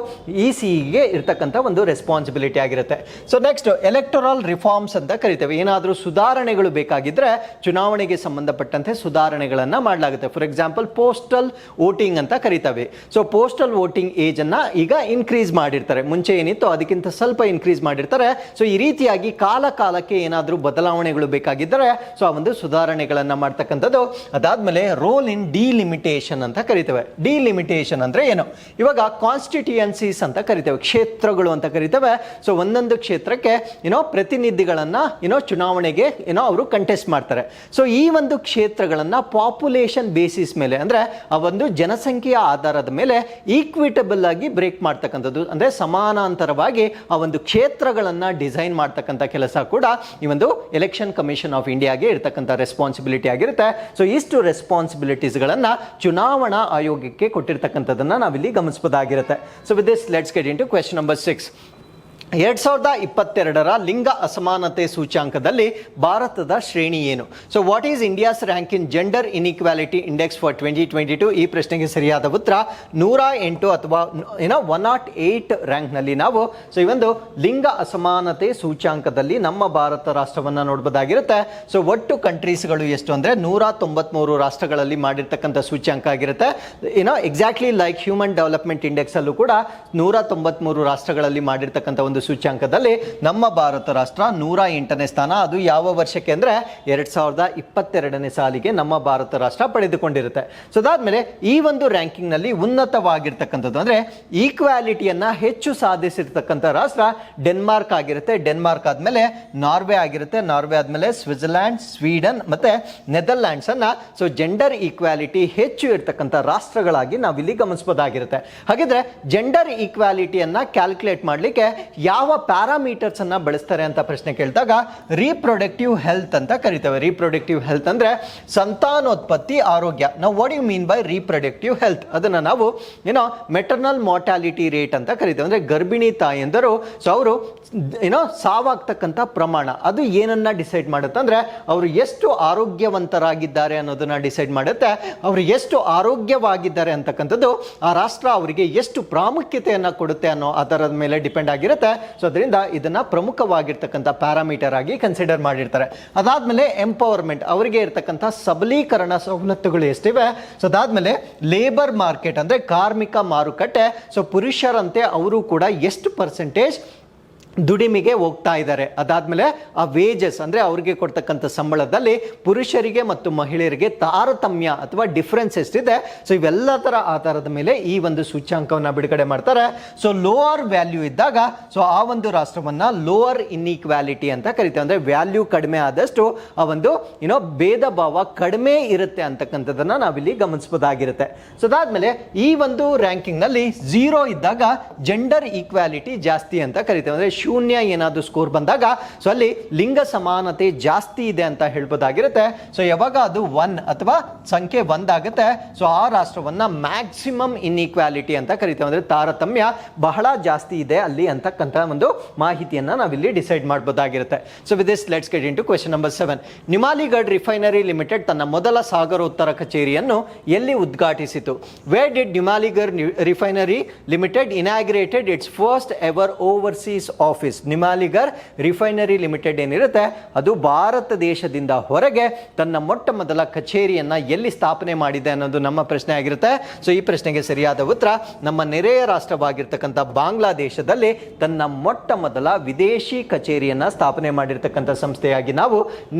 ಇಸಿಗೆ ಇರ್ತಕ್ಕಂಥ ಒಂದು ರೆಸ್ಪಾನ್ಸಿಬಿಲಿಟಿ ಆಗಿರುತ್ತೆ. ಸೊ ನೆಕ್ಸ್ಟ್ ಎಲೆಕ್ಟೋರಲ್ ರಿಫಾರ್ಮ್ಸ್ ಅಂತ ಕರಿತೇವೆ. ಏನಾದರೂ ಸುಧಾರಣೆಗಳು ಬೇಕಾಗಿದ್ರೆ ಚುನಾವಣೆಗೆ ಸಂಬಂಧಪಟ್ಟಂತೆ ಸುಧಾರಣೆಗಳನ್ನ ಮಾಡಲಾಗುತ್ತೆ. ಫಾರ್ ಎಕ್ಸಾಂಪಲ್ ಪೋಸ್ಟಲ್ ವೋಟಿಂಗ್ ಅಂತ ಕರಿತೇವೆ. ಸೊ ಪೋಸ್ಟಲ್ ವೋಟಿಂಗ್ ಏಜ್ ಅನ್ನ ಈಗ ಇನ್ಕ್ರೀಸ್ ಮಾಡಿರ್ತಾರೆ. ಮುಂಚೆ ಏನಿತ್ತು ಅದಕ್ಕಿಂತ ಸ್ವಲ್ಪ ಇನ್ಕ್ರೀಸ್ ಮಾಡಿರ್ತಾರೆ. ಸೊ ಈ ರೀತಿಯಾಗಿ ಕಾಲ ಕಾಲಕ್ಕೆ ಏನಾದರೂ ಬದಲಾವಣೆಗಳು ಬೇಕಾಗಿದ್ದರೆ ಸೊ ಆ ಒಂದು ಸುಧಾರಣೆಗಳನ್ನ ಮಾಡ್ತಕ್ಕಂಥದ್ದು. ಅದಾದ್ಮೇಲೆ ರೋಲ್ ಇನ್ ಡಿಲಿಮಿಟೇಷನ್ ಅಂತ ಕರಿತೇವೆ. ಡಿಲಿಮಿಟೇಷನ್ ಅಂದ್ರೆ ಏನು? ಇವಾಗ ಕಾನ್ಸ್ಟಿಟ್ಯೂಯನ್ಸೀಸ್ ಅಂತ ಕರಿತೇವೆ, ಕ್ಷೇತ್ರಗಳು ಅಂತ ಕರಿತೇವೆ. ಸೊ ಒಂದೊಂದು ಕ್ಷೇತ್ರಕ್ಕೆ ಪ್ರತಿನಿಧಿಗಳನ್ನ ಚುನಾವಣೆಗೆ ಅವರು ಕಂಟೆಸ್ಟ್ ಮಾಡ್ತಾರೆ. ಸೊ ಈ ಒಂದು ಕ್ಷೇತ್ರಗಳನ್ನ ಪಾಪ್ಯುಲೇಷನ್ ಬೇಸಿಸ್ ಮೇಲೆ ಅಂದ್ರೆ ಆ ಒಂದು ಜನಸಂಖ್ಯೆಯ ಆಧಾರದ ಮೇಲೆ ಈಕ್ವಿಟಬಲ್ ಆಗಿ ಬ್ರೇಕ್ ಮಾಡ್ತಕ್ಕಂಥದ್ದು, ಅಂದ್ರೆ ಸಮಾನಾಂತರವಾಗಿ ಆ ಒಂದು ಕ್ಷೇತ್ರಗಳನ್ನ ಡಿಸೈನ್ ಮಾಡ್ತಕ್ಕಂಥ ಕೆಲಸ ಕೂಡ ಈ ಒಂದು ಎಲೆಕ್ಷನ್ ಕಮಿಷನ್ ಆಫ್ ಇಂಡಿಯಾಗೆ ಇರತಕ್ಕಂಥ ರೆಸ್ಪಾನ್ಸಿಬಿಲಿಟಿ ಆಗಿರುತ್ತೆ. ಸೊ ಇಷ್ಟು ರೆಸ್ಪಾನ್ಸಿಬಿಲಿಟೀಸ್ಗಳನ್ನ ಚುನಾವಣಾ ಆಯೋಗಕ್ಕೆ ಕೊಟ್ಟಿರ್ತಕ್ಕಂಥದ್ದನ್ನ ನಾವಿಲ್ಲಿ ಗಮನಿಸಬಹುದಾಗಿರುತ್ತೆ. So with this let's get into question number 6. 2022 ಲಿಂಗ ಅಸಮಾನತೆ ಸೂಚ್ಯಾಂಕದಲ್ಲಿ ಭಾರತದ ಶ್ರೇಣಿ ಏನು? So what is India's rank in gender inequality index for 2022? ಈ ಪ್ರಶ್ನೆಗೆ ಸರಿಯಾದ ಉತ್ತರ 108 ಅಥವಾ 108 ರ್ಯಾಂಕ್ನಲ್ಲಿ ನಾವು ಸೊ ಈ ಒಂದು ಲಿಂಗ ಅಸಮಾನತೆ ಸೂಚ್ಯಾಂಕದಲ್ಲಿ ನಮ್ಮ ಭಾರತ ರಾಷ್ಟ್ರವನ್ನ ನೋಡಬಹುದಾಗಿರುತ್ತೆ. ಸೊ ಒಟ್ಟು ಕಂಟ್ರೀಸ್ಗಳು ಎಷ್ಟು ಅಂದ್ರೆ 193 ರಾಷ್ಟ್ರಗಳಲ್ಲಿ ಮಾಡಿರ್ತಕ್ಕಂಥ ಸೂಚ್ಯಾಂಕ ಆಗಿರುತ್ತೆ. Exactly like human development index ಅಲ್ಲೂ ಕೂಡ 193 ರಾಷ್ಟ್ರಗಳಲ್ಲಿ ಮಾಡಿರ್ತಕ್ಕಂಥ ಒಂದು ಸೂಚ್ಯಾಂಕದಲ್ಲಿ ನಮ್ಮ ಭಾರತ ರಾಷ್ಟ್ರ 108ನೇ ಸ್ಥಾನ. ಅದು ಯಾವ ವರ್ಷಕ್ಕೆ ಅಂದ್ರೆ 2022ನೇ ಸಾಲಿಗೆ ನಮ್ಮ ಭಾರತ ರಾಷ್ಟ್ರ ಪಡೆದುಕೊಂಡಿರುತ್ತೆ. ಸೊ ಅದಾದ್ಮೇಲೆ ಈ ಒಂದು ರ್ಯಾಂಕಿಂಗ್ ನಲ್ಲಿ ಉನ್ನತವಾಗಿರ್ತಕ್ಕಂಥದ್ದು ಅಂದ್ರೆ ಈಕ್ವಾಲಿಟಿಯನ್ನ ಹೆಚ್ಚು ಸಾಧಿಸಿರ್ತಕ್ಕಂಥ ರಾಷ್ಟ್ರ ಡೆನ್ಮಾರ್ಕ್ ಆಗಿರುತ್ತೆ. ಡೆನ್ಮಾರ್ಕ್ ಆದ್ಮೇಲೆ ನಾರ್ವೆ ಆಗಿರುತ್ತೆ. ನಾರ್ವೆ ಆದ್ಮೇಲೆ ಸ್ವಿಟ್ಜರ್ಲ್ಯಾಂಡ್, ಸ್ವೀಡನ್ ಮತ್ತೆ ನೆದರ್ಲ್ಯಾಂಡ್ಸ್ ಅನ್ನ ಸೊ ಜೆಂಡರ್ ಈಕ್ವಾಲಿಟಿ ಹೆಚ್ಚು ಇರ್ತಕ್ಕಂಥ ರಾಷ್ಟ್ರಗಳಾಗಿ ನಾವಿಲ್ಲಿ ಗಮನಿಸಬಹುದಾಗಿರುತ್ತೆ. ಹಾಗಿದ್ರೆ ಜೆಂಡರ್ ಈಕ್ವಾಲಿಟಿಯನ್ನ ಕ್ಯಾಲ್ಕುಲೇಟ್ ಮಾಡಲಿಕ್ಕೆ ಯಾವ ಪ್ಯಾರಾಮೀಟರ್ಸ್ ಅನ್ನ ಬಳಸ್ತಾರೆ ಅಂತ ಪ್ರಶ್ನೆ ಕೇಳಿದಾಗ ರೀಪ್ರೊಡಕ್ಟಿವ್ ಹೆಲ್ತ್ ಅಂತ ಕರಿತೇವೆ. ರೀಪ್ರೊಡಕ್ಟಿವ್ ಹೆಲ್ತ್ ಅಂದ್ರೆ ಸಂತಾನೋತ್ಪತ್ತಿ ಆರೋಗ್ಯ. ನಾವು what you mean by reproductive health? ಅದನ್ನ ನಾವು ಮೆಟರ್ನಲ್ ಮಾರ್ಟಾಲಿಟಿ ರೇಟ್ ಅಂತ ಕರಿತೇವೆ. ಅಂದ್ರೆ ಗರ್ಭಿಣಿ ತಾಯಂದರು ಸೊ ಅವರು ಸಾವಾಗ್ತಕ್ಕಂಥ ಪ್ರಮಾಣ ಅದು ಏನನ್ನ ಡಿಸೈಡ್ ಮಾಡುತ್ತೆ ಅಂದ್ರೆ ಅವರು ಎಷ್ಟು ಆರೋಗ್ಯವಂತರಾಗಿದ್ದಾರೆ ಅನ್ನೋದನ್ನ ಡಿಸೈಡ್ ಮಾಡುತ್ತೆ. ಅವರು ಎಷ್ಟು ಆರೋಗ್ಯವಾಗಿದ್ದಾರೆ ಅಂತಕ್ಕಂಥದ್ದು ಆ ರಾಷ್ಟ್ರ ಅವರಿಗೆ ಎಷ್ಟು ಪ್ರಾಮುಖ್ಯತೆಯನ್ನ ಕೊಡುತ್ತೆ ಅನ್ನೋ ಅದರ ಮೇಲೆ ಡಿಪೆಂಡ್ ಆಗಿರುತ್ತೆ. ಸೊ ಅದರಿಂದ ಇದನ್ನ ಪ್ರಮುಖವಾಗಿರ್ತಕ್ಕಂಥ ಪ್ಯಾರಾಮೀಟರ್ ಆಗಿ ಕನ್ಸಿಡರ್ ಮಾಡಿರ್ತಾರೆ. ಅದಾದ್ಮೇಲೆ ಎಂಪವರ್ಮೆಂಟ್, ಅವರಿಗೆ ಇರ್ತಕ್ಕಂಥ ಸಬಲೀಕರಣ ಸವಲತ್ತುಗಳು ಎಷ್ಟಿವೆ. ಸೊ ಅದಾದ್ಮೇಲೆ ಲೇಬರ್ ಮಾರ್ಕೆಟ್ ಅಂದ್ರೆ ಕಾರ್ಮಿಕ ಮಾರುಕಟ್ಟೆ. ಸೊ ಪುರುಷರಂತೆ ಅವರು ಕೂಡ ಎಷ್ಟು ಪರ್ಸೆಂಟೇಜ್ ದುಡಿಮೆಗೆ ಹೋಗ್ತಾ ಇದ್ದಾರೆ. ಅದಾದ್ಮೇಲೆ ಆ ವೇಜಸ್ ಅಂದ್ರೆ ಅವ್ರಿಗೆ ಕೊಡ್ತಕ್ಕಂಥ ಸಂಬಳದಲ್ಲಿ ಪುರುಷರಿಗೆ ಮತ್ತು ಮಹಿಳೆಯರಿಗೆ ತಾರತಮ್ಯ ಅಥವಾ ಡಿಫರೆನ್ಸ್ ಎಷ್ಟಿದೆ. ಸೊ ಇವೆಲ್ಲದರ ಆಧಾರದ ಮೇಲೆ ಈ ಒಂದು ಸೂಚ್ಯಾಂಕವನ್ನ ಬಿಡುಗಡೆ ಮಾಡ್ತಾರೆ. ಸೊ ಲೋವರ್ ವ್ಯಾಲ್ಯೂ ಇದ್ದಾಗ ಸೊ ಆ ಒಂದು ರಾಷ್ಟ್ರವನ್ನ ಲೋವರ್ ಇನ್ಇಕ್ವಾಲಿಟಿ ಅಂತ ಕರಿತೇವೆ. ಅಂದ್ರೆ ವ್ಯಾಲ್ಯೂ ಕಡಿಮೆ ಆದಷ್ಟು ಆ ಒಂದು ಭೇದ ಭಾವ ಕಡಿಮೆ ಇರುತ್ತೆ ಅಂತಕ್ಕಂಥದ್ದನ್ನ ನಾವಿಲ್ಲಿ ಗಮನಿಸಬಹುದಾಗಿರುತ್ತೆ. ಸೊ ಅದಾದ್ಮೇಲೆ ಈ ಒಂದು ರ್ಯಾಂಕಿಂಗ್ ನಲ್ಲಿ 0 ಇದ್ದಾಗ ಜೆಂಡರ್ ಈಕ್ವಾಲಿಟಿ ಜಾಸ್ತಿ ಅಂತ ಕರಿತೇವೆ. ಅಂದ್ರೆ ಶೂನ್ಯ ಏನಾದರೂ ಸ್ಕೋರ್ ಬಂದಾಗ ಸೊ ಅಲ್ಲಿ ಲಿಂಗ ಸಮಾನತೆ ಜಾಸ್ತಿ ಇದೆ ಅಂತ ಹೇಳ್ಬೋದಾಗಿರುತ್ತೆ. ಸೊ ಯಾವಾಗ ಅದು 1 ಅಥವಾ ಸಂಖ್ಯೆ 1 ಆಗುತ್ತೆ ಸೊ ಆ ರಾಷ್ಟ್ರವನ್ನ ಮ್ಯಾಕ್ಸಿಮಮ್ ಇನ್ಇಕ್ವಾಲಿಟಿ ಅಂತ ಕರಿತೇವೆ. ಅಂದ್ರೆ ತಾರತಮ್ಯ ಬಹಳ ಜಾಸ್ತಿ ಇದೆ ಅಲ್ಲಿ ಅಂತಕ್ಕಂಥ ಒಂದು ಮಾಹಿತಿಯನ್ನ ನಾವಿಲ್ಲಿ ಡಿಸೈಡ್ ಮಾಡಬಹುದಾಗಿರುತ್ತೆ. So with this let's get into question number 7. Numaligarh refinery limited ತನ್ನ ಮೊದಲ ಸಾಗರೋತ್ತರ ಕಚೇರಿಯನ್ನು ಎಲ್ಲಿ ಉದ್ಘಾಟಿಸಿತು? Where did Numaligarh refinery limited inaugurated its first ever overseas office, Numaligarh refinery limited ಏನಿರುತ್ತೆ ಅದು ಭಾರತ ದೇಶದಿಂದ ಹೊರಗೆ ತನ್ನ ಮೊಟ್ಟ ಮೊದಲ ಕಚೇರಿಯನ್ನ ಎಲ್ಲಿ ಸ್ಥಾಪನೆ ಮಾಡಿದೆ ಅನ್ನೋದು ನಮ್ಮ ಪ್ರಶ್ನೆ ಆಗಿರುತ್ತೆ. ಸೊ ಈ ಪ್ರಶ್ನೆಗೆ ಸರಿಯಾದ ಉತ್ತರ ನಮ್ಮ ನೆರೆಯ ರಾಷ್ಟ್ರವಾಗಿರ್ತಕ್ಕಂಥ ಬಾಂಗ್ಲಾದೇಶದಲ್ಲಿ ತನ್ನ ಮೊಟ್ಟ ಮೊದಲ ವಿದೇಶಿ ಕಚೇರಿಯನ್ನ ಸ್ಥಾಪನೆ ಮಾಡಿರ್ತಕ್ಕಂಥ ಸಂಸ್ಥೆಯಾಗಿ ನಾವು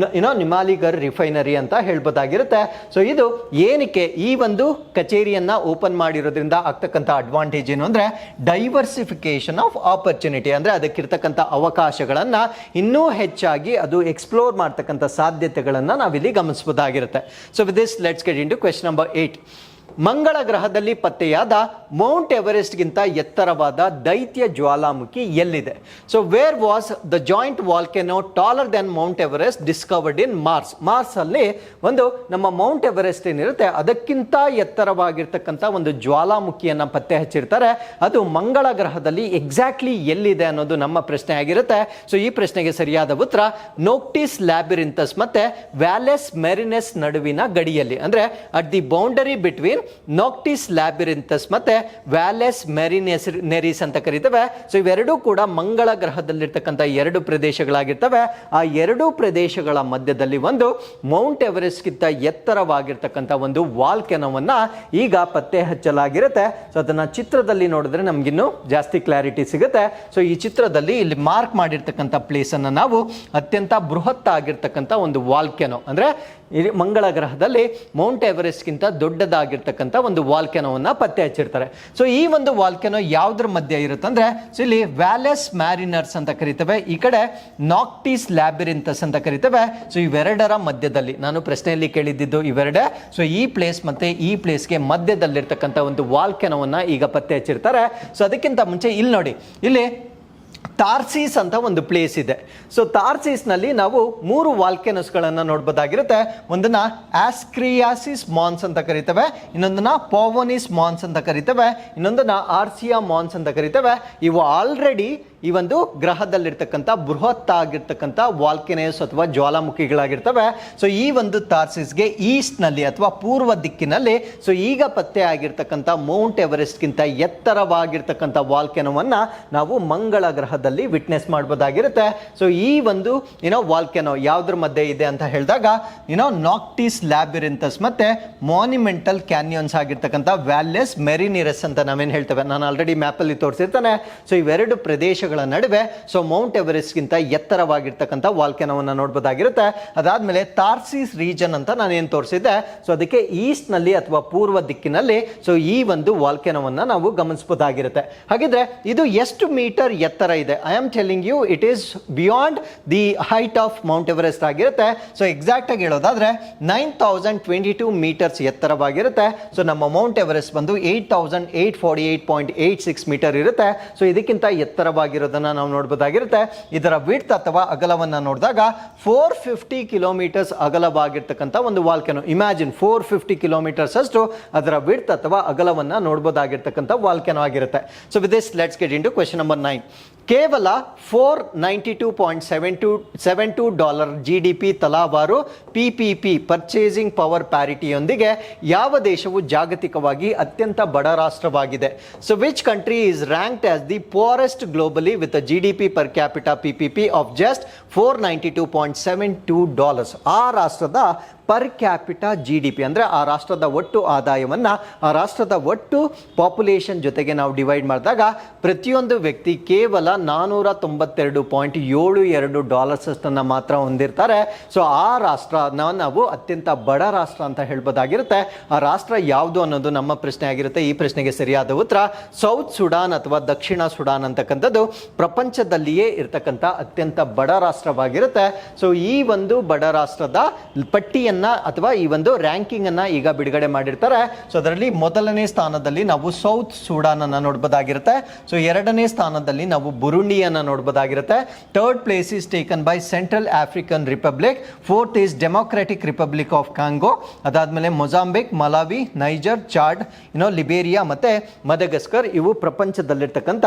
ನಿಮಾಲಿಗರ್ ರಿಫೈನರಿ ಅಂತ ಹೇಳ್ಬೋದಾಗಿರುತ್ತೆ. ಸೊ ಇದು ಏನಕ್ಕೆ ಈ ಒಂದು ಕಚೇರಿಯನ್ನ ಓಪನ್ ಮಾಡಿರೋದ್ರಿಂದ ಆಗ್ತಕ್ಕಂಥ ಅಡ್ವಾಂಟೇಜ್ ಏನು ಅಂದ್ರೆ ಡೈವರ್ಸಿಫಿಕೇಶನ್ ಆಫ್ ಆಪರ್ಚುನಿಟಿ, ಅಂದ್ರೆ ಅದಕ್ಕಿರ್ತಕ್ಕಂಥ ಅವಕಾಶಗಳನ್ನ ಇನ್ನೂ ಹೆಚ್ಚಾಗಿ ಅದು ಎಕ್ಸ್ಪ್ಲೋರ್ ಮಾಡ್ತಕ್ಕಂಥ ಸಾಧ್ಯತೆಗಳನ್ನ ನಾವಿಲ್ಲಿ ಗಮನಿಸಬಹುದಾಗಿರುತ್ತೆ. So with this let's get into question number 8. ಮಂಗಳ ಗ್ರಹದಲ್ಲಿ ಪತ್ತೆಯಾದ ಮೌಂಟ್ ಎವರೆಸ್ಟ್ ಗಿಂತ ಎತ್ತರವಾದ ದೈತ್ಯ ಜ್ವಾಲಾಮುಖಿ ಎಲ್ಲಿದೆ? So where was the giant volcano taller than Mount Everest discovered in Mars? Mars ಅಲ್ಲಿ ಒಂದು ನಮ್ಮ ಮೌಂಟ್ ಎವರೆಸ್ಟ್ ಏನಿರುತ್ತೆ ಅದಕ್ಕಿಂತ ಎತ್ತರವಾಗಿರ್ತಕ್ಕಂಥ ಒಂದು ಜ್ವಾಲಾಮುಖಿಯನ್ನ ಪತ್ತೆ ಹಚ್ಚಿರ್ತಾರೆ. ಅದು ಮಂಗಳ ಗ್ರಹದಲ್ಲಿ ಎಕ್ಸಾಕ್ಟ್ಲಿ ಎಲ್ಲಿದೆ ಅನ್ನೋದು ನಮ್ಮ ಪ್ರಶ್ನೆ ಆಗಿರುತ್ತೆ. ಸೊ ಈ ಪ್ರಶ್ನೆಗೆ ಸರಿಯಾದ ಉತ್ತರ ನೋಕ್ಟಿಸ್ ಲ್ಯಾಬಿರಿಂಥಸ್ ಮತ್ತೆ ವ್ಯಾಲೆಸ್ ಮೆರಿನೆಸ್ ನಡುವಿನ ಗಡಿಯಲ್ಲಿ, ಅಂದ್ರೆ ಅಟ್ ದಿ ಬೌಂಡರಿ ಬಿಟ್ವೀನ್ ನೋಕ್ಟಿಸ್ ಲ್ಯಾಬಿರಿಂಥಸ್ ಮತ್ತೆ ವ್ಯಾಲೆಸ್ ಮೆರಿನೆರಿಸ್ ಅಂತ ಕರೀತೇವೆ. ಸೊ ಇವೆರಡೂ ಕೂಡ ಮಂಗಳ ಗ್ರಹದಲ್ಲಿರ್ತಕ್ಕಂಥ ಎರಡು ಪ್ರದೇಶಗಳಾಗಿರ್ತವೆ. ಆ ಎರಡು ಪ್ರದೇಶಗಳ ಮಧ್ಯದಲ್ಲಿ ಒಂದು ಮೌಂಟ್ ಎವರೆಸ್ಟ್ ಗಿಂತ ಎತ್ತರವಾಗಿರ್ತಕ್ಕಂಥ ಒಂದು ವಾಲ್ಕೆನೋವನ್ನ ಈಗ ಪತ್ತೆ ಹಚ್ಚಲಾಗಿರುತ್ತೆ. ಸೊ ಅದನ್ನ ಚಿತ್ರದಲ್ಲಿ ನೋಡಿದ್ರೆ ನಮ್ಗಿನ್ನೂ ಜಾಸ್ತಿ ಕ್ಲಾರಿಟಿ ಸಿಗುತ್ತೆ. ಸೊ ಈ ಚಿತ್ರದಲ್ಲಿ ಇಲ್ಲಿ ಮಾರ್ಕ್ ಮಾಡಿರ್ತಕ್ಕಂಥ ಪ್ಲೇಸ್ ಅನ್ನ ನಾವು ಅತ್ಯಂತ ಬೃಹತ್ ಆಗಿರ್ತಕ್ಕಂಥ ಒಂದು ವಾಲ್ಕೆನೋ, ಅಂದ್ರೆ ಮಂಗಳ ಗ್ರಹದಲ್ಲಿ ಮೌಂಟ್ ಎವರೆಸ್ಟ್ ಗಿಂತ ದೊಡ್ಡದಾಗಿರ್ತಕ್ಕಂಥ ಒಂದು ವಾಲ್ಕೆನೋವನ್ನ ಪತ್ತೆ ಹಚ್ಚಿರ್ತಾರೆ. ಸೊ ಈ ಒಂದು ವಾಲ್ಕೆನೋ ಯಾವ್ದ್ರ ಮಧ್ಯೆ ಇರುತ್ತೆ ಅಂದ್ರೆ ಇಲ್ಲಿ ವ್ಯಾಲೆಸ್ ಮ್ಯಾರಿನರ್ಸ್ ಅಂತ ಕರಿತೇವೆ, ಈ ಕಡೆ ನಾಕ್ಟಿಸ್ ಲ್ಯಾಬಿರಿಂಥಸ್ ಅಂತ ಕರಿತೇವೆ. ಸೊ ಇವೆರಡರ ಮಧ್ಯದಲ್ಲಿ ನಾನು ಪ್ರಶ್ನೆಯಲ್ಲಿ ಕೇಳಿದ್ದು ಇವೆರಡೇ. ಸೊ ಈ ಪ್ಲೇಸ್ ಮತ್ತೆ ಈ ಪ್ಲೇಸ್ಗೆ ಮಧ್ಯದಲ್ಲಿರ್ತಕ್ಕಂಥ ಒಂದು ವಾಲ್ಕೆನೋವನ್ನ ಈಗ ಪತ್ತೆ ಹಚ್ಚಿರ್ತಾರೆ. ಸೊ ಅದಕ್ಕಿಂತ ಮುಂಚೆ ಇಲ್ಲಿ ನೋಡಿ, ಇಲ್ಲಿ ತಾರ್ಸಿಸ್ ಅಂತ ಒಂದು ಪ್ಲೇಸ್ ಇದೆ. ಸೊ ತಾರ್ಸಿಸ್ ನಲ್ಲಿ ನಾವು 3 ವಾಲ್ಕೆನೋಸ್ಗಳನ್ನ ನೋಡಬಹುದಾಗಿರುತ್ತೆ. ಒಂದನ್ನ ಆಸ್ಕ್ರಿಯಾಸಿಸ್ ಮಾನ್ಸ್ ಅಂತ ಕರಿತೇವೆ, ಇನ್ನೊಂದನ್ನ ಪೋವೋನಿಸ್ ಮಾನ್ಸ್ ಅಂತ ಕರಿತೇವೆ, ಇನ್ನೊಂದನ್ನ ಆರ್ಸಿಯಾ ಮಾನ್ಸ್ ಅಂತ ಕರಿತೇವೆ. ಇವು ಆಲ್ರೆಡಿ ಈ ಒಂದು ಗ್ರಹದಲ್ಲಿರ್ತಕ್ಕಂಥ ಬೃಹತ್ ಆಗಿರ್ತಕ್ಕಂಥ ವಾಲ್ಕೆನೋಸ್ ಅಥವಾ ಜ್ವಾಲಾಮುಖಿಗಳಾಗಿರ್ತವೆ. ಸೊ ಈ ಒಂದು ತಾರ್ಸಿಸ್ಗೆ ಈಸ್ಟ್ ನಲ್ಲಿ ಅಥವಾ ಪೂರ್ವ ದಿಕ್ಕಿನಲ್ಲಿ ಸೊ ಈಗ ಪತ್ತೆ ಆಗಿರ್ತಕ್ಕಂಥ ಮೌಂಟ್ ಎವರೆಸ್ಟ್ ಗಿಂತ ಎತ್ತರವಾಗಿರ್ತಕ್ಕಂಥ ವಾಲ್ಕೆನೋವನ್ನ ನಾವು ಮಂಗಳ ಗ್ರಹದಲ್ಲಿ ವಿಟ್ನೆಸ್ ಮಾಡಬಹುದಾಗಿರುತ್ತೆ. ಸೊ ಈ ಒಂದು ವಾಲ್ಕೆನೋ ಯಾವ್ದ್ರ ಮಧ್ಯೆ ಇದೆ ಅಂತ ಹೇಳಿದಾಗ ನಾಕ್ಟಿಸ್ ಲ್ಯಾಬಿರಿಂಥಸ್ ಮತ್ತೆ ಮಾನ್ಯುಮೆಂಟಲ್ ಕ್ಯಾನ್ಯೋನ್ಸ್ ಆಗಿರ್ತಕ್ಕಂಥ ವ್ಯಾಲೆಸ್ ಮೆರಿನಿರಸ್ ಅಂತ ನಾವೇನು ಹೇಳ್ತೇವೆ, ನಾನು ಆಲ್ರೆಡಿ ಮ್ಯಾಪ್ ಅಲ್ಲಿ ತೋರಿಸಿರ್ತೇನೆ. ಸೊ ಇವೆರಡು ಪ್ರದೇಶಗಳ ನಡುವೆ ಸೊ ಮೌಂಟ್ ಎವರೆಸ್ಟ್ ಗಿಂತ ಎತ್ತರವಾಗಿರ್ತಕ್ಕಂಥ ವಾಲ್ಕೆನೋವನ್ನ ನೋಡಬಹುದಾಗಿರುತ್ತೆ. ಅದಾದ್ಮೇಲೆ ತಾರ್ಸಿಸ್ ರೀಜನ್ ಅಂತ ನಾನು ಏನು ತೋರಿಸಿದ್ದೆ, ಸೊ ಅದಕ್ಕೆ ಈಸ್ಟ್ ನಲ್ಲಿ ಅಥವಾ ಪೂರ್ವ ದಿಕ್ಕಿನಲ್ಲಿ ಸೊ ಈ ಒಂದು ವಾಲ್ಕೆನೋವನ್ನ ನಾವು ಗಮನಿಸಬಹುದಾಗಿರುತ್ತೆ. ಹಾಗಿದ್ರೆ ಇದು ಎಷ್ಟು ಮೀಟರ್ ಎತ್ತರ ಇದೆ? I am telling you it is beyond the height of Mount Everest ಆಗಿರುತ್ತೆ. ಸೊ ಎಕ್ಸಾಕ್ಟ್ ಆಗಿ ಹೇಳೋದಾದ್ರೆ 9022 ಮೀಟರ್ಸ್ ಎತ್ತರವಾಗಿರುತ್ತೆ. ಸೊ ನಮ್ಮ ಮೌಂಟ್ ಎವರೆಸ್ಟ್ ಬಂದು 8848.86 ಮೀಟರ್ ಇರುತ್ತೆ. ಸೊ ಇದಕ್ಕಿಂತ ಎತ್ತರವಾಗಿರೋದನ್ನ ನಾವು ನೋಡಬಹುದಾಗಿರುತ್ತೆ. ಇದರ ವಿಡ್ತ್ ಅಥವಾ ಅಗಲವನ್ನ ನೋಡಿದಾಗ 450 ಕಿಲೋಮೀಟರ್ಸ್ ಅಗಲವಾಗಿರ್ತಕ್ಕಂಥ ಒಂದು ವಾಲ್ಕೆನೋ. ಇಮ್ಯಾಜಿನ್ 450 ಕಿಲೋಮೀಟರ್ಸ್ ಅಷ್ಟು ಅದರ ವಿಡ್ತ್ ಅಥವಾ ಅಗಲವನ್ನ ನೋಡಬಹುದಾಗಿರ್ತಕ್ಕಂಥ ವಾಲ್ಕೆನೋ ಆಗಿರುತ್ತೆ. So with this let's get into question number 9. ಕೇವಲ $492.72 GDP ತಲಾವಾರು PPP ಪರ್ಚೇಸಿಂಗ್ ಪವರ್ ಪ್ಯಾರಿಟಿಯೊಂದಿಗೆ ಯಾವ ದೇಶವು ಜಾಗತಿಕವಾಗಿ ಅತ್ಯಂತ ಬಡ ರಾಷ್ಟ್ರವಾಗಿದೆ? So which country is ranked as the forest globally with a GDP per capita PPP of just $492.72? ಆ ರಾಷ್ಟ್ರದ ಪರ್ ಕ್ಯಾಪಿಟಾ GDP ಅಂದರೆ ಆ ರಾಷ್ಟ್ರದ ಒಟ್ಟು ಆದಾಯವನ್ನ ಆ ರಾಷ್ಟ್ರದ ಒಟ್ಟು ಪಾಪ್ಯುಲೇಷನ್ ಜೊತೆಗೆ ನಾವು ಡಿವೈಡ್ ಮಾಡಿದಾಗ ಪ್ರತಿಯೊಂದು ವ್ಯಕ್ತಿ ಕೇವಲ $492.72 ಅಷ್ಟನ್ನು ಮಾತ್ರ ಹೊಂದಿರ್ತಾರೆ. ಸೊ ಆ ರಾಷ್ಟ್ರನ ನಾವು ಅತ್ಯಂತ ಬಡ ರಾಷ್ಟ್ರ ಅಂತ ಹೇಳ್ಬೋದಾಗಿರುತ್ತೆ. ಆ ರಾಷ್ಟ್ರ ಯಾವುದು ಅನ್ನೋದು ನಮ್ಮ ಪ್ರಶ್ನೆ ಆಗಿರುತ್ತೆ. ಈ ಪ್ರಶ್ನೆಗೆ ಸರಿಯಾದ ಉತ್ತರ ಸೌತ್ ಸುಡಾನ್ ಅಥವಾ ದಕ್ಷಿಣ ಸುಡಾನ್ ಅಂತಕ್ಕಂಥದ್ದು ಪ್ರಪಂಚದಲ್ಲಿಯೇ ಇರ್ತಕ್ಕಂಥ ಅತ್ಯಂತ ಬಡ ರಾಷ್ಟ್ರವಾಗಿರುತ್ತೆ. ಸೊ ಈ ಒಂದು ಬಡ ರಾಷ್ಟ್ರದ ಪಟ್ಟಿಯನ್ನು ಅಥವಾ ಈ ಒಂದು ರ್ಯಾಂಕಿಂಗ್ ಅನ್ನ ಈಗ ಬಿಡುಗಡೆ ಮಾಡಿರ್ತಾರೆ. ಸೊ ಅದರಲ್ಲಿ ಮೊದಲನೇ ಸ್ಥಾನದಲ್ಲಿ ನಾವು ಸೌತ್ ಸುಡಾನ್ ಅನ್ನ ನೋಡಬಹುದಾಗಿರುತ್ತೆ. ಸೊ ಎರಡನೇ ಸ್ಥಾನದಲ್ಲಿ ನಾವು ಬುರುಂಡಿಯನ್ನ ನೋಡಬಹುದಾಗಿರುತ್ತೆ. Third place is taken by Central African Republic. Fourth is Democratic Republic of Congo. ಅದಾದ್ಮೇಲೆ Mozambique, Malawi, Niger, Chad, Liberia ಮತ್ತೆ ಮದಗಸ್ಕರ್. ಇವು ಪ್ರಪಂಚದಲ್ಲಿರ್ತಕ್ಕಂಥ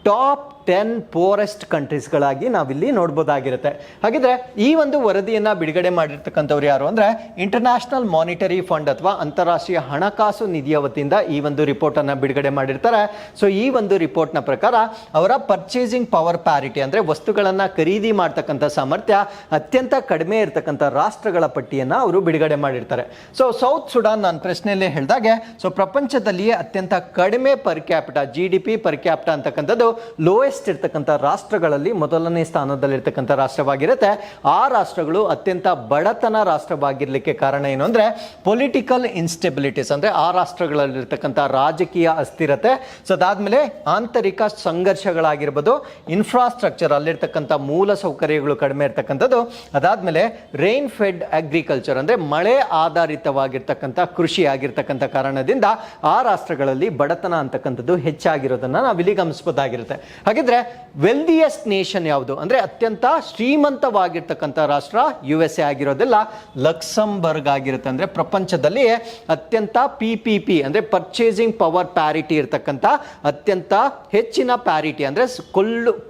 ಟಾಪ್ 10 ಪೋರೆಸ್ಟ್ ಕಂಟ್ರೀಸ್ಗಳಾಗಿ ನಾವಿಲ್ಲಿ ನೋಡ್ಬೋದಾಗಿರುತ್ತೆ. ಹಾಗಿದ್ರೆ ಈ ಒಂದು ವರದಿಯನ್ನ ಬಿಡುಗಡೆ ಮಾಡಿರ್ತಕ್ಕಂಥವ್ರು ಯಾರು ಅಂದ್ರೆ ಇಂಟರ್ನ್ಯಾಷನಲ್ ಮಾನಿಟರಿ ಫಂಡ್ ಅಥವಾ ಅಂತಾರಾಷ್ಟ್ರೀಯ ಹಣಕಾಸು ನಿಧಿಯ ವತಿಯಿಂದ ಈ ಒಂದು ರಿಪೋರ್ಟ್ ಅನ್ನ ಬಿಡುಗಡೆ ಮಾಡಿರ್ತಾರೆ. ಸೊ ಈ ಒಂದು ರಿಪೋರ್ಟ್ ನ ಪ್ರಕಾರ ಅವರ ಪರ್ಚೇಸಿಂಗ್ ಪವರ್ ಪ್ಯಾರಿಟಿ ಅಂದ್ರೆ ವಸ್ತುಗಳನ್ನ ಖರೀದಿ ಮಾಡ್ತಕ್ಕಂಥ ಸಾಮರ್ಥ್ಯ ಅತ್ಯಂತ ಕಡಿಮೆ ಇರತಕ್ಕಂಥ ರಾಷ್ಟ್ರಗಳ ಪಟ್ಟಿಯನ್ನ ಅವರು ಬಿಡುಗಡೆ ಮಾಡಿರ್ತಾರೆ. ಸೊ ಸೌತ್ ಸುಡಾನ್ ನಾನು ಪ್ರಶ್ನೆಯಲ್ಲೇ ಹೇಳಿದಾಗೆ ಸೊ ಪ್ರಪಂಚದಲ್ಲಿಯೇ ಅತ್ಯಂತ ಕಡಿಮೆ per capita GDP per capita ಅಂತಕ್ಕಂಥದ್ದು ಲೋಯೆಸ್ಟ್ ಇರ್ತಕ್ಕಂಥ ರಾಷ್ಟ್ರಗಳಲ್ಲಿ ಮೊದಲನೇ ಸ್ಥಾನದಲ್ಲಿರ್ತಕ್ಕಂಥ ರಾಷ್ಟ್ರವಾಗಿರುತ್ತೆ. ಆ ರಾಷ್ಟ್ರಗಳು ಅತ್ಯಂತ ಬಡತನ ರಾಷ್ಟ್ರವಾಗಿರ್ಲಿಕ್ಕೆ ಕಾರಣ ಏನು ಅಂದ್ರೆ ಪೊಲಿಟಿಕಲ್ ಇನ್ಸ್ಟೆಬಿಲಿಟೀಸ್ ಅಂದ್ರೆ ಆ ರಾಷ್ಟ್ರಗಳಲ್ಲಿರ್ತಕ್ಕಂಥ ರಾಜಕೀಯ ಅಸ್ಥಿರತೆ. ಸೊ ಅದಾದ್ಮೇಲೆ ಆಂತರಿಕ ಸಂಘರ್ಷಗಳಾಗಿರ್ಬೋದು, ಇನ್ಫ್ರಾಸ್ಟ್ರಕ್ಚರ್ ಅಲ್ಲಿರ್ತಕ್ಕಂಥ ಮೂಲ ಸೌಕರ್ಯಗಳು ಕಡಿಮೆ ಇರ್ತಕ್ಕಂಥದ್ದು, ಅದಾದ್ಮೇಲೆ ರೈನ್ ಫೆಡ್ ಅಗ್ರಿಕಲ್ಚರ್ ಅಂದ್ರೆ ಮಳೆ ಆಧಾರಿತವಾಗಿರ್ತಕ್ಕಂಥ ಕೃಷಿ ಆಗಿರ್ತಕ್ಕಂಥ ಕಾರಣದಿಂದ ಆ ರಾಷ್ಟ್ರಗಳಲ್ಲಿ ಬಡತನ ಅಂತಕ್ಕಂಥದ್ದು ಹೆಚ್ಚಾಗಿರೋದನ್ನ ನಾವಿಲ್ಲಿ ಗಮನಿಸಬಹುದಾಗಿರುತ್ತೆ. ಹಾಗಿದ್ರೆ ವೆಲ್ದಿಯೆಸ್ಟ್ ನೇಷನ್ ಯಾವುದು ಅಂದ್ರೆ ಅತ್ಯಂತ ಶ್ರೀಮಂತವಾಗಿರ್ತಕ್ಕಂಥ ರಾಷ್ಟ್ರ USA ಆಗಿರೋದಿಲ್ಲ, ಲಕ್ಸಂಬರ್ಗ್ ಆಗಿರುತ್ತೆ. ಅಂದ್ರೆ ಪ್ರಪಂಚದಲ್ಲಿ ಅತ್ಯಂತ PPP ಅಂದ್ರೆ ಪರ್ಚೇಸಿಂಗ್ ಪವರ್ ಪ್ಯಾರಿಟಿ ಇರತಕ್ಕಂಥ ಅತ್ಯಂತ ಹೆಚ್ಚಿನ ಪ್ಯಾರಿಟಿ ಅಂದ್ರೆ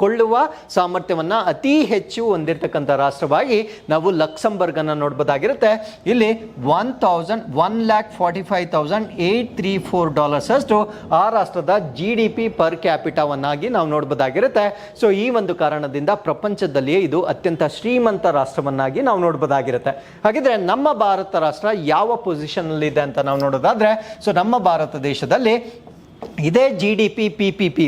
ಕೊಳ್ಳುವ ಸಾಮರ್ಥ್ಯವನ್ನ ಅತಿ ಹೆಚ್ಚು ಹೊಂದಿರತಕ್ಕಂಥ ರಾಷ್ಟ್ರವಾಗಿ ನಾವು ಲಕ್ಸಂಬರ್ಗ್ ಅನ್ನ ನೋಡಬಹುದಾಗಿರುತ್ತೆ. ಇಲ್ಲಿ $1,45,834 ಅಷ್ಟು ಆ ರಾಷ್ಟ್ರದ GDP ಪರ್ ಕ್ಯಾಪಿಟಾವನ್ನಾಗಿ ನಾವು ನೋಡಬಹುದಾಗಿರುತ್ತೆ. ಸೊ ಈ ಒಂದು ಕಾರಣದಿಂದ ಪ್ರಪಂಚದಲ್ಲಿಯೇ ಇದು ಅತ್ಯಂತ ಶ್ರೀಮಂತ ರಾಷ್ಟ್ರವನ್ನಾಗಿ ನಾವು ನೋಡಬಹುದಾಗಿರುತ್ತೆ. ಹಾಗಿದ್ರೆ ನಮ್ಮ ಭಾರತ ರಾಷ್ಟ್ರ ಯಾವ ಪೊಸಿಷನ್ ಅಲ್ಲಿ ಇದೆ ಅಂತ ನಾವು ನೋಡೋದಾದ್ರೆ ಸೊ ನಮ್ಮ ಭಾರತ ದೇಶದಲ್ಲಿ ಇದೇ GDP PPP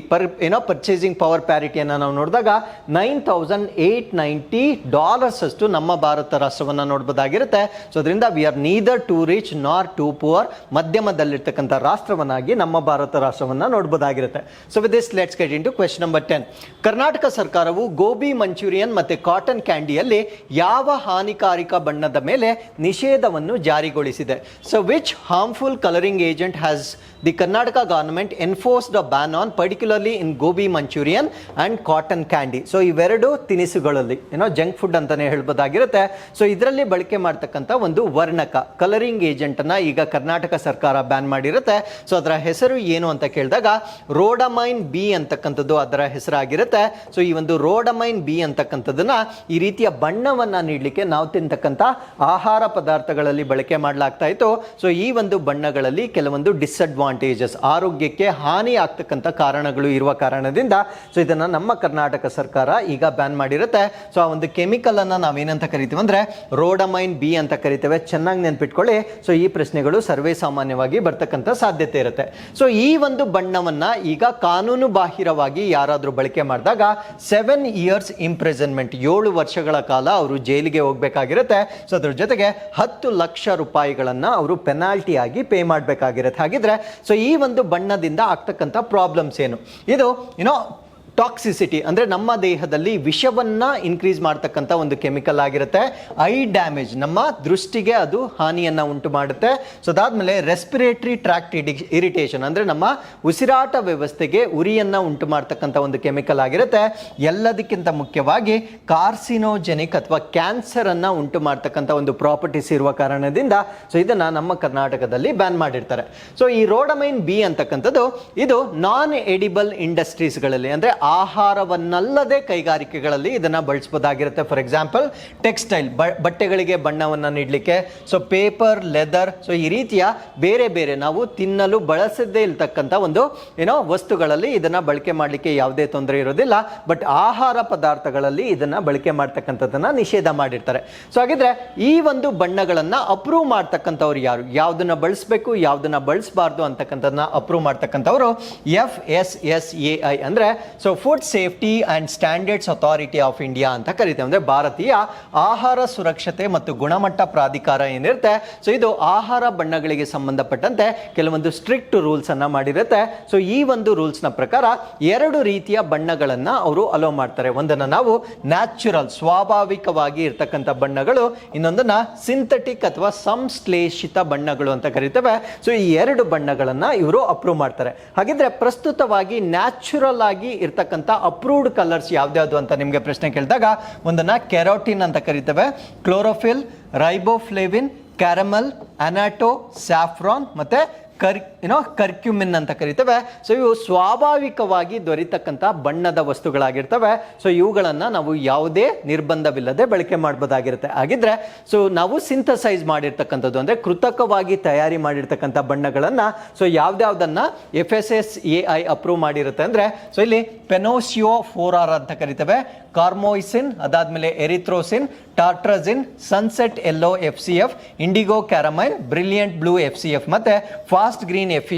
ಪರ್ಚೇಸಿಂಗ್ ಪವರ್ ಪ್ಯಾರಿಟಿಯನ್ನು ನಾವು ನೋಡಿದಾಗ $9,890 ಅಷ್ಟು ನಮ್ಮ ಭಾರತ ರಾಷ್ಟ್ರವನ್ನು ನೋಡಬಹುದಾಗಿರುತ್ತೆ. ಸೊ ಅದರಿಂದ we are neither too rich nor too poor, ಮಧ್ಯಮದಲ್ಲಿರ್ತಕ್ಕಂಥ ರಾಷ್ಟ್ರವನ್ನಾಗಿ ನಮ್ಮ ಭಾರತ ರಾಷ್ಟ್ರವನ್ನು ನೋಡಬಹುದಾಗಿರುತ್ತೆ. So with this let's get into question number 10. Karnataka ಸರ್ಕಾರವು ಗೋಬಿ ಮಂಚೂರಿಯನ್ ಮತ್ತೆ ಕಾಟನ್ ಕ್ಯಾಂಡಿಯಲ್ಲಿ ಯಾವ ಹಾನಿಕಾರಕ ಬಣ್ಣದ ಮೇಲೆ ನಿಷೇಧವನ್ನು ಜಾರಿಗೊಳಿಸಿದೆ? So which harmful colouring agent has the Karnataka government enforced a ban on, particularly in gobi manchurian and cotton candy. So ಇವೆರಡು ತಿನಿಸುಗಳಲ್ಲಿ ಜಂಕ್ ಫುಡ್ ಅಂತಾನೆ ಹೇಳ್ಬೋದಾಗಿರುತ್ತೆ. ಸೊ ಇದರಲ್ಲಿ ಬಳಕೆ ಮಾಡ್ತಕ್ಕಂಥ ಒಂದು ವರ್ಣಕ ಕಲರಿಂಗ್ ಏಜೆಂಟ್ ಅನ್ನ ಈಗ ಕರ್ನಾಟಕ ಸರ್ಕಾರ ಬ್ಯಾನ್ ಮಾಡಿರುತ್ತೆ. ಸೊ ಅದರ ಹೆಸರು ಏನು ಅಂತ ಕೇಳಿದಾಗ ರೋಡಮೈನ್ ಬಿ ಅಂತಕ್ಕಂಥದ್ದು ಅದರ ಹೆಸರಾಗಿರುತ್ತೆ. ಸೊ ಈ ಒಂದು ರೋಡಮೈನ್ ಬಿ ಅಂತಕ್ಕಂಥದ್ದನ್ನ ಈ ರೀತಿಯ ಬಣ್ಣವನ್ನ ನೀಡಲಿಕ್ಕೆ ನಾವು ತಿಂತಕ್ಕಂಥ ಆಹಾರ ಪದಾರ್ಥಗಳಲ್ಲಿ ಬಳಕೆ ಮಾಡಲಾಗ್ತಾ ಇತ್ತು. ಸೊ ಈ ಒಂದು ಬಣ್ಣಗಳಲ್ಲಿ ಕೆಲವೊಂದು ಡಿಸ್ಅಡ್ವಾಂಟೇಜಸ್, ಆರೋಗ್ಯಕ್ಕೆ ಹಾನಿ ಆಗ್ತಕ್ಕಂಥ ಕಾರಣಗಳು ಇರುವ ಕಾರಣದಿಂದ ಸೊ ಇದನ್ನ ನಮ್ಮ ಕರ್ನಾಟಕ ಸರ್ಕಾರ ಈಗ ಬ್ಯಾನ್ ಮಾಡಿರುತ್ತೆ. ಸೊ ಆ ಒಂದು ಕೆಮಿಕಲ್ ಅನ್ನ ನಾವೇನಂತ ಕರಿತೀವಿ ಅಂದ್ರೆ ರೋಡಮೈನ್ ಬಿ ಅಂತ ಕರಿತೇವೆ. ಚೆನ್ನಾಗಿ ನೆನ್ಪಿಟ್ಕೊಳ್ಳಿ. ಸೊ ಈ ಪ್ರಶ್ನೆಗಳು ಸರ್ವೇ ಸಾಮಾನ್ಯವಾಗಿ ಬರ್ತಕ್ಕಂಥ ಸಾಧ್ಯತೆ ಇರುತ್ತೆ. ಸೊ ಈ ಒಂದು ಬಣ್ಣವನ್ನ ಈಗ ಕಾನೂನು ಬಾಹಿರವಾಗಿ ಯಾರಾದ್ರೂ ಬಳಕೆ ಮಾಡಿದಾಗ 7 years ಇಂಪ್ರಿಸನ್ಮೆಂಟ್, 7 ವರ್ಷಗಳ ಕಾಲ ಅವರು ಜೈಲಿಗೆ ಹೋಗ್ಬೇಕಾಗಿರುತ್ತೆ. ಸೊ ಅದ್ರ ಜೊತೆಗೆ 10 ಲಕ್ಷ ರೂಪಾಯಿಗಳನ್ನ ಅವರು ಪೆನಾಲ್ಟಿ ಆಗಿ ಪೇ ಮಾಡಬೇಕಾಗಿರುತ್ತೆ. ಹಾಗಿದ್ರೆ ಸೊ ಈ ಒಂದು ಬಣ್ಣದಿಂದ ಆಗ್ತಕ್ಕಂಥ ಪ್ರಾಬ್ಲಮ್ಸ್ ಏನು? ಇದು ಟಾಕ್ಸಿಸಿಟಿ ಅಂದ್ರೆ ನಮ್ಮ ದೇಹದಲ್ಲಿ ವಿಷವನ್ನ ಇನ್ಕ್ರೀಸ್ ಮಾಡ್ತಕ್ಕಂಥ ಒಂದು ಕೆಮಿಕಲ್ ಆಗಿರುತ್ತೆ. ಐ ಡ್ಯಾಮೇಜ್, ನಮ್ಮ ದೃಷ್ಟಿಗೆ ಅದು ಹಾನಿಯನ್ನ ಉಂಟು ಮಾಡುತ್ತೆ. ಸೊ ಅದಾದ್ಮೇಲೆ ರೆಸ್ಪಿರೇಟರಿ ಟ್ರ್ಯಾಕ್ಟ್ ಇರಿಟೇಷನ್ ಅಂದ್ರೆ ನಮ್ಮ ಉಸಿರಾಟ ವ್ಯವಸ್ಥೆಗೆ ಉರಿಯನ್ನ ಉಂಟು ಮಾಡ್ತಕ್ಕಂಥ ಒಂದು ಕೆಮಿಕಲ್ ಆಗಿರುತ್ತೆ. ಎಲ್ಲದಕ್ಕಿಂತ ಮುಖ್ಯವಾಗಿ ಕಾರ್ಸಿನೋಜೆನಿಕ್ ಅಥವಾ ಕ್ಯಾನ್ಸರ್ ಅನ್ನ ಉಂಟು ಮಾಡ್ತಕ್ಕಂಥ ಒಂದು ಪ್ರಾಪರ್ಟೀಸ್ ಇರುವ ಕಾರಣದಿಂದ ಸೊ ಇದನ್ನ ನಮ್ಮ ಕರ್ನಾಟಕದಲ್ಲಿ ಬ್ಯಾನ್ ಮಾಡಿರ್ತಾರೆ. ಸೊ ಈ ರೋಡಮೈನ್ ಬಿ ಅಂತಕ್ಕಂಥದ್ದು ಇದು ನಾನ್ ಎಡಿಬಲ್ ಇಂಡಸ್ಟ್ರೀಸ್ಗಳಲ್ಲಿ ಅಂದ್ರೆ ಆಹಾರವನ್ನಲ್ಲದೆ ಕೈಗಾರಿಕೆಗಳಲ್ಲಿ ಇದನ್ನ ಬಳಸಬಹುದಾಗಿರುತ್ತೆ. ಫಾರ್ ಎಕ್ಸಾಂಪಲ್ ಟೆಕ್ಸ್ಟೈಲ್, ಬಟ್ಟೆಗಳಿಗೆ ಬಣ್ಣವನ್ನ ನೀಡಲಿಕ್ಕೆ, ಸೊ ಪೇಪರ್, ಲೆದರ್, ಸೊ ಈ ರೀತಿಯ ಬೇರೆ ಬೇರೆ ನಾವು ತಿನ್ನಲು ಬಳಸದೇ ಇರ್ತಕ್ಕಂಥ ಒಂದು ವಸ್ತುಗಳಲ್ಲಿ ಇದನ್ನ ಬಳಕೆ ಮಾಡಲಿಕ್ಕೆ ಯಾವುದೇ ತೊಂದರೆ ಇರೋದಿಲ್ಲ. ಬಟ್ ಆಹಾರ ಪದಾರ್ಥಗಳಲ್ಲಿ ಇದನ್ನ ಬಳಕೆ ಮಾಡ್ತಕ್ಕಂಥದ್ದನ್ನ ನಿಷೇಧ ಮಾಡಿರ್ತಾರೆ. ಸೊ ಹಾಗಿದ್ರೆ ಈ ಒಂದು ಬಣ್ಣಗಳನ್ನ ಅಪ್ರೂವ್ ಮಾಡ್ತಕ್ಕಂಥವ್ರು ಯಾರು, ಯಾವ್ದನ್ನ ಬಳಸಬೇಕು ಯಾವ್ದನ್ನ ಬಳಸಬಾರ್ದು ಅಂತಕ್ಕಂಥದ್ದನ್ನ ಅಪ್ರೂವ್ ಮಾಡ್ತಕ್ಕಂಥವ್ರು FSSAI ಅಂದ್ರೆ so food safety and standards authority of India ಅಂತ ಕರೀತೇವೆ. ಅಂದ್ರೆ ಭಾರತೀಯ ಆಹಾರ ಸುರಕ್ಷತೆ ಮತ್ತು ಗುಣಮಟ್ಟ ಪ್ರಾಧಿಕಾರ ಏನಿರುತ್ತೆ ಸೊ ಇದು ಆಹಾರ ಬಣ್ಣಗಳಿಗೆ ಸಂಬಂಧಪಟ್ಟಂತೆ ಕೆಲವೊಂದು ಸ್ಟ್ರಿಕ್ಟ್ ರೂಲ್ಸ್ ಅನ್ನ ಮಾಡಿರುತ್ತೆ. ಸೊ ಈ ಒಂದು ರೂಲ್ಸ್ ನ ಪ್ರಕಾರ 2 ರೀತಿಯ ಬಣ್ಣಗಳನ್ನ ಅವರು ಅಲೋ ಮಾಡ್ತಾರೆ. ಒಂದನ್ನ ನಾವು ನ್ಯಾಚುರಲ್, ಸ್ವಾಭಾವಿಕವಾಗಿ ಇರ್ತಕ್ಕಂಥ ಬಣ್ಣಗಳು, ಇನ್ನೊಂದನ್ನ ಸಿಂಥೆಟಿಕ್ ಅಥವಾ ಸಂಶ್ಲೇಷಿತ ಬಣ್ಣಗಳು ಅಂತ ಕರೀತೇವೆ. ಸೊ ಈ 2 ಬಣ್ಣಗಳನ್ನ ಇವರು ಅಪ್ರೂವ್ ಮಾಡ್ತಾರೆ. ಹಾಗಿದ್ರೆ ಪ್ರಸ್ತುತವಾಗಿ ನ್ಯಾಚುರಲ್ ಆಗಿ ಇರ್ತಕ್ಕಂಥ ಅಪ್ರೂವ್ಡ್ ಕಲರ್ಸ್ ಯಾವ್ದು ಅಂತ ನಿಮಗೆ ಪ್ರಶ್ನೆ ಕೇಳಿದಾಗ ಒಂದನ್ನ ಕೆರೋಟಿನ್ ಅಂತ ಕರೀತೇವೆ, ಕ್ಲೋರೋಫಿಲ್, ರೈಬೋಫ್ಲೇವಿನ್, ಕ್ಯಾರಮಲ್, ಅನಾಟೋ, ಸ್ಯಾಫ್ರಾನ್ ಮತ್ತೆ ಕರ್ಕ್ಯುಮಿನ್ ಅಂತ ಕರಿತೇವೆ. ಸೊ ಇವು ಸ್ವಾಭಾವಿಕವಾಗಿ ದೊರೆತಕ್ಕಂಥ ಬಣ್ಣದ ವಸ್ತುಗಳಾಗಿರ್ತವೆ. ಸೊ ಇವುಗಳನ್ನು ನಾವು ಯಾವುದೇ ನಿರ್ಬಂಧವಿಲ್ಲದೆ ಬಳಕೆ ಮಾಡಬಹುದಾಗಿರುತ್ತೆ. ಹಾಗಿದ್ರೆ ಸೊ ನಾವು ಸಿಂಥಸೈಸ್ ಮಾಡಿರ್ತಕ್ಕಂಥದ್ದು ಅಂದ್ರೆ ಕೃತಕವಾಗಿ ತಯಾರಿ ಮಾಡಿರ್ತಕ್ಕಂಥ ಬಣ್ಣಗಳನ್ನು ಸೊ ಯಾವ್ದಾವ್ದನ್ನ FSSAI ಅಪ್ರೂವ್ ಮಾಡಿರುತ್ತೆ ಅಂದ್ರೆ ಸೊ ಇಲ್ಲಿ ಪೆನೋಸಿಯೋ 4R ಅಂತ ಕರಿತೇವೆ, ಕಾರ್ಮೋಯಿಸಿನ್, ಅದಾದ್ಮೇಲೆ erythrosine, tartrazine, sunset yellow FCF, indigo carmine, brilliant blue FCF ಮತ್ತೆ ಫಾಸ್ಟ್ ಗ್ರೀನ್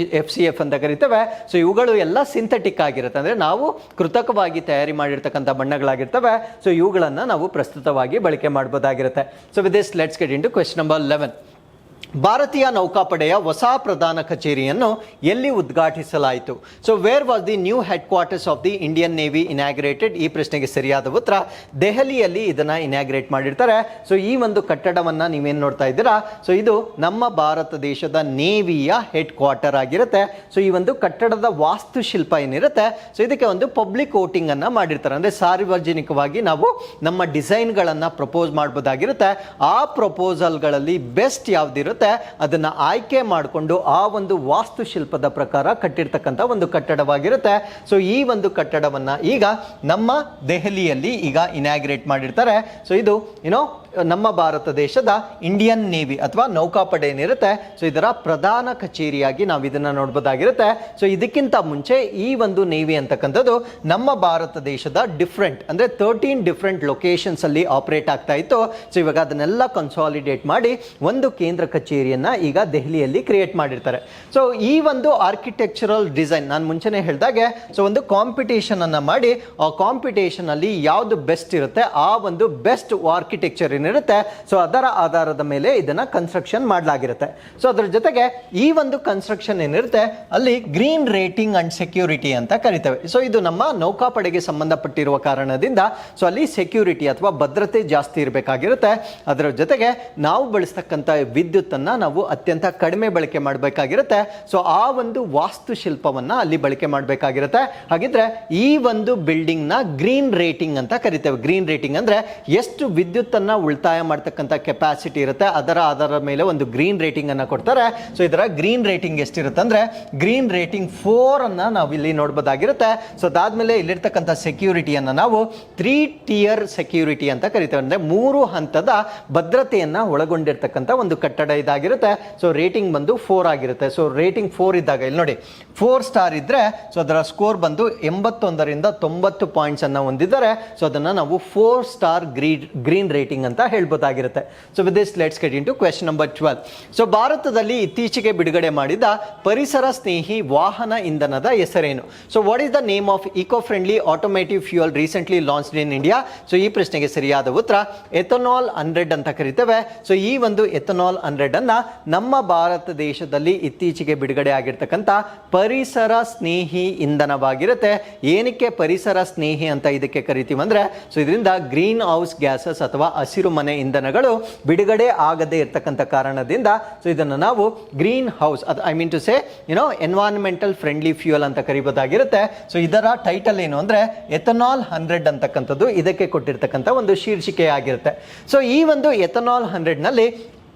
FCF ಅಂತ ಕರಿತೇವೆ. ಸೊ ಇವುಗಳು ಎಲ್ಲ ಸಿಂಥೆಟಿಕ್ ಆಗಿರುತ್ತೆ, ಅಂದ್ರೆ ನಾವು ಕೃತಕವಾಗಿ ತಯಾರಿ ಮಾಡಿರ್ತಕ್ಕಂಥ ಬಣ್ಣಗಳಾಗಿರ್ತವೆ. ಸೊ ಇವುಗಳನ್ನು ನಾವು ಪ್ರಸ್ತುತವಾಗಿ ಬಳಕೆ ಮಾಡಬಹುದಾಗಿರುತ್ತೆ. So with this let's get into question number 11. ಭಾರತೀಯ ನೌಕಾಪಡೆಯ ಹೊಸ ಪ್ರಧಾನ ಕಚೇರಿಯನ್ನು ಎಲ್ಲಿ ಉದ್ಘಾಟಿಸಲಾಯಿತು? So where was the new headquarters of the Indian navy inaugurated? ಈ ಪ್ರಶ್ನೆಗೆ ಸರಿಯಾದ ಉತ್ತರ ದೆಹಲಿಯಲ್ಲಿ ಇದನ್ನ ಇನಾಗ್ರೇಟ್ ಮಾಡಿರ್ತಾರೆ. ಸೊ ಈ ಒಂದು ಕಟ್ಟಡವನ್ನ ನೀವೇನು ನೋಡ್ತಾ ಇದ್ದೀರಾ, ಸೊ ಇದು ನಮ್ಮ ಭಾರತ ದೇಶದ ನೇವಿಯ ಹೆಡ್ ಕ್ವಾರ್ಟರ್ ಆಗಿರುತ್ತೆ. ಸೊ ಈ ಒಂದು ಕಟ್ಟಡದ ವಾಸ್ತುಶಿಲ್ಪ ಏನಿರುತ್ತೆ, ಸೊ ಇದಕ್ಕೆ ಒಂದು ಪಬ್ಲಿಕ್ ವೋಟಿಂಗ್ ಅನ್ನ ಮಾಡಿರ್ತಾರೆ, ಅಂದ್ರೆ ಸಾರ್ವಜನಿಕವಾಗಿ ನಾವು ನಮ್ಮ ಡಿಸೈನ್ಗಳನ್ನ ಪ್ರಪೋಸ್ ಮಾಡಬಹುದಾಗಿರುತ್ತೆ. ಆ ಪ್ರಪೋಸಲ್ಗಳಲ್ಲಿ ಬೆಸ್ಟ್ ಯಾವ್ದಿರುತ್ತೆ ಅದನ್ನ ಆಯ್ಕೆ ಮಾಡಿಕೊಂಡು ಆ ಒಂದು ವಾಸ್ತುಶಿಲ್ಪದ ಪ್ರಕಾರ ಕಟ್ಟಿರ್ತಕ್ಕಂಥ ಒಂದು ಕಟ್ಟಡವಾಗಿರುತ್ತೆ. ಸೊ ಈ ಒಂದು ಕಟ್ಟಡವನ್ನ ಈಗ ನಮ್ಮ ದೆಹಲಿಯಲ್ಲಿ ಈಗ ಇನಾಗ್ರೇಟ್ ಮಾಡಿರ್ತಾರೆ. ಸೊ ಇದು ನಮ್ಮ ಭಾರತ ದೇಶದ ಇಂಡಿಯನ್ ನೇವಿ ಅಥವಾ ನೌಕಾಪಡೆ ಏನಿರುತ್ತೆ, ಸೊ ಇದರ ಪ್ರಧಾನ ಕಚೇರಿಯಾಗಿ ನಾವು ಇದನ್ನ ನೋಡಬಹುದಾಗಿರುತ್ತೆ. ಸೊ ಇದಕ್ಕಿಂತ ಮುಂಚೆ ಈ ಒಂದು ನೇವಿ ಅಂತಕ್ಕಂಥದ್ದು ನಮ್ಮ ಭಾರತ ದೇಶದ ಡಿಫ್ರೆಂಟ್ ಅಂದ್ರೆ 13 ಡಿಫ್ರೆಂಟ್ ಲೊಕೇಶನ್ಸ್ ಅಲ್ಲಿ ಆಪರೇಟ್ ಆಗ್ತಾ ಇತ್ತು. ಸೊ ಇವಾಗ ಅದನ್ನೆಲ್ಲ ಕನ್ಸಾಲಿಡೇಟ್ ಮಾಡಿ ಒಂದು ಕೇಂದ್ರ ಕಚೇರಿಯನ್ನ ಈಗ ದೆಹಲಿಯಲ್ಲಿ ಕ್ರಿಯೇಟ್ ಮಾಡಿರ್ತಾರೆ. ಸೊ ಈ ಒಂದು ಆರ್ಕಿಟೆಕ್ಚರಲ್ ಡಿಸೈನ್ ನಾನು ಮುಂಚೆನೆ ಹೇಳಿದಾಗೆ ಸೊ ಒಂದು ಕಾಂಪಿಟೇಷನ್ ಅನ್ನ ಮಾಡಿ ಆ ಕಾಂಪಿಟೇಷನ್ ಅಲ್ಲಿ ಯಾವ್ದು ಬೆಸ್ಟ್ ಇರುತ್ತೆ ಆ ಒಂದು ಬೆಸ್ಟ್ ಆರ್ಕಿಟೆಕ್ಚರ್ ಏನಿರುತ್ತೆ ಸೊ ಅದರ ಆಧಾರದ ಮೇಲೆ ಇದನ್ನ ಕನ್ಸ್ಟ್ರಕ್ಷನ್ ಮಾಡಲಾಗಿರುತ್ತೆ. ಸೊ ಅದರ ಜೊತೆಗೆ ಈ ಒಂದು ಕನ್ಸ್ಟ್ರಕ್ಷನ್ ಏನಿರುತ್ತೆ ಅಲ್ಲಿ ಗ್ರೀನ್ ರೇಟಿಂಗ್ ಅಂಡ್ ಸೆಕ್ಯೂರಿಟಿ ಅಂತ ಕರಿತೇವೆ. ಸೊ ಇದು ನಮ್ಮ ನೌಕಾಪಡೆಗೆ ಸಂಬಂಧಪಟ್ಟಿರುವ ಕಾರಣದಿಂದ ಸೊ ಅಲ್ಲಿ ಸೆಕ್ಯೂರಿಟಿ ಅಥವಾ ಭದ್ರತೆ ಜಾಸ್ತಿ ಇರಬೇಕಾಗಿರುತ್ತೆ. ಅದರ ಜೊತೆಗೆ ನಾವು ಬಳಸ್ತಕ್ಕಂಥ ವಿದ್ಯುತ್ ಅನ್ನ ನಾವು ಅತ್ಯಂತ ಕಡಿಮೆ ಬಳಕೆ ಮಾಡಬೇಕಾಗಿರುತ್ತೆ. ಸೊ ಆ ಒಂದು ವಾಸ್ತುಶಿಲ್ಪವನ್ನ ಅಲ್ಲಿ ಬಳಕೆ ಮಾಡಬೇಕಾಗಿರುತ್ತೆ. ಹಾಗಿದ್ರೆ ಈ ಒಂದು ಬಿಲ್ಡಿಂಗ್ ನ ಗ್ರೀನ್ ರೇಟಿಂಗ್ ಅಂತ ಕರಿತೇವೆ. ಗ್ರೀನ್ ರೇಟಿಂಗ್ ಅಂದ್ರೆ ಎಷ್ಟು ವಿದ್ಯುತ್ ಅನ್ನ ಉಳಿತಾಯ ಮಾಡತಕ್ಕಂಥ ಕೆಪಾಸಿಟಿ ಇರುತ್ತೆ ಅದರ ಆಧಾರದ ಮೇಲೆ ಒಂದು ಗ್ರೀನ್ ರೇಟಿಂಗ್ ಅನ್ನ ಕೊಡ್ತಾರೆ. ಸೊ ಇದರ ಗ್ರೀನ್ ರೇಟಿಂಗ್ ಎಷ್ಟಿರುತ್ತೆ ಅಂದ್ರೆ ಗ್ರೀನ್ ರೇಟಿಂಗ್ 4 ಅನ್ನ ನಾವು ಇಲ್ಲಿ ನೋಡಬಹುದಾಗಿರುತ್ತೆ. ಸೊ ಅದಾದ್ಮೇಲೆ ಇಲ್ಲಿರ್ತಕ್ಕಂಥ ಸೆಕ್ಯೂರಿಟಿಯನ್ನ ನಾವು 3 tier ಸೆಕ್ಯೂರಿಟಿ ಅಂತ ಕರಿತೇವೆ, ಅಂದ್ರೆ 3 ಹಂತದ ಭದ್ರತೆಯನ್ನ ಒಳಗೊಂಡಿರ್ತಕ್ಕಂಥ ಒಂದು ಕಟ್ಟಡ ಇದಾಗಿರುತ್ತೆ. ಸೊ ರೇಟಿಂಗ್ ಬಂದು 4 ಆಗಿರುತ್ತೆ. ಸೊ ರೇಟಿಂಗ್ 4 ಇದ್ದಾಗ ಇಲ್ಲಿ ನೋಡಿ 4 ಸ್ಟಾರ್ ಇದ್ರೆ ಸೊ ಅದರ ಸ್ಕೋರ್ ಬಂದು 81ರಿಂದ 90 ಪಾಯಿಂಟ್ಸ್ ಅನ್ನ ಹೊಂದಿದ್ದಾರೆ. ಸೊ ಅದನ್ನ ನಾವು 4 ಸ್ಟಾರ್ ಗ್ರೀನ್ ರೇಟಿಂಗ್ ಅಂತ ಹೇಳ್ಬೋದಾಗಿರುತ್ತೆ. So with this let's get into question number 12. So ಭಾರತದಲ್ಲಿ ಇತ್ತೀಚೆಗೆ ಬಿಡುಗಡೆ ಮಾಡಿದ ಪರಿಸರ ಸ್ನೇಹಿ ವಾಹನ ಇಂಧನದ ಹೆಸರೇನು? So what is the name of eco friendly automotive fuel recently launched in India? So ಈ ಪ್ರಶ್ನೆಗೆ ಸರಿಯಾದ ಉತ್ತರ ಎಥನಾಲ್ 100 ಅಂತ ಕರಿತೇವೆ. ಸೊ ಈ ಒಂದು ಎಥನಾಲ್ 100 ಅನ್ನ ನಮ್ಮ ಭಾರತ ದೇಶದಲ್ಲಿ ಇತ್ತೀಚೆಗೆ ಬಿಡುಗಡೆ ಆಗಿರ್ತಕ್ಕಂಥ ಪರಿಸರ ಸ್ನೇಹಿ ಇಂಧನವಾಗಿರುತ್ತೆ. ಏನಕ್ಕೆ ಪರಿಸರ ಸ್ನೇಹಿ ಅಂತ ಇದಕ್ಕೆ ಕರಿತೀವಿ ಅಂದ್ರೆ ಸೊ ಇದರಿಂದ ಗ್ರೀನ್ ಹೌಸ್ ಗ್ಯಾಸಸ್ ಅಥವಾ ಹಸಿರು ಮನೆ ಇಂಧನಗಳು ಬಿಡುಗಡೆ ಆಗದೆ ಇರತಕ್ಕಂಥ ಕಾರಣದಿಂದ ಸೊ ಇದನ್ನು ನಾವು greenhouse I mean to say environmental friendly fuel ಅಂತ ಕರಿಬಹುದಾಗಿರುತ್ತೆ. ಸೊ ಇದರ ಟೈಟಲ್ ಏನು ಅಂದ್ರೆ ಎಥನಾಲ್ 100 ಅಂತಕ್ಕಂಥದ್ದು ಇದಕ್ಕೆ ಕೊಟ್ಟಿರ್ತಕ್ಕಂಥ ಒಂದು ಶೀರ್ಷಿಕೆ ಆಗಿರುತ್ತೆ. ಸೊ ಈ ಒಂದು ಎಥನಾಲ್ 100 ನಲ್ಲಿ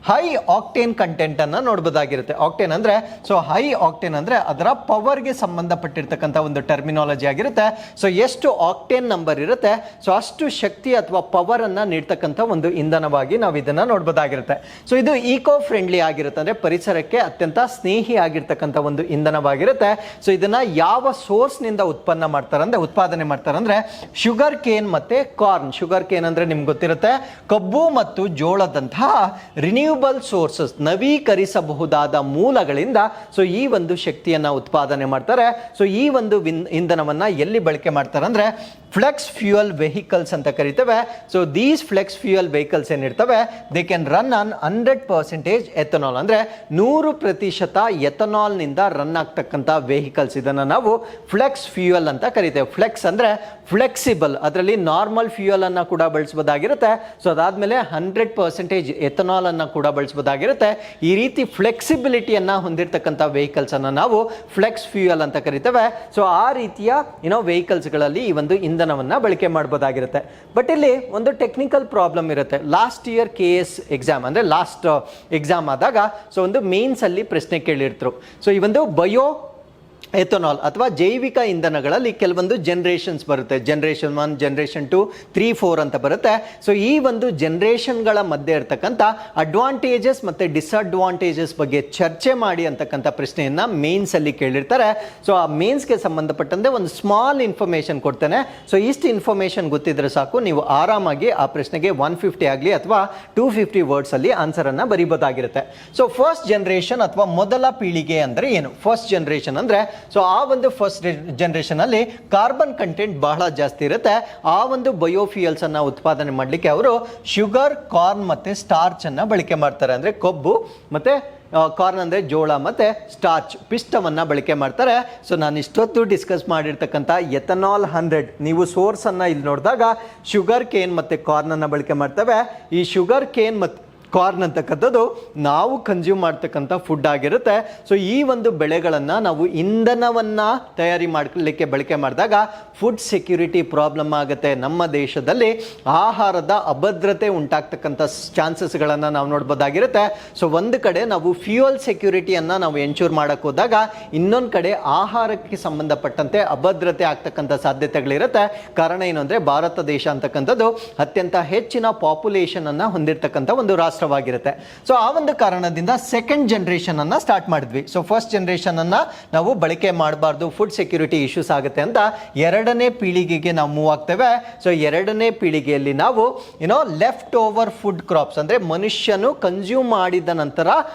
ಹೈ ಆಕ್ಟೇನ್ ಕಂಟೆಂಟ್ ಅನ್ನ ನೋಡಬಹುದಾಗಿರುತ್ತೆ. ಆಕ್ಟೇನ್ ಅಂದ್ರೆ ಸೊ ಹೈ ಆಕ್ಟೇನ್ ಅಂದ್ರೆ ಅದರ ಪವರ್ಗೆ ಸಂಬಂಧಪಟ್ಟಿರ್ತಕ್ಕಂಥ ಒಂದು ಟರ್ಮಿನಾಲಜಿ ಆಗಿರುತ್ತೆ. ಸೊ ಎಷ್ಟು ಆಕ್ಟೇನ್ ನಂಬರ್ ಇರುತ್ತೆ ಸೊ ಅಷ್ಟು ಶಕ್ತಿ ಅಥವಾ ಪವರ್ ಅನ್ನ ನೀಡ್ತಕ್ಕಂಥ ಒಂದು ಇಂಧನವಾಗಿ ನಾವು ಇದನ್ನ ನೋಡಬಹುದಾಗಿರುತ್ತೆ. ಸೊ ಇದು ಈಕೋ ಫ್ರೆಂಡ್ಲಿ ಆಗಿರುತ್ತೆ, ಅಂದ್ರೆ ಪರಿಸರಕ್ಕೆ ಅತ್ಯಂತ ಸ್ನೇಹಿ ಆಗಿರ್ತಕ್ಕಂಥ ಒಂದು ಇಂಧನವಾಗಿರುತ್ತೆ. ಸೊ ಇದನ್ನ ಯಾವ ಸೋರ್ಸ್ ನಿಂದ ಉತ್ಪಾದನೆ ಮಾಡ್ತಾರಂದ್ರೆ ಶುಗರ್ ಕೇನ್ ಮತ್ತೆ ಕಾರ್ನ್. ಶುಗರ್ ಕೇನ್ ಅಂದ್ರೆ ನಿಮ್ಗೆ ಗೊತ್ತಿರುತ್ತೆ ಕಬ್ಬು ಮತ್ತು ಜೋಳದಂತಹ ಸೋರ್ಸಸ್ ನವೀಕರಿಸಬಹುದಾದ ಮೂಲಗಳಿಂದ ಸೊ ಈ ಒಂದು ಶಕ್ತಿಯನ್ನ ಉತ್ಪಾದನೆ ಮಾಡ್ತಾರೆ. ಸೊ ಈ ಒಂದು ಇಂಧನವನ್ನ ಎಲ್ಲಿ ಬಳಕೆ ಮಾಡ್ತಾರೆ ಅಂದ್ರೆ ಫ್ಲೆಕ್ಸ್ ಫ್ಯೂಯಲ್ ವೆಹಿಕಲ್ಸ್ ಅಂತ ಕರಿತೇವೆ. So these flex fuel vehicles ಏನಿರ್ತವೆ they can run on 100% ethanol, ಅಂದ್ರೆ 100% ಎಥನಾಲ್ ನಿಂದ ರನ್ ಆಗ್ತಕ್ಕಂಥ ವೆಹಿಕಲ್ಸ್. ಇದನ್ನ ನಾವು ಫ್ಲೆಕ್ಸ್ ಫ್ಯೂಯಲ್ ಅಂತ ಕರಿತೇವೆ. ಫ್ಲೆಕ್ಸ್ ಅಂದ್ರೆ ಫ್ಲೆಕ್ಸಿಬಲ್, ಅದರಲ್ಲಿ ನಾರ್ಮಲ್ ಫ್ಯೂಯಲ್ ಅನ್ನ ಕೂಡ ಬಳಸಬಹುದಾಗಿರುತ್ತೆ. ಸೊ ಅದಾದ್ಮೇಲೆ 100% ಎಥನಾಲ್ ಅನ್ನ ಕೂಡ ಬಳಸಬಹುದಾಗಿರುತ್ತೆ. ಈ ರೀತಿ ಫ್ಲೆಕ್ಸಿಬಿಲಿಟಿಯನ್ನ ಹೊಂದಿರತಕ್ಕಂಥ ವೆಹಿಕಲ್ಸ್ ಅನ್ನ ನಾವು ಫ್ಲೆಕ್ಸ್ ಫ್ಯೂಯಲ್ ಅಂತ ಕರಿತೇವೆ. ಸೊ ಆ ರೀತಿಯ ವೆಹಿಕಲ್ಸ್ ಗಳಲ್ಲಿ ಈ ಒಂದು ಇಂಧನ ಇಂಧನವನ್ನು ಬಳಕೆ ಮಾಡ್ಬೋದಾಗಿರುತ್ತೆ. ಬಟ್ ಇಲ್ಲಿ ಒಂದು ಟೆಕ್ನಿಕಲ್ ಪ್ರಾಬ್ಲಮ್ ಇರುತ್ತೆ. ಲಾಸ್ಟ್ ಇಯರ್ KS ಎಕ್ಸಾಮ್ ಅಂದರೆ ಲಾಸ್ಟ್ ಎಕ್ಸಾಮ್ ಆದಾಗ ಸೊ ಒಂದು ಮೇನ್ಸಲ್ಲಿ ಪ್ರಶ್ನೆ ಕೇಳಿರ್ತರು. ಸೊ ಈ ಒಂದು ಬಯೋ ಎಥನಾಲ್ ಅಥವಾ ಜೈವಿಕ ಇಂಧನಗಳಲ್ಲಿ ಕೆಲವೊಂದು ಜನರೇಷನ್ಸ್ ಬರುತ್ತೆ. ಜನರೇಷನ್ 1, ಜನರೇಷನ್ 2, 3, 4 ಅಂತ ಬರುತ್ತೆ. ಸೊ ಈ ಒಂದು ಜನರೇಷನ್ಗಳ ಮಧ್ಯೆ ಇರ್ತಕ್ಕಂಥ ಅಡ್ವಾಂಟೇಜಸ್ ಮತ್ತು ಡಿಸ್ಅಡ್ವಾಂಟೇಜಸ್ ಬಗ್ಗೆ ಚರ್ಚೆ ಮಾಡಿ ಅಂತಕ್ಕಂಥ ಪ್ರಶ್ನೆಯನ್ನು ಮೇನ್ಸಲ್ಲಿ ಕೇಳಿರ್ತಾರೆ. ಸೊ ಆ ಮೇನ್ಸ್ಗೆ ಸಂಬಂಧಪಟ್ಟಂತೆ ಒಂದು ಸ್ಮಾಲ್ ಇನ್ಫಾರ್ಮೇಷನ್ ಕೊಡ್ತೇನೆ. ಸೊ ಇಷ್ಟು ಇನ್ಫಾರ್ಮೇಷನ್ ಗೊತ್ತಿದ್ರೆ ಸಾಕು, ನೀವು ಆರಾಮಾಗಿ ಆ ಪ್ರಶ್ನೆಗೆ 150 ಆಗಲಿ ಅಥವಾ 250 ವರ್ಡ್ಸಲ್ಲಿ ಆನ್ಸರನ್ನು ಬರೀಬೋದಾಗಿರುತ್ತೆ. ಸೊ ಫಸ್ಟ್ ಜನರೇಷನ್ ಅಥವಾ ಮೊದಲ ಪೀಳಿಗೆ ಅಂದರೆ ಏನು? ಫಸ್ಟ್ ಜನರೇಷನ್ ಅಂದರೆ ಸೊ ಆ ಒಂದು ಫಸ್ಟ್ ಜನರೇಷನ್ ಅಲ್ಲಿ ಕಾರ್ಬನ್ ಕಂಟೆಂಟ್ ಬಹಳ ಜಾಸ್ತಿ ಇರುತ್ತೆ. ಆ ಒಂದು ಬಯೋಫ್ಯೂಯಲ್ಸ್ ಅನ್ನ ಉತ್ಪಾದನೆ ಮಾಡಲಿಕ್ಕೆ ಅವರು ಶುಗರ್, ಕಾರ್ನ್ ಮತ್ತೆ ಸ್ಟಾರ್ಚ್ ಅನ್ನ ಬಳಕೆ ಮಾಡ್ತಾರೆ. ಅಂದ್ರೆ ಕೊಬ್ಬು ಮತ್ತೆ ಕಾರ್ನ್ ಅಂದರೆ ಜೋಳ ಮತ್ತು ಸ್ಟಾರ್ಚ್, ಪಿಷ್ಟವನ್ನು ಬಳಕೆ ಮಾಡ್ತಾರೆ. ಸೊ ನಾನು ಇಷ್ಟೊತ್ತು ಡಿಸ್ಕಸ್ ಮಾಡಿರ್ತಕ್ಕಂಥ ಎಥನಾಲ್ 100 ನೀವು ಸೋರ್ಸನ್ನು ಇಲ್ಲಿ ನೋಡಿದಾಗ ಶುಗರ್ ಕೇನ್ ಮತ್ತು ಕಾರ್ನನ್ನು ಬಳಕೆ ಮಾಡ್ತೇವೆ. ಈ ಶುಗರ್ ಕೇನ್ ಮತ್ತು ಕಾರ್ನ್ ಅಂತಕ್ಕಂಥದ್ದು ನಾವು ಕನ್ಸ್ಯೂಮ್ ಮಾಡ್ತಕ್ಕಂಥ ಫುಡ್ ಆಗಿರುತ್ತೆ. ಸೊ ಈ ಒಂದು ಬೆಳೆಗಳನ್ನು ನಾವು ಇಂಧನವನ್ನು ತಯಾರಿ ಮಾಡಲಿಕ್ಕೆ ಬಳಕೆ ಮಾಡಿದಾಗ ಫುಡ್ ಸೆಕ್ಯೂರಿಟಿ ಪ್ರಾಬ್ಲಮ್ ಆಗುತ್ತೆ. ನಮ್ಮ ದೇಶದಲ್ಲಿ ಆಹಾರದ ಅಭದ್ರತೆ ಉಂಟಾಗ್ತಕ್ಕಂಥ ಚಾನ್ಸಸ್ಗಳನ್ನು ನಾವು ನೋಡ್ಬೋದಾಗಿರುತ್ತೆ. ಸೊ ಒಂದು ಕಡೆ ನಾವು ಫ್ಯೂಯಲ್ ಸೆಕ್ಯೂರಿಟಿಯನ್ನು ನಾವು ಎನ್ಶೂರ್ ಮಾಡೋಕ್ಕೆ ಹೋದಾಗ ಇನ್ನೊಂದು ಕಡೆ ಆಹಾರಕ್ಕೆ ಸಂಬಂಧಪಟ್ಟಂತೆ ಅಭದ್ರತೆ ಆಗ್ತಕ್ಕಂಥ ಸಾಧ್ಯತೆಗಳಿರುತ್ತೆ. ಕಾರಣ ಏನು ಅಂದರೆ ಭಾರತ ದೇಶ ಅಂತಕ್ಕಂಥದ್ದು ಅತ್ಯಂತ ಹೆಚ್ಚಿನ ಪಾಪ್ಯುಲೇಷನ್ ಅನ್ನು ಹೊಂದಿರತಕ್ಕಂಥ ಒಂದು ರಾಷ್ಟ್ರ ವಾಗಿರುತ್ತೆ. ಸೊ ಆ ಒಂದು ಕಾರಣದಿಂದ ಸೆಕೆಂಡ್ ಜನರೇಷನ್ ಅನ್ನ ಸ್ಟಾರ್ಟ್ ಮಾಡಿದ್ವಿ. ಸೊ ಫಸ್ಟ್ ಜನರೇಷನ್ ಅನ್ನ ನಾವು ಬಳಕೆ ಮಾಡಬಾರ್ದು, ಫುಡ್ ಸೆಕ್ಯೂರಿಟಿ ಇಶ್ಯೂಸ್ ಆಗುತ್ತೆ ಅಂತ ಎರಡನೇ ಪೀಳಿಗೆಗೆ ನಾವು ಮೂವ್ ಆಗ್ತೇವೆ. ಸೊ ಎರಡನೇ ಪೀಳಿಗೆಯಲ್ಲಿ ನಾವು ಲೆಫ್ಟ್ ಓವರ್ ಫುಡ್ ಕ್ರಾಪ್ಸ್ ಅಂದ್ರೆ ಮನುಷ್ಯನು ಕನ್ಸ್ಯೂಮ್ ಮಾಡಿದ ನಂತರ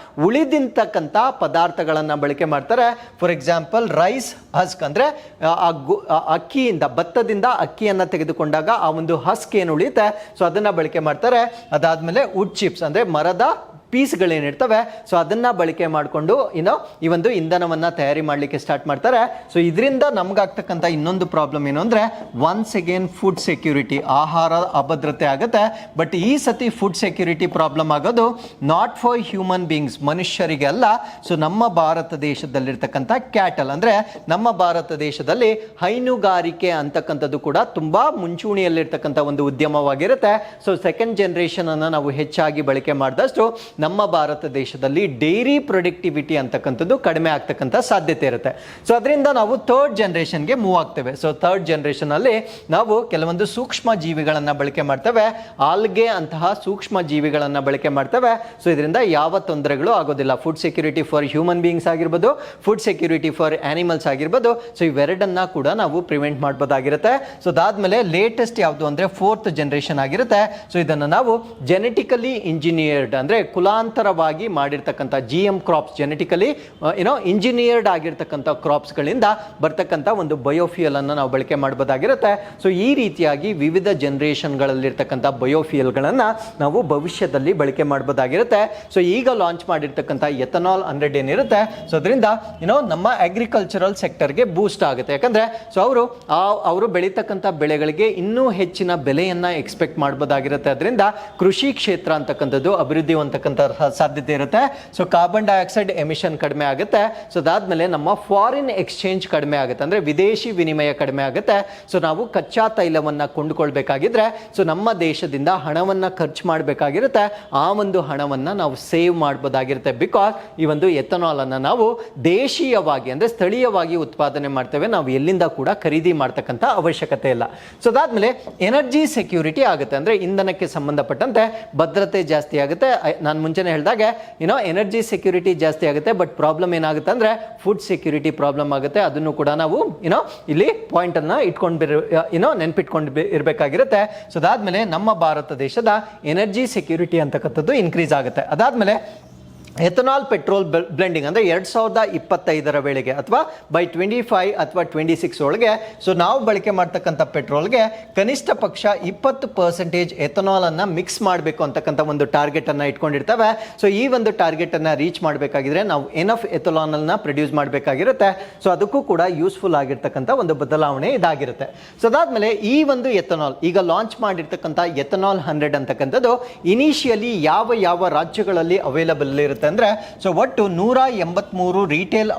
ಉಳಿದಿಂತಕ್ಕಂಥ ಪದಾರ್ಥಗಳನ್ನು ಬಳಕೆ ಮಾಡ್ತಾರೆ. ಫಾರ್ ಎಕ್ಸಾಂಪಲ್ ರೈಸ್ ಹಸ್ಕ್ ಅಂದ್ರೆ ಅಕ್ಕಿಯಿಂದ, ಭತ್ತದಿಂದ ಅಕ್ಕಿಯನ್ನು ತೆಗೆದುಕೊಂಡಾಗ ಆ ಒಂದು ಹಸ್ಕ್ ಏನು ಉಳಿಯುತ್ತೆ ಸೊ ಅದನ್ನ ಬಳಕೆ ಮಾಡ್ತಾರೆ. ಅದಾದ್ಮೇಲೆ ವುಡ್ ಚಿಪ್ಸ್ ಅಂದ್ರೆ ಮರದ ಪೀಸ್ಗಳೇನಿರ್ತವೆ ಸೊ ಅದನ್ನ ಬಳಕೆ ಮಾಡಿಕೊಂಡು ಈ ಒಂದು ಇಂಧನವನ್ನ ತಯಾರಿ ಮಾಡಲಿಕ್ಕೆ ಸ್ಟಾರ್ಟ್ ಮಾಡ್ತಾರೆ. ಸೊ ಇದರಿಂದ ನಮ್ಗಾಗ್ತಕ್ಕಂಥ ಇನ್ನೊಂದು ಪ್ರಾಬ್ಲಮ್ ಏನು ಅಂದ್ರೆ ಒನ್ಸ್ ಅಗೇನ್ ಫುಡ್ ಸೆಕ್ಯೂರಿಟಿ, ಆಹಾರ ಅಭದ್ರತೆ ಆಗುತ್ತೆ. ಬಟ್ ಈ ಸತಿ ಫುಡ್ ಸೆಕ್ಯೂರಿಟಿ ಪ್ರಾಬ್ಲಮ್ ಆಗೋದು ನಾಟ್ ಫಾರ್ ಹ್ಯೂಮನ್ ಬೀಯಿಂಗ್ಸ್, ಮನುಷ್ಯರಿಗೆ ಅಲ್ಲ. ಸೊ ನಮ್ಮ ಭಾರತ ದೇಶದಲ್ಲಿರ್ತಕ್ಕಂಥ ಕ್ಯಾಟಲ್ ಅಂದ್ರೆ ನಮ್ಮ ಭಾರತ ದೇಶದಲ್ಲಿ ಹೈನುಗಾರಿಕೆ ಅಂತಕ್ಕಂಥದ್ದು ಕೂಡ ತುಂಬಾ ಮುಂಚೂಣಿಯಲ್ಲಿರ್ತಕ್ಕಂಥ ಒಂದು ಉದ್ಯಮವಾಗಿರುತ್ತೆ. ಸೊ ಸೆಕೆಂಡ್ ಜನರೇಷನ್ ಅನ್ನ ನಾವು ಹೆಚ್ಚಾಗಿ ಬಳಕೆ ಮಾಡಿದಷ್ಟು ನಮ್ಮ ಭಾರತ ದೇಶದಲ್ಲಿ ಡೈರಿ ಪ್ರೊಡಕ್ಟಿವಿಟಿ ಅಂತಕ್ಕಂಥದ್ದು ಕಡಿಮೆ ಆಗ್ತಕ್ಕಂಥ ಸಾಧ್ಯತೆ ಇರುತ್ತೆ. ಸೊ ಅದರಿಂದ ನಾವು ಥರ್ಡ್ ಜನರೇಷನ್ಗೆ ಮೂವ್ ಆಗ್ತೇವೆ. ಸೊ ಥರ್ಡ್ ಜನರೇಷನ್ ಅಲ್ಲಿ ನಾವು ಕೆಲವೊಂದು ಸೂಕ್ಷ್ಮ ಜೀವಿಗಳನ್ನ ಬಳಕೆ ಮಾಡ್ತೇವೆ. ಆಲ್ಗೆ ಅಂತಹ ಸೂಕ್ಷ್ಮ ಜೀವಿಗಳನ್ನ ಬಳಕೆ ಮಾಡ್ತೇವೆ. ಸೊ ಇದರಿಂದ ಯಾವ ತೊಂದರೆಗಳು ಆಗೋದಿಲ್ಲ. Food security for human beings ಆಗಿರ್ಬೋದು, ಫುಡ್ ಸೆಕ್ಯೂರಿಟಿ ಫಾರ್ ಆನಿಮಲ್ಸ್ ಆಗಿರ್ಬೋದು. ಸೊ ಇವೆರಡನ್ನ ಕೂಡ ನಾವು ಪ್ರಿವೆಂಟ್ ಮಾಡ್ಬೋದಾಗಿರುತ್ತೆ. ಸೊ ಅದಾದ್ಮೇಲೆ ಲೇಟೆಸ್ಟ್ ಯಾವುದು ಅಂದ್ರೆ ಫೋರ್ತ್ ಜನರೇಷನ್ ಆಗಿರುತ್ತೆ. ಸೊ ಇದನ್ನು ನಾವು ಜೆನೆಟಿಕಲಿ ಇಂಜಿನಿಯರ್ಡ್ ಅಂದ್ರೆ ಕುಲಾಂತರವಾಗಿ ಮಾಡಿರ್ತಕ್ಕಂಥ GM ಕ್ರಾಪ್ಸ್, ಜೆನೆಟಿಕಲಿ ಇಂಜಿನಿಯರ್ಡ್ ಆಗಿರ್ತಕ್ಕಂಥ ಕ್ರಾಪ್ಸ್ಗಳಿಂದ ಬರ್ತಕ್ಕಂಥ ಒಂದು ಬಯೋಫ್ಯೂಯಲ್ ಅನ್ನು ನಾವು ಬಳಕೆ ಮಾಡಬಹುದಾಗಿರುತ್ತೆ. ಸೊ ಈ ರೀತಿಯಾಗಿ ವಿವಿಧ ಜನರೇಷನ್ಗಳಲ್ಲಿರ್ತಕ್ಕಂಥ ಬಯೋಫ್ಯೂಯಲ್ಗಳನ್ನು ನಾವು ಭವಿಷ್ಯದಲ್ಲಿ ಬಳಕೆ ಮಾಡಬಹುದಾಗಿರುತ್ತೆ. ಸೊ ಈಗ ಲಾಂಚ್ ಮಾಡಿರ್ತಕ್ಕಂಥ ಎಥನಾಲ್ 100 ಏನಿರುತ್ತೆ ಸೊ ಅದರಿಂದ ನಮ್ಮ ಅಗ್ರಿಕಲ್ಚರಲ್ ಸೆಕ್ಟರ್ಗೆ ಬೂಸ್ಟ್ ಆಗುತ್ತೆ. ಯಾಕಂದ್ರೆ ಸೊ ಅವರು ಬೆಳೀತಕ್ಕಂಥ ಬೆಳೆಗಳಿಗೆ ಇನ್ನೂ ಹೆಚ್ಚಿನ ಬೆಲೆಯನ್ನ ಎಕ್ಸ್ಪೆಕ್ಟ್ ಮಾಡಬಹುದಾಗಿರುತ್ತೆ. ಅದರಿಂದ ಕೃಷಿ ಕ್ಷೇತ್ರ ಅಂತಕ್ಕಂಥದ್ದು ಅಭಿವೃದ್ಧಿ ಹೊಂದಕ್ಕಂಥ ಸಾಧ್ಯತೆ ಇರುತ್ತೆ. ಸೊ ಕಾರ್ಬನ್ ಡೈಆಕ್ಸೈಡ್ ಎಮಿಷನ್ ಕಡಿಮೆ ಆಗುತ್ತೆ. ಸೊ ಅದಾದ್ಮೇಲೆ ನಮ್ಮ ಫಾರಿನ್ ಎಕ್ಸ್ಚೇಂಜ್ ಕಡಿಮೆ ಆಗುತ್ತೆ, ಅಂದ್ರೆ ವಿದೇಶಿ ವಿನಿಮಯ ಕಡಿಮೆ ಆಗುತ್ತೆ. ಸೊ ನಾವು ಕಚ್ಚಾ ತೈಲವನ್ನ ಕೊಂಡುಕೊಳ್ಬೇಕಾಗಿದ್ರೆ ಸೊ ನಮ್ಮ ದೇಶದಿಂದ ಹಣವನ್ನ ಖರ್ಚು ಮಾಡಬೇಕಾಗಿರುತ್ತೆ. ಆ ಒಂದು ಹಣವನ್ನ ನಾವು ಸೇವ್ ಮಾಡಬಹುದಾಗಿರುತ್ತೆ. ಬಿಕಾಸ್ ಈ ಒಂದು ಎಥನಾಲ್ ಅನ್ನ ನಾವು ದೇಶೀಯವಾಗಿ ಅಂದ್ರೆ ಸ್ಥಳೀಯವಾಗಿ ಉತ್ಪಾದನೆ ಮಾಡ್ತೇವೆ. ನಾವು ಎಲ್ಲಿಂದ ಕೂಡ ಖರೀದಿ ಮಾಡ್ತಕ್ಕಂಥ ಅವಶ್ಯಕತೆ ಇಲ್ಲ. ಸೊ ಅದಾದ್ಮೇಲೆ ಎನರ್ಜಿ ಸೆಕ್ಯೂರಿಟಿ ಆಗುತ್ತೆ, ಅಂದ್ರೆ ಇಂಧನಕ್ಕೆ ಸಂಬಂಧಪಟ್ಟಂತೆ ಭದ್ರತೆ ಜಾಸ್ತಿ ಆಗುತ್ತೆ. ನಾನು ಮುಂಚೆನೆ ಹೇಳಿದಾಗೆ ಎನರ್ಜಿ ಸೆಕ್ಯೂರಿಟಿ ಜಾಸ್ತಿ ಆಗುತ್ತೆ. ಬಟ್ ಪ್ರಾಬ್ಲಮ್ ಏನಾಗುತ್ತೆ ಅಂದ್ರೆ ಫುಡ್ ಸೆಕ್ಯೂರಿಟಿ ಪ್ರಾಬ್ಲಮ್ ಆಗುತ್ತೆ. ಅದನ್ನು ಕೂಡ ನಾವು ಇಲ್ಲಿ ಪಾಯಿಂಟ್ ಅನ್ನ ನೆನ್ಪಿಟ್ಕೊಂಡು ಇರಬೇಕಾಗಿರುತ್ತೆ. ಸೊ ಅದಾದ್ಮೇಲೆ ನಮ್ಮ ಭಾರತ ದೇಶದ ಎನರ್ಜಿ ಸೆಕ್ಯೂರಿಟಿ ಅಂತಕ್ಕಂಥದ್ದು ಇನ್ಕ್ರೀಸ್ ಆಗುತ್ತೆ. ಅದಾದ್ಮೇಲೆ ಎಥನಾಲ್ ಪೆಟ್ರೋಲ್ ಬ್ಲೆಂಡಿಂಗ್ ಅಂದರೆ 2025 ವೇಳೆಗೆ ಅಥವಾ ಬೈ 25 ಅಥವಾ 26 ಒಳಗೆ ಸೊ ನಾವು ಬಳಕೆ ಮಾಡ್ತಕ್ಕಂಥ ಪೆಟ್ರೋಲ್ಗೆ ಕನಿಷ್ಠ ಪಕ್ಷ 20% ಎಥನಾಲ್ ಅನ್ನ ಮಿಕ್ಸ್ ಮಾಡಬೇಕು ಅಂತಕ್ಕಂಥ ಒಂದು ಟಾರ್ಗೆಟ್ ಅನ್ನ ಇಟ್ಕೊಂಡಿರ್ತವೆ. ಸೊ ಈ ಒಂದು ಟಾರ್ಗೆಟ್ ಅನ್ನ ರೀಚ್ ಮಾಡಬೇಕಾಗಿದ್ರೆ ನಾವು ಎನಫ್ ಎಥನಾಲ್ ಅನ್ನ ಪ್ರೊಡ್ಯೂಸ್ ಮಾಡಬೇಕಾಗಿರುತ್ತೆ. ಸೊ ಅದಕ್ಕೂ ಕೂಡ ಯೂಸ್ಫುಲ್ ಆಗಿರ್ತಕ್ಕಂಥ ಒಂದು ಬದಲಾವಣೆ ಇದಾಗಿರುತ್ತೆ. ಸೊ ಅದಾದ್ಮೇಲೆ ಈ ಒಂದು ಎಥನಾಲ್ ಈಗ ಲಾಂಚ್ ಮಾಡಿರ್ತಕ್ಕಂಥ ಎಥನಾಲ್ 100 ಅಂತಕ್ಕಂಥದ್ದು ಇನಿಷಿಯಲಿ ಯಾವ ರಾಜ್ಯಗಳಲ್ಲಿ ಅವೈಲಬಲ್ ಇರುತ್ತೆ ಅಂದರೆ ಸೊ ಒಟ್ಟು 183 ರಿಟೇಲ್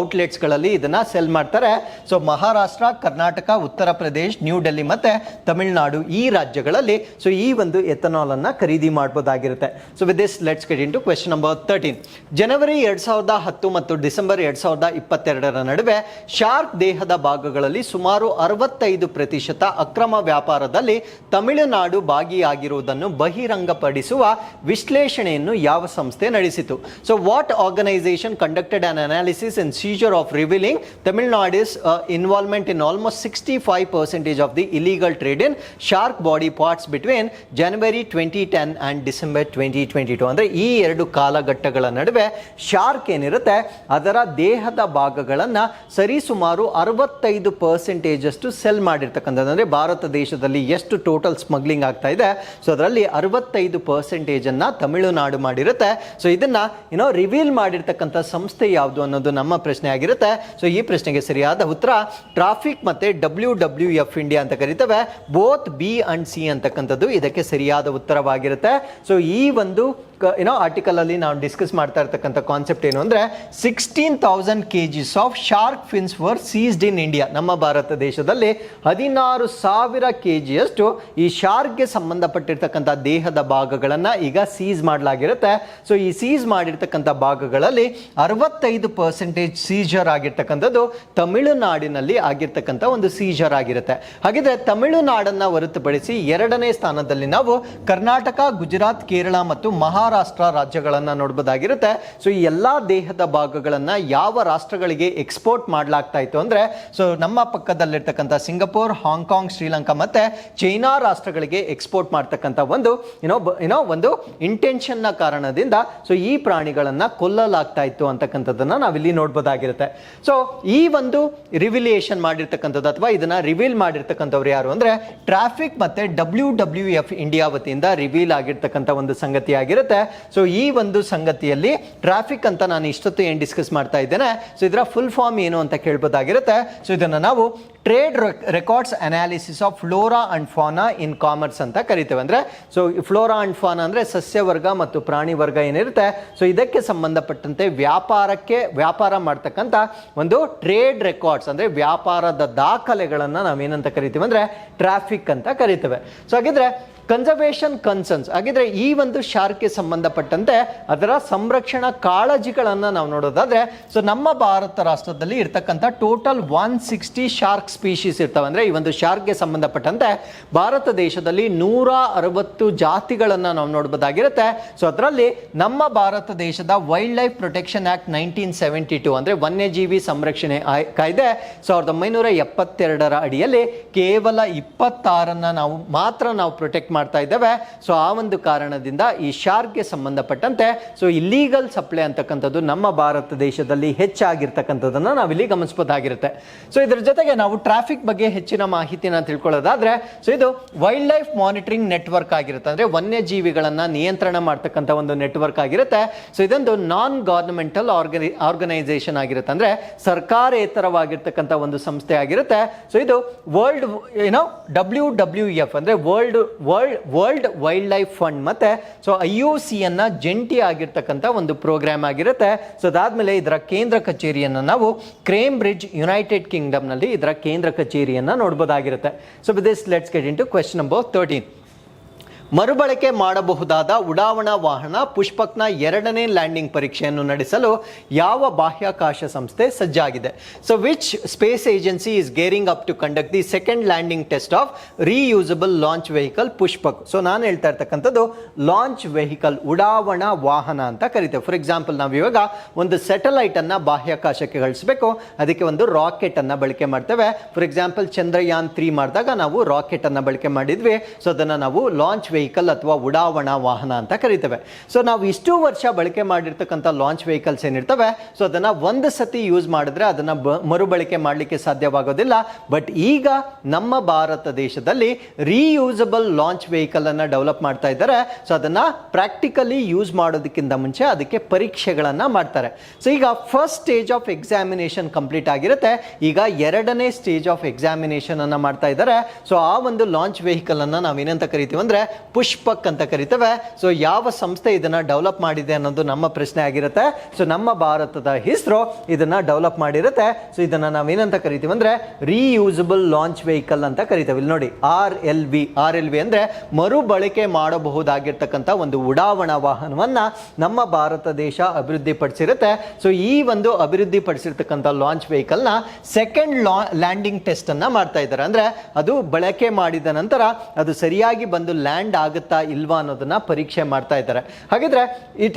ಔಟ್ಲೆಟ್ಸ್ಗಳಲ್ಲಿ ಇದನ್ನ ಸೆಲ್ ಮಾಡ್ತಾರೆ. ಸೊ ಮಹಾರಾಷ್ಟ್ರ, ಕರ್ನಾಟಕ, ಉತ್ತರ ಪ್ರದೇಶ್, ನ್ಯೂ ಡೆಲ್ಲಿ ಮತ್ತೆ ತಮಿಳುನಾಡು ಈ ರಾಜ್ಯಗಳಲ್ಲಿ ಸೊ ಈ ಒಂದು ಎಥನಾಲ್ ಅನ್ನ ಖರೀದಿ ಮಾಡಬಹುದಾಗಿರುತ್ತೆ. So with this let's get into question number 13. ಜನವರಿ 2010 ಮತ್ತು ಡಿಸೆಂಬರ್ 2022 ನಡುವೆ ಶಾರ್ಕ್ ದೇಹದ ಭಾಗಗಳಲ್ಲಿ ಸುಮಾರು 65% ಅಕ್ರಮ ವ್ಯಾಪಾರದಲ್ಲಿ ತಮಿಳುನಾಡು ಭಾಗಿಯಾಗಿರುವುದನ್ನು ಬಹಿರಂಗಪಡಿಸುವ ವಿಶ್ಲೇಷಣೆಯನ್ನು ಯಾವ ಸಂಸ್ಥೆ ನಡೆಸಿತು? So what organisation conducted an analysis and seizure of revealing ತಮಿಳುನಾಡು's involvement in almost 65% of the illegal trade in shark body parts between January 2010 and December 2022. ಅಂದರೆ ಈ ಎರಡು ಕಾಲಘಟ್ಟಗಳ ನಡುವೆ ಶಾರ್ಕ್ ಏನಿರುತ್ತೆ ಅದರ ದೇಹದ ಭಾಗಗಳನ್ನು ಸರಿಸುಮಾರು 65% ಅಷ್ಟು ಸೆಲ್ ಮಾಡಿರ್ತಕ್ಕಂಥದ್ದು. ಅಂದರೆ ಭಾರತ ದೇಶದಲ್ಲಿ ಎಷ್ಟು ಟೋಟಲ್ ಸ್ಮಗ್ಲಿಂಗ್ ಆಗ್ತಾ ಇದೆ ಸೊ ಅದರಲ್ಲಿ 65% ಅನ್ನ ತಮಿಳುನಾಡು ಮಾಡಿರುತ್ತೆ. ಸೊ ಇದನ್ನ ರಿವೀಲ್ ಮಾಡಿರ್ತಕ್ಕಂಥ ಸಂಸ್ಥೆ ಯಾವುದು ಅನ್ನೋದು ನಮ್ಮ ಪ್ರಶ್ನೆ ಆಗಿರುತ್ತೆ. ಸೊ ಈ ಪ್ರಶ್ನೆಗೆ ಸರಿಯಾದ ಉತ್ತರ ಟ್ರಾಫಿಕ್ ಮತ್ತೆ WWF ಇಂಡಿಯಾ ಅಂತ ಕರೀತೇವೆ. ಬೋತ್ ಬಿ ಅಂಡ್ ಸಿ ಅಂತಕ್ಕಂಥದ್ದು ಇದಕ್ಕೆ ಸರಿಯಾದ ಉತ್ತರವಾಗಿರುತ್ತೆ. ಸೊ ಈ ಒಂದು ಆರ್ಟಿಕಲ್ ಅಲ್ಲಿ ನಾವು ಡಿಸ್ಕಸ್ ಮಾಡ್ತಾ ಇರ್ತಕ್ಕಂಥ ಕಾನ್ಸೆಪ್ಟ್ ಏನು ಅಂದ್ರೆ 16,000 kgs of shark fins var ceased in India. ನಮ್ಮ ಭಾರತ ದೇಶದಲ್ಲಿ 16,000 kg ಅಷ್ಟು ಈ ಶಾರ್ಕ್ಗೆ ಸಂಬಂಧಪಟ್ಟಿರ್ತಕ್ಕಂಥ ದೇಹದ ಭಾಗಗಳನ್ನ ಈಗ ಸೀಸ್ ಮಾಡಲಾಗಿರುತ್ತೆ. ಸೊ ಈ ಸೀಸ್ ಮಾಡಿರ್ತಕ್ಕಂಥ ಭಾಗಗಳಲ್ಲಿ 65% ಸೀಜರ್ ಆಗಿರ್ತಕ್ಕಂಥದ್ದು ತಮಿಳುನಾಡಿನಲ್ಲಿ ಆಗಿರ್ತಕ್ಕಂಥ ಒಂದು ಸೀಜರ್ ಆಗಿರುತ್ತೆ. ಹಾಗಿದ್ರೆ ತಮಿಳುನಾಡನ್ನ ಹೊರತುಪಡಿಸಿ ಎರಡನೇ ಸ್ಥಾನದಲ್ಲಿ ನಾವು ಕರ್ನಾಟಕ, ಗುಜರಾತ್, ಕೇರಳ ಮತ್ತು ಮಹಾರಾಷ್ಟ್ರ ರಾಜ್ಯಗಳನ್ನ ನೋಡಬಹುದಾಗಿರುತ್ತೆ. ಸೊ ಈ ಎಲ್ಲಾ ದೇಹದ ಭಾಗಗಳನ್ನ ಯಾವ ರಾಷ್ಟ್ರಗಳಿಗೆ ಎಕ್ಸ್ಪೋರ್ಟ್ ಮಾಡಲಾಗ್ತಾ ಇತ್ತು ಅಂದ್ರೆ ಸೊ ನಮ್ಮ ಪಕ್ಕದಲ್ಲಿರ್ತಕ್ಕಂಥ ಸಿಂಗಪುರ್, ಹಾಂಗ್ಕಾಂಗ್, ಶ್ರೀಲಂಕಾ ಮತ್ತೆ ಚೈನಾ ರಾಷ್ಟ್ರಗಳಿಗೆ ಎಕ್ಸ್ಪೋರ್ಟ್ ಮಾಡ್ತಕ್ಕಂಥ ಒಂದು ಒಂದು ಇಂಟೆನ್ಷನ್ ನ ಕಾರಣದಿಂದ ಸೊ ಈ ಪ್ರಾಣಿಗಳನ್ನ ಕೊಲ್ಲಲಾಗ್ತಾ ಇತ್ತು ಅಂತಕ್ಕಂಥದ್ದನ್ನ ನಾವಿಲ್ಲಿ ನೋಡಬಹುದಾಗಿರುತ್ತೆ. ಸೊ ಈ ಒಂದು ರಿವಿಲಿಯೇಷನ್ ಮಾಡಿರ್ತಕ್ಕಂಥದ್ದು ಅಥವಾ ಇದನ್ನ ರಿವೀಲ್ ಮಾಡಿರ್ತಕ್ಕಂಥವ್ರು ಯಾರು ಅಂದ್ರೆ ಟ್ರಾಫಿಕ್ ಮತ್ತೆ WWF ಇಂಡಿಯಾ ವತಿಯಿಂದ ರಿವೀಲ್ ಆಗಿರ್ತಕ್ಕಂಥ ಒಂದು ಸಂಗತಿ ಆಗಿರುತ್ತೆ. ಸೊ ಈ ಒಂದು ಸಂಗತಿಯಲ್ಲಿ ಟ್ರಾಫಿಕ್ ಅಂತ ನಾನು ಇಷ್ಟೊತ್ತು ಏನು ಡಿಸ್ಕಸ್ ಮಾಡ್ತಾ ಇದ್ದೇನೆ ಸೊ ಇದರ ಫುಲ್ ಫಾರ್ಮ್ ಏನು ಅಂತ ಕೇಳಬಹುದಾಗಿರುತ್ತೆ. ಸೊ ಇದನ್ನು ನಾವು trade records analysis of flora and fauna in commerce ಅಂತ ಕರಿತೇವೆ. ಅಂದ್ರೆ ಸೊ ಫ್ಲೋರಾ ಅಂಡ್ ಫಾನಾ ಅಂದ್ರೆ ಸಸ್ಯ ವರ್ಗ ಮತ್ತು ಪ್ರಾಣಿ ವರ್ಗ ಏನಿರುತ್ತೆ ಸೊ ಇದಕ್ಕೆ ಸಂಬಂಧಪಟ್ಟಂತೆ ವ್ಯಾಪಾರ ಮಾಡ್ತಕ್ಕಂಥ ಒಂದು ಟ್ರೇಡ್ ರೆಕಾರ್ಡ್ಸ್ ಅಂದ್ರೆ ವ್ಯಾಪಾರದ ದಾಖಲೆಗಳನ್ನ ನಾವೇನಂತ ಕರಿತೀವಿ ಅಂದ್ರೆ ಟ್ರಾಫಿಕ್ ಅಂತ ಕರಿತೇವೆ. ಸೊ ಹಾಗಿದ್ರೆ ಕನ್ಸರ್ವೇಷನ್ ಕನ್ಸರ್ನ್ಸ್ ಹಾಗಿದ್ರೆ ಈ ಒಂದು ಶಾರ್ಕ್ಗೆ ಸಂಬಂಧಪಟ್ಟಂತೆ ಅದರ ಸಂರಕ್ಷಣಾ ಕಾಳಜಿಗಳನ್ನು ನಾವು ನೋಡೋದಾದ್ರೆ ಸೊ ನಮ್ಮ ಭಾರತ ರಾಷ್ಟ್ರದಲ್ಲಿ ಇರ್ತಕ್ಕಂಥ ಟೋಟಲ್ 160 ಶಾರ್ಕ್ ಸ್ಪೀಶೀಸ್ ಇರ್ತವೆ. ಅಂದ್ರೆ ಈ ಒಂದು ಶಾರ್ಕ್ಗೆ ಸಂಬಂಧಪಟ್ಟಂತೆ ಭಾರತ ದೇಶದಲ್ಲಿ 160 ಜಾತಿಗಳನ್ನು ನಾವು ನೋಡಬಹುದಾಗಿರುತ್ತೆ. ಸೊ ಅದರಲ್ಲಿ ನಮ್ಮ ಭಾರತ ದೇಶದ ವೈಲ್ಡ್ ಲೈಫ್ ಪ್ರೊಟೆಕ್ಷನ್ ಆಕ್ಟ್ 1972 ಅಂದ್ರೆ ವನ್ಯಜೀವಿ ಸಂರಕ್ಷಣೆ ಕಾಯ್ದೆ 1972 ಅಡಿಯಲ್ಲಿ ಕೇವಲ 26 ನಾವು ಪ್ರೊಟೆಕ್ಟ್ ಮಾಡ್ತಾ ಇದ್ದೇವೆ. ಸೊ ಆ ಒಂದು ಕಾರಣದಿಂದ ಈ ಶಾರ್ಕ್ಗೆ ಸಂಬಂಧಪಟ್ಟಂತೆ ಸೊ ಇಲ್ಲೀಗಲ್ ಸಪ್ಲೈ ಅಂತಕ್ಕಂಥದ್ದು ನಮ್ಮ ಭಾರತ ದೇಶದಲ್ಲಿ ಹೆಚ್ಚಾಗಿರ್ತಕ್ಕಂಥದ್ದನ್ನ ನಾವಿಲ್ಲಿ ಗಮನಿಸಬಹುದಾಗಿರುತ್ತೆ. ಸೊ ಇದರ ಜೊತೆಗೆ ನಾವು ಟ್ರಾಫಿಕ್ ಬಗ್ಗೆ ಹೆಚ್ಚಿನ ಮಾಹಿತಿನ ತಿಳ್ಕೊಳ್ಳೋದಾದ್ರೆ ಸೊ ಇದು ವೈಲ್ಡ್ ಲೈಫ್ ಮಾನಿಟರಿಂಗ್ ನೆಟ್ವರ್ಕ್ ಆಗಿರುತ್ತೆ. ಅಂದ್ರೆ ವನ್ಯಜೀವಿಗಳನ್ನ ನಿಯಂತ್ರಣ ಮಾಡ್ತಕ್ಕಂಥ ಒಂದು ನೆಟ್ವರ್ಕ್ ಆಗಿರುತ್ತೆ. ಸೊ ಇದೊಂದು ನಾನ್ ಗವರ್ನಮೆಂಟಲ್ ಆರ್ಗನೈಸೇಷನ್ ಆಗಿರುತ್ತೆ. ಅಂದ್ರೆ ಸರ್ಕಾರೇತರವಾಗಿರ್ತಕ್ಕಂಥ ಒಂದು ಸಂಸ್ಥೆ ಆಗಿರುತ್ತೆ. ಸೊ ಇದು ವರ್ಲ್ಡ್ WWF ಅಂದ್ರೆ ವರ್ಲ್ಡ್ ವೈಲ್ಡ್ ಲೈಫ್ ಫಂಡ್ ಮತ್ತೆ ಸೊ IOC ಅನ್ನ ಜಂಟಿ ಆಗಿರ್ತಕ್ಕಂಥ ಒಂದು ಪ್ರೋಗ್ರಾಮ್ ಆಗಿರುತ್ತೆ. ಸೊ ಅದಾದ್ಮೇಲೆ ಇದರ ಕೇಂದ್ರ ಕಚೇರಿಯನ್ನು ನಾವು ಕೇಂಬ್ರಿಡ್ಜ್, ಯುನೈಟೆಡ್ ಕಿಂಗ್ಡಮ್ ನಲ್ಲಿ ಇದರ ಕೇಂದ್ರ ಕಚೇರಿಯನ್ನ ನೋಡಬಹುದಾಗಿರುತ್ತೆ. So with this let's get into question number 13. ಮರುಬಳಕೆ ಮಾಡಬಹುದಾದ ಉಡಾವಣಾ ವಾಹನ ಪುಷ್ಪಕ್ನ 2ನೇ ಲ್ಯಾಂಡಿಂಗ್ ಪರೀಕ್ಷೆಯನ್ನು ನಡೆಸಲು ಯಾವ ಬಾಹ್ಯಾಕಾಶ ಸಂಸ್ಥೆ ಸಜ್ಜಾಗಿದೆ? So which space agency is gearing up to conduct the second landing test of reusable launch vehicle Pushpak? So ನಾನು ಹೇಳ್ತಾ ಇರ್ತಕ್ಕಂಥದ್ದು ಲಾಂಚ್ ವೆಹಿಕಲ್, ಉಡಾವಣಾ ವಾಹನ ಅಂತ ಕರಿತೇವೆ. ಫಾರ್ ಎಕ್ಸಾಂಪಲ್ ನಾವು ಇವಾಗ ಒಂದು ಸ್ಯಾಟಲೈಟ್ ಅನ್ನ ಬಾಹ್ಯಾಕಾಶಕ್ಕೆ ಕಳಿಸಬೇಕು, ಅದಕ್ಕೆ ಒಂದು ರಾಕೆಟ್ ಅನ್ನ ಬಳಕೆ ಮಾಡ್ತೇವೆ. ಫಾರ್ ಎಕ್ಸಾಂಪಲ್ ಚಂದ್ರಯಾನ್ 3 ಮಾಡಿದಾಗ ನಾವು ರಾಕೆಟ್ ಅನ್ನ ಬಳಕೆ ಮಾಡಿದ್ವಿ. ಸೊ ಅದನ್ನ ನಾವು ಲಾಂಚ್ ವೆಹಿಕಲ್ ಅಥವಾ ಉಡಾವಣಾ ವಾಹನ ಅಂತ ಕರಿತೇವೆ. ಸೊ ನಾವು ಇಷ್ಟು ವರ್ಷ ಬಳಕೆ ಮಾಡಿರ್ತಕ್ಕಂಥ ಲಾಂಚ್ ವೆಹಿಕಲ್ಸ್ ಏನಿರ್ತವೆ ಸೊ ಅದನ್ನ ಒಂದು ಸತಿ ಯೂಸ್ ಮಾಡಿದ್ರೆ ಅದನ್ನ ಮರುಬಳಕೆ ಮಾಡಲಿಕ್ಕೆ ಸಾಧ್ಯವಾಗೋದಿಲ್ಲ. ಬಟ್ ಈಗ ನಮ್ಮ ಭಾರತ ದೇಶದಲ್ಲಿ ರೀಯೂಸಬಲ್ ಲಾಂಚ್ ವೆಹಿಕಲ್ ಅನ್ನ ಡೆವಲಪ್ ಮಾಡ್ತಾ ಇದ್ದಾರೆ. ಸೊ ಅದನ್ನ ಪ್ರಾಕ್ಟಿಕಲಿ ಯೂಸ್ ಮಾಡೋದಕ್ಕಿಂತ ಮುಂಚೆ ಅದಕ್ಕೆ ಪರೀಕ್ಷೆಗಳನ್ನ ಮಾಡ್ತಾರೆ. ಸೊ ಈಗ first stage of examination complete ಆಗಿರುತ್ತೆ. ಈಗ 2ನೇ ಸ್ಟೇಜ್ ಆಫ್ ಎಕ್ಸಾಮಿನೇಷನ್ ಅನ್ನ ಮಾಡ್ತಾ ಇದ್ದಾರೆ. ಸೊ ಆ ಒಂದು ಲಾಂಚ್ ವೆಹಿಕಲ್ ಅನ್ನ ನಾವೇನಂತ ಕರಿತೀವಿ ಅಂದ್ರೆ ಪುಷ್ಪಕ್ ಅಂತ ಕರಿತೇವೆ. ಸೊ ಯಾವ ಸಂಸ್ಥೆ ಇದನ್ನ ಡೆವಲಪ್ ಮಾಡಿದೆ ಅನ್ನೋದು ನಮ್ಮ ಪ್ರಶ್ನೆ ಆಗಿರುತ್ತೆ. ಸೊ ನಮ್ಮ ಭಾರತದ ಇಸ್ರೋ ಇದನ್ನ ಡೆವಲಪ್ ಮಾಡಿರುತ್ತೆ. ಸೊ ಇದನ್ನ ನಾವೇನಂತ ಕರಿತೀವಿ ಅಂದ್ರೆ ರೀಯೂಸಬಲ್ ಲಾಂಚ್ ವೆಹಿಕಲ್ ಅಂತ ಕರಿತೇವೆ. ಇಲ್ಲಿ ನೋಡಿ RLV ಅಂದ್ರೆ ಮರುಬಳಕೆ ಮಾಡಬಹುದಾಗಿರ್ತಕ್ಕಂಥ ಒಂದು ಉಡಾವಣಾ ವಾಹನವನ್ನ ನಮ್ಮ ಭಾರತ ದೇಶ ಅಭಿವೃದ್ಧಿ ಪಡಿಸಿರುತ್ತೆ. ಸೊ ಈ ಒಂದು ಅಭಿವೃದ್ಧಿ ಪಡಿಸಿರ್ತಕ್ಕಂಥ ಲಾಂಚ್ ವೆಹಿಕಲ್ ನ ಸೆಕೆಂಡ್ ಲ್ಯಾಂಡಿಂಗ್ ಟೆಸ್ಟ್ ಅನ್ನ ಮಾಡ್ತಾ ಇದ್ದಾರೆ. ಅಂದ್ರೆ ಅದು ಬಳಕೆ ಮಾಡಿದ ನಂತರ ಅದು ಸರಿಯಾಗಿ ಬಂದು ಲ್ಯಾಂಡ್ ಆಗುತ್ತಾ ಇಲ್ವಾ ಅನ್ನೋದನ್ನ ಪರೀಕ್ಷೆ ಮಾಡ್ತಾ ಇದ್ದಾರೆ. ಹಾಗಿದ್ರೆ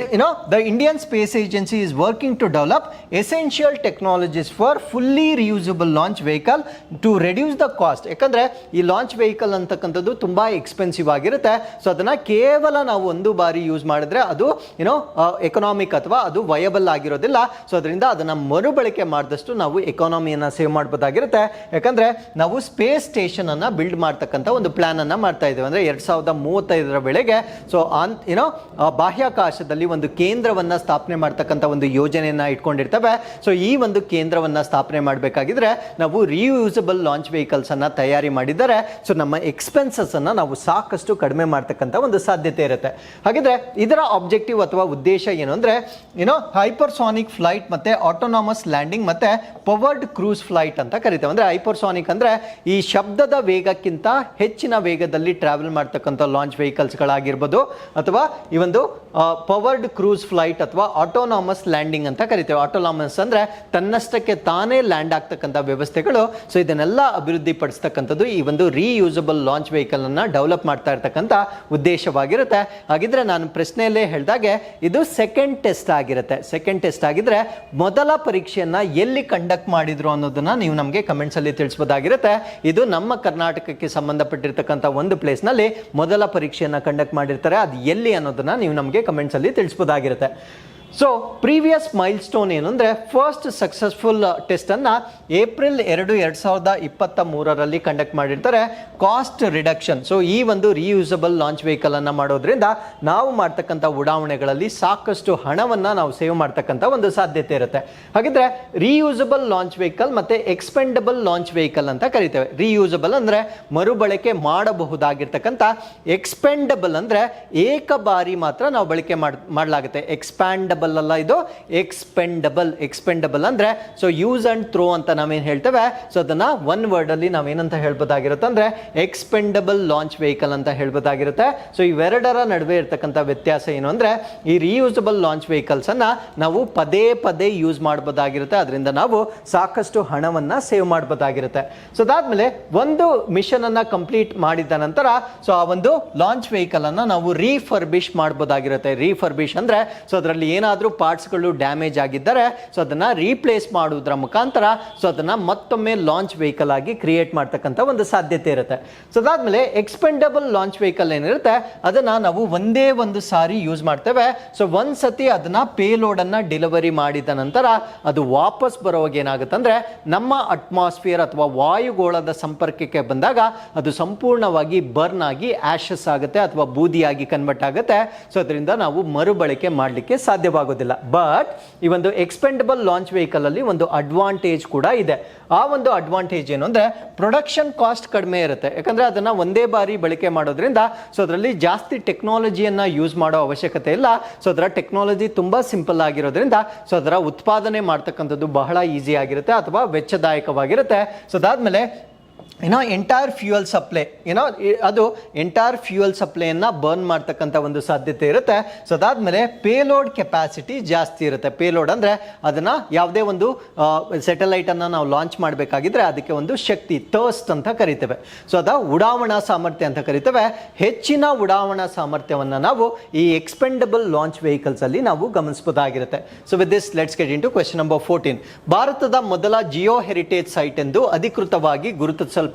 the Indian space agency is working to develop essential technologies for fully reusable launch vehicle to reduce the cost. ಯಾಕಂದ್ರೆ ಈ ಲಾಂಚ್ ವೆಹಿಕಲ್ ಅಂತಕ್ಕಂಥದ್ದು ತುಂಬಾ ಎಕ್ಸ್ಪೆನ್ಸಿವ್ ಆಗಿರುತ್ತೆ. ಸೊ ಅದನ್ನ ಕೇವಲ ನಾವು ಒಂದು ಬಾರಿ ಯೂಸ್ ಮಾಡಿದ್ರೆ ಅದು ಎಕನಾಮಿಕ್ ಅಥವಾ ಅದು ವಯಬಲ್ ಆಗಿರೋದಿಲ್ಲ. ಸೊ ಅದರಿಂದ ಅದನ್ನ ಮರುಬಳಕೆ ಮಾಡಿದಷ್ಟು ನಾವು ಎಕಾನಮಿಯನ್ನ ಸೇವ್ ಮಾಡಬಹುದಾಗಿರುತ್ತೆ. ಯಾಕಂದ್ರೆ ನಾವು ಸ್ಪೇಸ್ ಸ್ಟೇಷನ್ ಅನ್ನ ಬಿಲ್ಡ್ ಮಾಡ್ತಕ್ಕಂಥ ಒಂದು ಪ್ಲಾನ್ ಅನ್ನ ಮಾಡ್ತಾ ಇದ್ದೇವೆ. ಅಂದ್ರೆ 2035 ವೇಳೆಗೆ ಸೊ ಬಾಹ್ಯಾಕಾಶದಲ್ಲಿ ಒಂದು ಕೇಂದ್ರವನ್ನ ಸ್ಥಾಪನೆ ಮಾಡ್ತಕ್ಕಂಥ ಒಂದು ಯೋಜನೆಯನ್ನ ಇಟ್ಕೊಂಡಿರ್ತೇವೆ. ಸೊ ಈ ಒಂದು ಕೇಂದ್ರವನ್ನ ಸ್ಥಾಪನೆ ಮಾಡಬೇಕಾಗಿದ್ರೆ ನಾವು ರಿಯೂಸಬಲ್ ಲಾಂಚ್ ವೆಹಿಕಲ್ಸ್ ಅನ್ನ ತಯಾರಿ ಮಾಡಿದರೆ ಸೊ ನಮ್ಮ ಎಕ್ಸ್ಪೆನ್ಸಸ್ ಅನ್ನ ನಾವು ಸಾಕಷ್ಟು ಕಡಿಮೆ ಮಾಡ್ತಕ್ಕಂಥ ಒಂದು ಸಾಧ್ಯತೆ ಇರುತ್ತೆ. ಹಾಗಿದ್ರೆ ಇದರ ಆಬ್ಜೆಕ್ಟಿವ್ ಅಥವಾ ಉದ್ದೇಶ ಏನು ಅಂದ್ರೆ ಹೈಪರ್ಸಾನಿಕ್ ಫ್ಲೈಟ್ ಮತ್ತೆ ಆಟೋನಾಮಸ್ ಲ್ಯಾಂಡಿಂಗ್ ಮತ್ತೆ ಪವರ್ಡ್ ಕ್ರೂಸ್ ಫ್ಲೈಟ್ ಅಂತ ಕರಿತೇವೆ. ಅಂದ್ರೆ ಹೈಪರ್ಸಾನಿಕ್ ಅಂದ್ರೆ ಈ ಶಬ್ದದ ವೇಗಕ್ಕಿಂತ ಹೆಚ್ಚಿನ ವೇಗದಲ್ಲಿ ಟ್ರಾವೆಲ್ ಮಾಡ್ತಕ್ಕಂಥ ಲಾಂಚ್ ವೆಹಿಕಲ್ಸ್ ಗಳಾಗಿರ್ಬೋದು, ಅಥವಾ ಈ ಒಂದು ಪವರ್ಡ್ ಕ್ರೂಸ್ ಫ್ಲೈಟ್ ಅಥವಾ ಆಟೋನಾಮಸ್ ಲ್ಯಾಂಡಿಂಗ್ ಅಂತ ಕರಿತೇವೆ. ಆಟೋನಾಮಸ್ ಅಂದ್ರೆ ತನ್ನಷ್ಟಕ್ಕೆ ತಾನೇ ಲ್ಯಾಂಡ್ ಆಗ್ತಕ್ಕಂಥ ವ್ಯವಸ್ಥೆಗಳು. ಸೊ ಇದನ್ನೆಲ್ಲ ಅಭಿವೃದ್ಧಿ ಪಡಿಸ್ತಕ್ಕಂಥದ್ದು ಈ ಒಂದು ರೀಯೂಸಬಲ್ ಲಾಂಚ್ ವೆಹಿಕಲ್ ಅನ್ನ ಡೆವಲಪ್ ಮಾಡ್ತಾ ಇರ್ತಕ್ಕಂಥ ಉದ್ದೇಶವಾಗಿರುತ್ತೆ. ಹಾಗಿದ್ರೆ ನಾನು ಪ್ರಶ್ನೆಯಲ್ಲೇ ಹೇಳಿದಾಗೆ ಇದು ಸೆಕೆಂಡ್ ಟೆಸ್ಟ್ ಆಗಿರುತ್ತೆ. ಸೆಕೆಂಡ್ ಟೆಸ್ಟ್ ಆಗಿದ್ರೆ ಮೊದಲ ಪರೀಕ್ಷೆಯನ್ನ ಎಲ್ಲಿ ಕಂಡಕ್ಟ್ ಮಾಡಿದ್ರು ಅನ್ನೋದನ್ನ ನೀವು ನಮಗೆ ಕಮೆಂಟ್ಸ್ ಅಲ್ಲಿ ತಿಳಿಸಬಹುದಾಗಿರುತ್ತೆ. ಇದು ನಮ್ಮ ಕರ್ನಾಟಕಕ್ಕೆ ಸಂಬಂಧಪಟ್ಟಿರ್ತಕ್ಕಂಥ ಒಂದು ಪ್ಲೇಸ್ ನಲ್ಲಿ ಮೊದಲ ಪರೀಕ್ಷೆಯನ್ನ ಕಂಡಕ್ಟ್ ಮಾಡಿರ್ತಾರೆ. ಅದು ಎಲ್ಲಿ ಅನ್ನೋದನ್ನ ನೀವು ನಮಗೆ ಕಮೆಂಟ್ಸ್ ಅಲ್ಲಿ ತಿಳಿಸಬಹುದಾಗಿರುತ್ತೆ. ಸೊ ಪ್ರೀವಿಯಸ್ ಮೈಲ್ ಸ್ಟೋನ್ ಏನು ಅಂದರೆ ಫಸ್ಟ್ ಸಕ್ಸಸ್ಫುಲ್ ಟೆಸ್ಟ್ ಅನ್ನ ಏಪ್ರಿಲ್ 2, 2023 ಕಂಡಕ್ಟ್ ಮಾಡಿರ್ತಾರೆ. Cost reduction. ಸೊ ಈ ಒಂದು ರೀಯೂಸಬಲ್ ಲಾಂಚ್ ವೆಹಿಕಲ್ ಅನ್ನ ಮಾಡೋದ್ರಿಂದ ನಾವು ಮಾಡ್ತಕ್ಕಂಥ ಉಡಾವಣೆಗಳಲ್ಲಿ ಸಾಕಷ್ಟು ಹಣವನ್ನ ನಾವು ಸೇವ್ ಮಾಡ್ತಕ್ಕಂಥ ಒಂದು ಸಾಧ್ಯತೆ ಇರುತ್ತೆ. ಹಾಗಿದ್ರೆ ರೀಯೂಸಬಲ್ ಲಾಂಚ್ ವೆಹಿಕಲ್ ಮತ್ತೆ ಎಕ್ಸ್ಪೆಂಡಬಲ್ ಲಾಂಚ್ ವೆಹಿಕಲ್ ಅಂತ ಕರಿತೇವೆ. ರೀಯೂಸಬಲ್ ಅಂದ್ರೆ ಮರುಬಳಕೆ ಮಾಡಬಹುದಾಗಿರ್ತಕ್ಕಂಥ, ಎಕ್ಸ್ಪೆಂಡಬಲ್ ಅಂದ್ರೆ ಏಕ ಬಾರಿ ಮಾತ್ರ ನಾವು ಬಳಕೆ ಮಾಡಲಾಗುತ್ತೆ. ಎಕ್ಸ್ಪ್ಯಾಂಡಬಲ್ ಅಲ್ಲ, ಇದು ಎಕ್ಸ್ಪೆಂಡಬಲ್ ಅಂದ್ರೆ ಸೊ ಯೂಸ್ ಅಂಡ್ ಥ್ರೋ ಅಂತ ನಾವೇನ್ ಹೇಳ್ತೇವೆ. ಸೊ ಅದನ್ನ ಒನ್ ವರ್ಡ್ ಅಲ್ಲಿ ನಾವೇನಂತ ಹೇಳ್ಬೋದಾಗಿರುತ್ತೆ ಅಂದ್ರೆ ಎಕ್ಸ್ಪೆಂಡಬಲ್ ಲಾಂಚ್ ವೆಹಿಕಲ್ ಅಂತ ಹೇಳ್ಬೋದಾಗಿರುತ್ತೆ. ಸೊ ಇವೆರಡರ ನಡುವೆ ಇರ್ತಕ್ಕಂಥ ವ್ಯತ್ಯಾಸ ಏನು ಅಂದ್ರೆ ಈ ರೀಯೂಸಬಲ್ ಲಾಂಚ್ ವೆಹಿಕಲ್ಸ್ ಅನ್ನ ನಾವು ಪದೇ ಪದೇ ಯೂಸ್ ಮಾಡಬಹುದಾಗಿರುತ್ತೆ. ಅದರಿಂದ ನಾವು ಸಾಕಷ್ಟು ಹಣವನ್ನ ಸೇವ್ ಮಾಡಬಹುದಾಗಿರುತ್ತೆ. ಸೊ ಅದಾದ್ಮೇಲೆ ಒಂದು ಮಿಷನ್ ಅನ್ನ ಕಂಪ್ಲೀಟ್ ಮಾಡಿದ ನಂತರ ಸೊ ಆ ಒಂದು ಲಾಂಚ್ ವೆಹಿಕಲ್ ಅನ್ನ ನಾವು ರೀಫರ್ಬಿಶ್ ಮಾಡಬಹುದಾಗಿರುತ್ತೆ. ರೀಫರ್ಬಿಶ್ ಅಂದ್ರೆ ಸೊ ಅದರಲ್ಲಿ ಏನಾದರೂ ಪಾರ್ಟ್ಸ್ಗಳು ಡ್ಯಾಮೇಜ್ ಆಗಿದ್ದರೆ ಸೊ ಅದನ್ನ ರೀಪ್ಲೇಸ್ ಮಾಡುವುದರ ಮುಖಾಂತರ ಸೊ ಅದನ್ನ ಮತ್ತೊಮ್ಮೆ ಲಾಂಚ್ ವೆಹಿಕಲ್ ಆಗಿ ಕ್ರಿಯೇಟ್ ಮಾಡ್ತಕ್ಕಂಥ ಒಂದು ಸಾಧ್ಯತೆ ಇರುತ್ತೆ. ಸೊ ಅದಾದ್ಮೇಲೆ ಎಕ್ಸ್ಪೆಂಡಬಲ್ ಲಾಂಚ್ ವೆಹಿಕಲ್ ಏನಿರುತ್ತೆ ಅದನ್ನ ನಾವು ಒಂದೇ ಒಂದು ಸಾರಿ ಯೂಸ್ ಮಾಡ್ತೇವೆ. ಸೊ ಒಂದ್ಸತಿ ಅದನ್ನ ಪೇಲೋಡ್ ಅನ್ನ ಡೆಲಿವರಿ ಮಾಡಿದ ನಂತರ ಅದು ವಾಪಸ್ ಬರೋವಾಗ ಏನಾಗುತ್ತೆ ಅಂದ್ರೆ ನಮ್ಮ ಅಟ್ಮಾಸ್ಫಿಯರ್ ಅಥವಾ ವಾಯುಗೋಳದ ಸಂಪರ್ಕಕ್ಕೆ ಬಂದಾಗ ಅದು ಸಂಪೂರ್ಣವಾಗಿ ಬರ್ನ್ ಆಗಿ ಆಶಸ್ ಆಗುತ್ತೆ ಅಥವಾ ಬೂದಿಯಾಗಿ ಕನ್ವರ್ಟ್ ಆಗುತ್ತೆ. ಸೊ ಅದರಿಂದ ನಾವು ಮರುಬಳಕೆ ಮಾಡಲಿಕ್ಕೆ ಸಾಧ್ಯವಾಗೋದಿಲ್ಲ. ಬಟ್ ಈ ಒಂದು ಎಕ್ಸ್ಪೆಂಡಬಲ್ ಲಾಂಚ್ ವೆಹಿಕಲ್ ಅಲ್ಲಿ ಒಂದು ಅಡ್ವಾಂಟೇಜ್ ಕೂಡ ಇದೆ. ಆ ಒಂದು ಅಡ್ವಾಂಟೇಜ್ ಏನು ಅಂದ್ರೆ ಪ್ರೊಡಕ್ಷನ್ ಕಾಸ್ಟ್ ಕಡಿಮೆ ಇರುತ್ತೆ. ಯಾಕಂದ್ರೆ ಅದನ್ನ ಒಂದೇ ಬಾರಿ ಬಳಕೆ ಮಾಡೋದ್ರಿಂದ ಸೊ ಅದರಲ್ಲಿ ಜಾಸ್ತಿ ಟೆಕ್ನಾಲಜಿಯನ್ನ ಯೂಸ್ ಮಾಡೋ ಅವಶ್ಯಕತೆ ಇಲ್ಲ. ಸೊ ಅದರ ಟೆಕ್ನಾಲಜಿ ತುಂಬಾ ಸಿಂಪಲ್ ಆಗಿರೋದ್ರಿಂದ ಸೊ ಅದರ ಉತ್ಪಾದನೆ ಮಾಡ್ತಕ್ಕಂಥದ್ದು ಬಹಳ ಈಸಿ ಆಗಿರುತ್ತೆ ಅಥವಾ ವೆಚ್ಚದಾಯಕವಾಗಿರುತ್ತೆ. ಸೊ ಅದಾದ್ಮೇಲೆ ಎಂಟೈರ್ ಫ್ಯೂಯಲ್ ಸಪ್ಲೈ ಅದು ಎಂಟೈರ್ ಫ್ಯೂಯಲ್ ಸಪ್ಲೈಯನ್ನ ಬರ್ನ್ ಮಾಡ್ತಕ್ಕಂಥ ಒಂದು ಸಾಧ್ಯತೆ ಇರುತ್ತೆ. ಸೊ ಅದಾದ್ಮೇಲೆ ಪೇಲೋಡ್ ಕೆಪಾಸಿಟಿ ಜಾಸ್ತಿ ಇರುತ್ತೆ. ಪೇಲೋಡ್ ಅಂದ್ರೆ ಅದನ್ನ ಯಾವುದೇ ಒಂದು ಸ್ಯಾಟಲೈಟ್ ಅನ್ನ ನಾವು ಲಾಂಚ್ ಮಾಡಬೇಕಾಗಿದ್ರೆ ಅದಕ್ಕೆ ಒಂದು ಶಕ್ತಿ, ಥರ್ಸ್ಟ್ ಅಂತ ಕರಿತೇವೆ. ಸೊ ಅದ ಉಡಾವಣಾ ಸಾಮರ್ಥ್ಯ ಅಂತ ಕರಿತೇವೆ. ಹೆಚ್ಚಿನ ಉಡಾವಣಾ ಸಾಮರ್ಥ್ಯವನ್ನ ನಾವು ಈ ಎಕ್ಸ್ಪೆಂಡಬಲ್ ಲಾಂಚ್ ವೆಹಿಕಲ್ಸ್ ಅಲ್ಲಿ ನಾವು ಗಮನಿಸಬಹುದಾಗಿರುತ್ತೆ. So with this let's get into question number 14. ಭಾರತದ ಮೊದಲ ಜಿಯೋ ಹೆರಿಟೇಜ್ ಸೈಟ್ ಎಂದು ಅಧಿಕೃತವಾಗಿ ಗುರುತಿಸಲ್ಪಟ್ಟಿದೆ.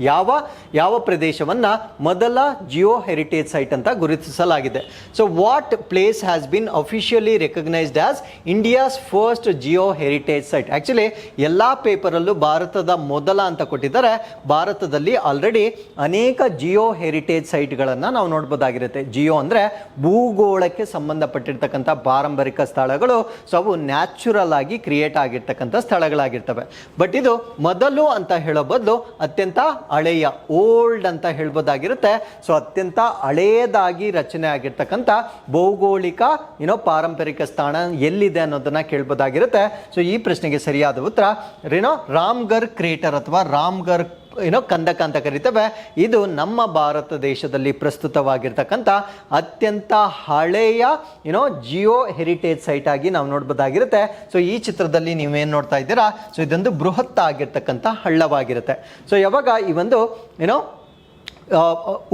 ಯಾವ ಪ್ರದೇಶವನ್ನ ಮೊದಲ ಜಿಯೋ ಹೆರಿಟೇಜ್ ಸೈಟ್ ಅಂತ ಗುರುತಿಸಲಾಗಿದೆ. So what place has been officially recognised as India's first Jio heritage site. Actually ಎಲ್ಲಾ ಪೇಪರ್ ಅಲ್ಲೂ ಭಾರತದ ಮೊದಲ ಅಂತ ಕೊಟ್ಟಿದ್ದಾರೆ. ಭಾರತದಲ್ಲಿ ಆಲ್ರೆಡಿ ಅನೇಕ ಜಿಯೋ ಹೆರಿಟೇಜ್ ಸೈಟ್ ಗಳನ್ನ ನಾವು ನೋಡಬಹುದಾಗಿರುತ್ತೆ. ಜಿಯೋ ಅಂದ್ರೆ ಭೂಗೋಳಕ್ಕೆ ಸಂಬಂಧಪಟ್ಟಿರ್ತಕ್ಕಂಥ ಪಾರಂಪರಿಕ ಸ್ಥಳಗಳು. ಸೊ ಅವು ನ್ಯಾಚುರಲ್ ಆಗಿ ಕ್ರಿಯೇಟ್ ಆಗಿರ್ತಕ್ಕಂಥ ಸ್ಥಳಗಳಾಗಿರ್ತವೆ. ಬಟ್ ಇದು ಮೊದಲು ಅಂತ ಹೇಳೋ ಬದಲು ಅತ್ಯಂತ ಹಳೆಯ ಓಲ್ಡ್ ಅಂತ ಹೇಳ್ಬೋದಾಗಿರುತ್ತೆ. ಸೊ ಅತ್ಯಂತ ಹಳೆಯದಾಗಿ ರಚನೆ ಆಗಿರ್ತಕ್ಕಂಥ ಭೌಗೋಳಿಕ ಪಾರಂಪರಿಕ ಸ್ಥಾನ ಎಲ್ಲಿದೆ ಅನ್ನೋದನ್ನ ಕೇಳ್ಬೋದಾಗಿರುತ್ತೆ. ಸೊ ಈ ಪ್ರಶ್ನೆಗೆ ಸರಿಯಾದ ಉತ್ತರ ರಾಮ್ಗರ್ ಕ್ರೇಟರ್ ಅಥವಾ ರಾಮ್ಗರ್ ಕಂದಕ ಅಂತ ಕರಿತೇವೆ. ಇದು ನಮ್ಮ ಭಾರತ ದೇಶದಲ್ಲಿ ಪ್ರಸ್ತುತವಾಗಿರ್ತಕ್ಕಂಥ ಅತ್ಯಂತ ಹಳೆಯ ಜಿಯೋ ಹೆರಿಟೇಜ್ ಸೈಟ್ ಆಗಿ ನಾವು ನೋಡ್ಬೋದಾಗಿರುತ್ತೆ. ಸೊ ಈ ಚಿತ್ರದಲ್ಲಿ ನೀವೇನು ನೋಡ್ತಾ ಇದ್ದೀರಾ, ಸೊ ಇದೊಂದು ಬೃಹತ್ ಆಗಿರ್ತಕ್ಕಂಥ ಹಳ್ಳವಾಗಿರುತ್ತೆ. ಸೊ ಯಾವಾಗ ಈ ಒಂದು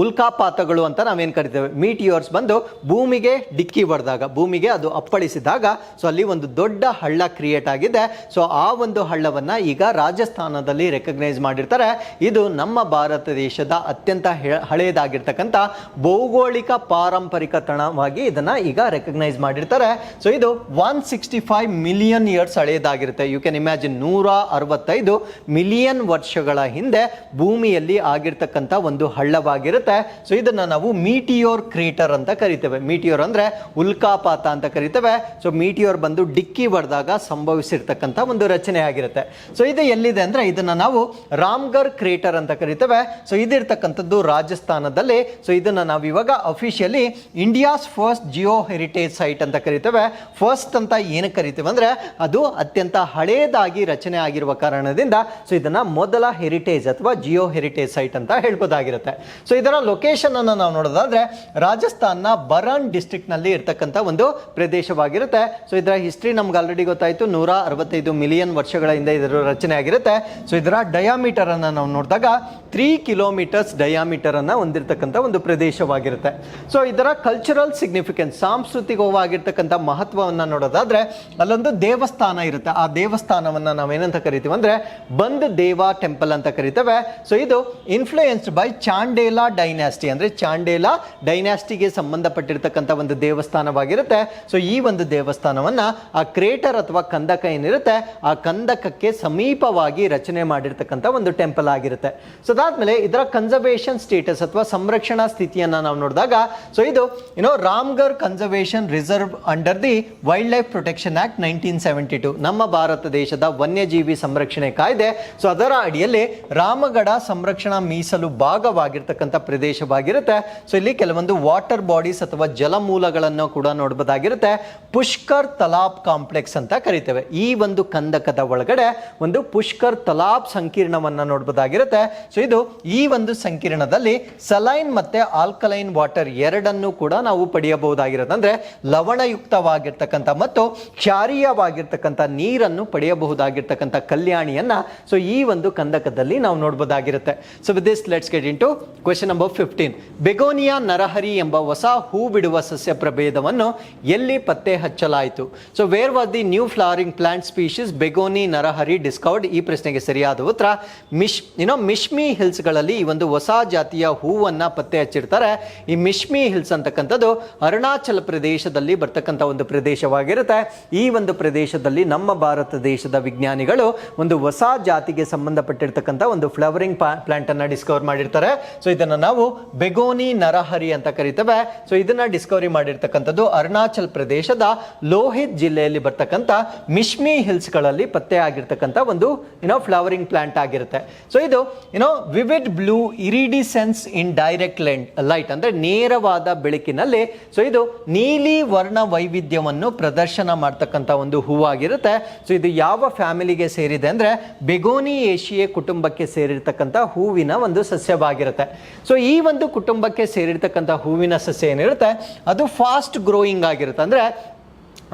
ಉಲ್ಕಾಪಾತಗಳು ಅಂತ ನಾವೇನು ಕರಿತೇವೆ, ಮೀಟಿಯೋರ್ಸ್ ಬಂದು ಭೂಮಿಗೆ ಡಿಕ್ಕಿ ಹೊಡೆದಾಗ, ಭೂಮಿಗೆ ಅದು ಅಪ್ಪಳಿಸಿದಾಗ, ಸೊ ಅಲ್ಲಿ ಒಂದು ದೊಡ್ಡ ಹಳ್ಳ ಕ್ರಿಯೇಟ್ ಆಗಿದೆ. ಸೊ ಆ ಒಂದು ಹಳ್ಳವನ್ನು ಈಗ ರಾಜಸ್ಥಾನದಲ್ಲಿ ರೆಕಗ್ನೈಸ್ ಮಾಡಿರ್ತಾರೆ. ಇದು ನಮ್ಮ ಭಾರತ ದೇಶದ ಅತ್ಯಂತ ಹಳೆಯದಾಗಿರ್ತಕ್ಕಂಥ ಭೌಗೋಳಿಕ ಪಾರಂಪರಿಕ ತಾಣವಾಗಿ ಇದನ್ನು ಈಗ ರೆಕಗ್ನೈಸ್ ಮಾಡಿರ್ತಾರೆ. ಸೊ ಇದು 165 ಮಿಲಿಯನ್ ಇಯರ್ಸ್ ಹಳೆಯದಾಗಿರುತ್ತೆ. ಯು ಕ್ಯಾನ್ ಇಮ್ಯಾಜಿನ್, 165 ಮಿಲಿಯನ್ ವರ್ಷಗಳ ಹಿಂದೆ ಭೂಮಿಯಲ್ಲಿ ಆಗಿರ್ತಕ್ಕಂಥ ಒಂದು ಹಳ್ಳವಾಗಿರುತ್ತೆ. ಸೊ ಇದನ್ನ ನಾವು ಮೀಟಿಯೋರ್ ಕ್ರೇಟರ್ ಅಂತ ಕರಿತೇವೆ. ಮೀಟಿಯೋರ್ ಅಂದ್ರೆ ಉಲ್ಕಾಪಾತ ಅಂತ ಕರಿತೇವೆ. ಸೊ ಮೀಟಿಯೋರ್ ಬಂದು ಡಿಕ್ಕಿ ಹೊಡೆದಾಗ ಸಂಭವಿಸಿರ್ತಕ್ಕಂಥ ಒಂದು ರಚನೆ ಆಗಿರುತ್ತೆ. ಸೊ ಇದು ಎಲ್ಲಿದೆ ಅಂದ್ರೆ ಇದನ್ನ ನಾವು ರಾಮ್ಗರ್ ಕ್ರೇಟರ್ ಅಂತ ಕರಿತೇವೆ. ಸೊ ಇದಿರ್ತಕ್ಕಂಥದ್ದು ರಾಜಸ್ಥಾನದಲ್ಲಿ. ಸೊ ಇದನ್ನ ನಾವು ಇವಾಗ officially India's first Jio heritage site ಅಂತ ಕರಿತೇವೆ. ಫಸ್ಟ್ ಅಂತ ಏನಕ್ಕೆ ಕರಿತೇವೆ ಅಂದ್ರೆ ಅದು ಅತ್ಯಂತ ಹಳೇದಾಗಿ ರಚನೆ ಆಗಿರುವ ಕಾರಣದಿಂದ ಸೊ ಇದನ್ನ ಮೊದಲ ಹೆರಿಟೇಜ್ ಅಥವಾ ಜಿಯೋ ಹೆರಿಟೇಜ್ ಸೈಟ್ ಅಂತ ಹೇಳ್ಬೋದಾಗಿರುತ್ತೆ. ಸೊ ಇದರ ಲೊಕೇಶನ್ ಅನ್ನು ನಾವು ನೋಡೋದಾದ್ರೆ ರಾಜಸ್ಥಾನ ಬರಾನ್ ಡಿಸ್ಟ್ರಿಕ್ಟ್ ನಲ್ಲಿ ಇರ್ತಕ್ಕಂಥ ಒಂದು ಪ್ರದೇಶವಾಗಿರುತ್ತೆ. ಸೊ ಇದರ ಹಿಸ್ಟ್ರಿ ನಮ್ಗೆ ಆಲ್ರೆಡಿ ಗೊತ್ತಾಯ್ತು. 165 ಮಿಲಿಯನ್ ವರ್ಷಗಳ ಹಿಂದೆ ಇದರ ರಚನೆ ಆಗಿರುತ್ತೆ. ಸೊ ಇದರ ಡಯಾಮೀಟರ್ ಅನ್ನ ನಾವು ನೋಡಿದಾಗ 3 ಕಿಲೋಮೀಟರ್ಸ್ ಡಯಾಮೀಟರ್ ಅನ್ನ ಹೊಂದಿರತಕ್ಕಂಥ ಒಂದು ಪ್ರದೇಶವಾಗಿರುತ್ತೆ. ಸೊ ಇದರ ಕಲ್ಚರಲ್ ಸಿಗ್ನಿಫಿಕೆನ್ಸ್, ಸಾಂಸ್ಕೃತಿಕವಾಗಿರ್ತಕ್ಕಂಥ ಮಹತ್ವವನ್ನು ನೋಡೋದಾದ್ರೆ ಅಲ್ಲೊಂದು ದೇವಸ್ಥಾನ ಇರುತ್ತೆ. ಆ ದೇವಸ್ಥಾನವನ್ನ ನಾವೇನಂತ ಕರಿತೀವಿ ಅಂದ್ರೆ ಬಂದ್ ದೇವ ಟೆಂಪಲ್ ಅಂತ ಕರಿತೇವೆ. ಸೊ ಇದು ಇನ್ಫ್ಲೂಯೆನ್ಸ್ಡ್ ಬೈ ಚಾಂಡೇಲಾ ಡೈನಾಸ್ಟಿ, ಅಂದ್ರೆ ಚಾಂಡೇಲಾ ಡೈನಾಸ್ಟಿಗೆ ಸಂಬಂಧಪಟ್ಟಿರ್ತಕ್ಕಂಥ ಒಂದು ದೇವಸ್ಥಾನವಾಗಿರುತ್ತೆ. ಸೊ ಈ ಒಂದು ದೇವಸ್ಥಾನವನ್ನ ಆ ಕ್ರೇಟರ್ ಅಥವಾ ಕಂದಕ ಏನಿರುತ್ತೆ ಆ ಕಂದಕಕ್ಕೆ ಸಮೀಪವಾಗಿ ರಚನೆ ಮಾಡಿರ್ತಕ್ಕಂಥ ಒಂದು ಟೆಂಪಲ್ ಆಗಿರುತ್ತೆ. ಸೊ ಅದಾದ್ಮೇಲೆ ಇದರ ಕನ್ಸರ್ವೇಷನ್ ಸ್ಟೇಟಸ್ ಅಥವಾ ಸಂರಕ್ಷಣಾ ಸ್ಥಿತಿಯನ್ನ ನಾವು ನೋಡಿದಾಗ ಸೊ ಇದು Ramgarh conservation reserve under the wildlife protection act 1972, ನಮ್ಮ ಭಾರತ ದೇಶದ ವನ್ಯಜೀವಿ ಸಂರಕ್ಷಣೆ ಕಾಯ್ದೆ. ಸೊ ಅದರ ಅಡಿಯಲ್ಲಿ ರಾಮಗಢ ಸಂರಕ್ಷಣಾ ಮೀಸಲು ಭಾಗವಾಗಿರ್ತಕ್ಕಂಥ ಪ್ರದೇಶವಾಗಿರುತ್ತೆ. ಸೊ ಇಲ್ಲಿ ಕೆಲವೊಂದು ವಾಟರ್ ಬಾಡೀಸ್ ಅಥವಾ ಜಲಮೂಲಗಳನ್ನು ಕೂಡ ನೋಡಬಹುದಾಗಿರುತ್ತೆ. ಪುಷ್ಕರ್ ತಲಾಬ್ ಕಾಂಪ್ಲೆಕ್ಸ್ ಅಂತ ಕರಿತೇವೆ. ಈ ಒಂದು ಕಂದಕದ ಒಳಗಡೆ ಒಂದು ಪುಷ್ಕರ್ ತಲಾಬ್ ಸಂಕೀರ್ಣವನ್ನ ನೋಡಬಹುದಾಗಿರುತ್ತೆ. ಸೊ ಇದು ಈ ಒಂದು ಸಂಕೀರ್ಣದಲ್ಲಿ ಸಲೈನ್ ಮತ್ತೆ ಆಲ್ಕಲೈನ್ ವಾಟರ್ ಎರಡನ್ನು ಕೂಡ ನಾವು ಪಡೆಯಬಹುದಾಗಿರುತ್ತೆ. ಅಂದ್ರೆ ಲವಣಯುಕ್ತವಾಗಿರ್ತಕ್ಕಂಥ ಮತ್ತು ಕ್ಷಾರೀಯವಾಗಿರ್ತಕ್ಕಂಥ ನೀರನ್ನು ಪಡೆಯಬಹುದಾಗಿರ್ತಕ್ಕಂಥ ಕಲ್ಯಾಣಿಯನ್ನ ಸೊ ಈ ಒಂದು ಕಂದಕದಲ್ಲಿ ನಾವು ನೋಡಬಹುದಾಗಿರುತ್ತೆ. So with this let's get into question number 15. Begonia Narahari ಎಂಬ ಹೊಸ ಹೂ ಬಿಡುವ ಸಸ್ಯ ಪ್ರಭೇದವನ್ನು ಎಲ್ಲಿ ಪತ್ತೆ ಹಚ್ಚಲಾಯಿತು? So where was the new flowering plant species begonia Narahari discovered? ಈ ಪ್ರಶ್ನೆಗೆ ಸರಿಯಾದ ಉತ್ತರ ಮಿಶ್ಮಿ ಹಿಲ್ಸ್ ಗಳಲ್ಲಿ ಈ ಒಂದು ಹೊಸ ಜಾತಿಯ ಹೂವನ್ನ ಪತ್ತೆ ಹಚ್ಚಿರ್ತಾರೆ. ಈ ಮಿಶ್ಮಿ ಹಿಲ್ಸ್ ಅಂತಕ್ಕಂಥದ್ದು ಅರುಣಾಚಲ ಪ್ರದೇಶದಲ್ಲಿ ಬರ್ತಕ್ಕಂಥ ಒಂದು ಪ್ರದೇಶವಾಗಿರುತ್ತೆ. ಈ ಒಂದು ಪ್ರದೇಶದಲ್ಲಿ ನಮ್ಮ ಭಾರತ ದೇಶದ ವಿಜ್ಞಾನಿಗಳು ಒಂದು ಹೊಸ ಜಾತಿಗೆ ಸಂಬಂಧಪಟ್ಟಿರ್ತಕ್ಕಂಥ ಒಂದು ಫ್ಲವರಿಂಗ್ ಪ್ಲಾಂಟ್ ಅನ್ನ ಡಿಸ್ಕವರ್ ಮಾಡಿರ್ತಾರೆ. ಸೊ ಇದನ್ನ ನಾವು ಬೆಗೋನಿ ನರಹರಿ ಅಂತ ಕರಿತೇವೆ. ಸೊ ಇದನ್ನ ಡಿಸ್ಕವರಿ ಮಾಡಿರ್ತಕ್ಕಂಥದ್ದು ಅರುಣಾಚಲ್ ಪ್ರದೇಶದ ಲೋಹಿತ್ ಜಿಲ್ಲೆಯಲ್ಲಿ ಬರ್ತಕ್ಕಂಥ ಮಿಶ್ಮಿ ಹಿಲ್ಸ್ ಗಳಲ್ಲಿ ಪತ್ತೆ ಆಗಿರ್ತಕ್ಕಂಥ ಒಂದು ಫ್ಲವರಿಂಗ್ ಪ್ಲಾಂಟ್ ಆಗಿರುತ್ತೆ. ಸೊ ಇದು vivid blue iridescence in direct light, ಅಂದ್ರೆ ನೇರವಾದ ಬೆಳಕಿನಲ್ಲಿ ಸೊ ಇದು ನೀಲಿ ವರ್ಣ ವೈವಿಧ್ಯವನ್ನು ಪ್ರದರ್ಶನ ಮಾಡ್ತಕ್ಕಂಥ ಒಂದು ಹೂವಾಗಿರುತ್ತೆ. ಸೊ ಇದು ಯಾವ ಫ್ಯಾಮಿಲಿಗೆ ಸೇರಿದೆ ಅಂದ್ರೆ ಬೆಗೋನಿ ಏಷಿಯೆ ಕುಟುಂಬಕ್ಕೆ ಸೇರಿರ್ತಕ್ಕಂಥ ಹೂವಿನ ಒಂದು ಸಸ್ಯವಾಗಿರುತ್ತೆ. ಸೊ ಈ ಒಂದು ಕುಟುಂಬಕ್ಕೆ ಸೇರಿರ್ತಕ್ಕಂಥ ಹೂವಿನ ಸಸ್ಯ ಏನಿರುತ್ತೆ ಅದು ಫಾಸ್ಟ್ ಗ್ರೋಯಿಂಗ್ ಆಗಿರುತ್ತೆ. ಅಂದ್ರೆ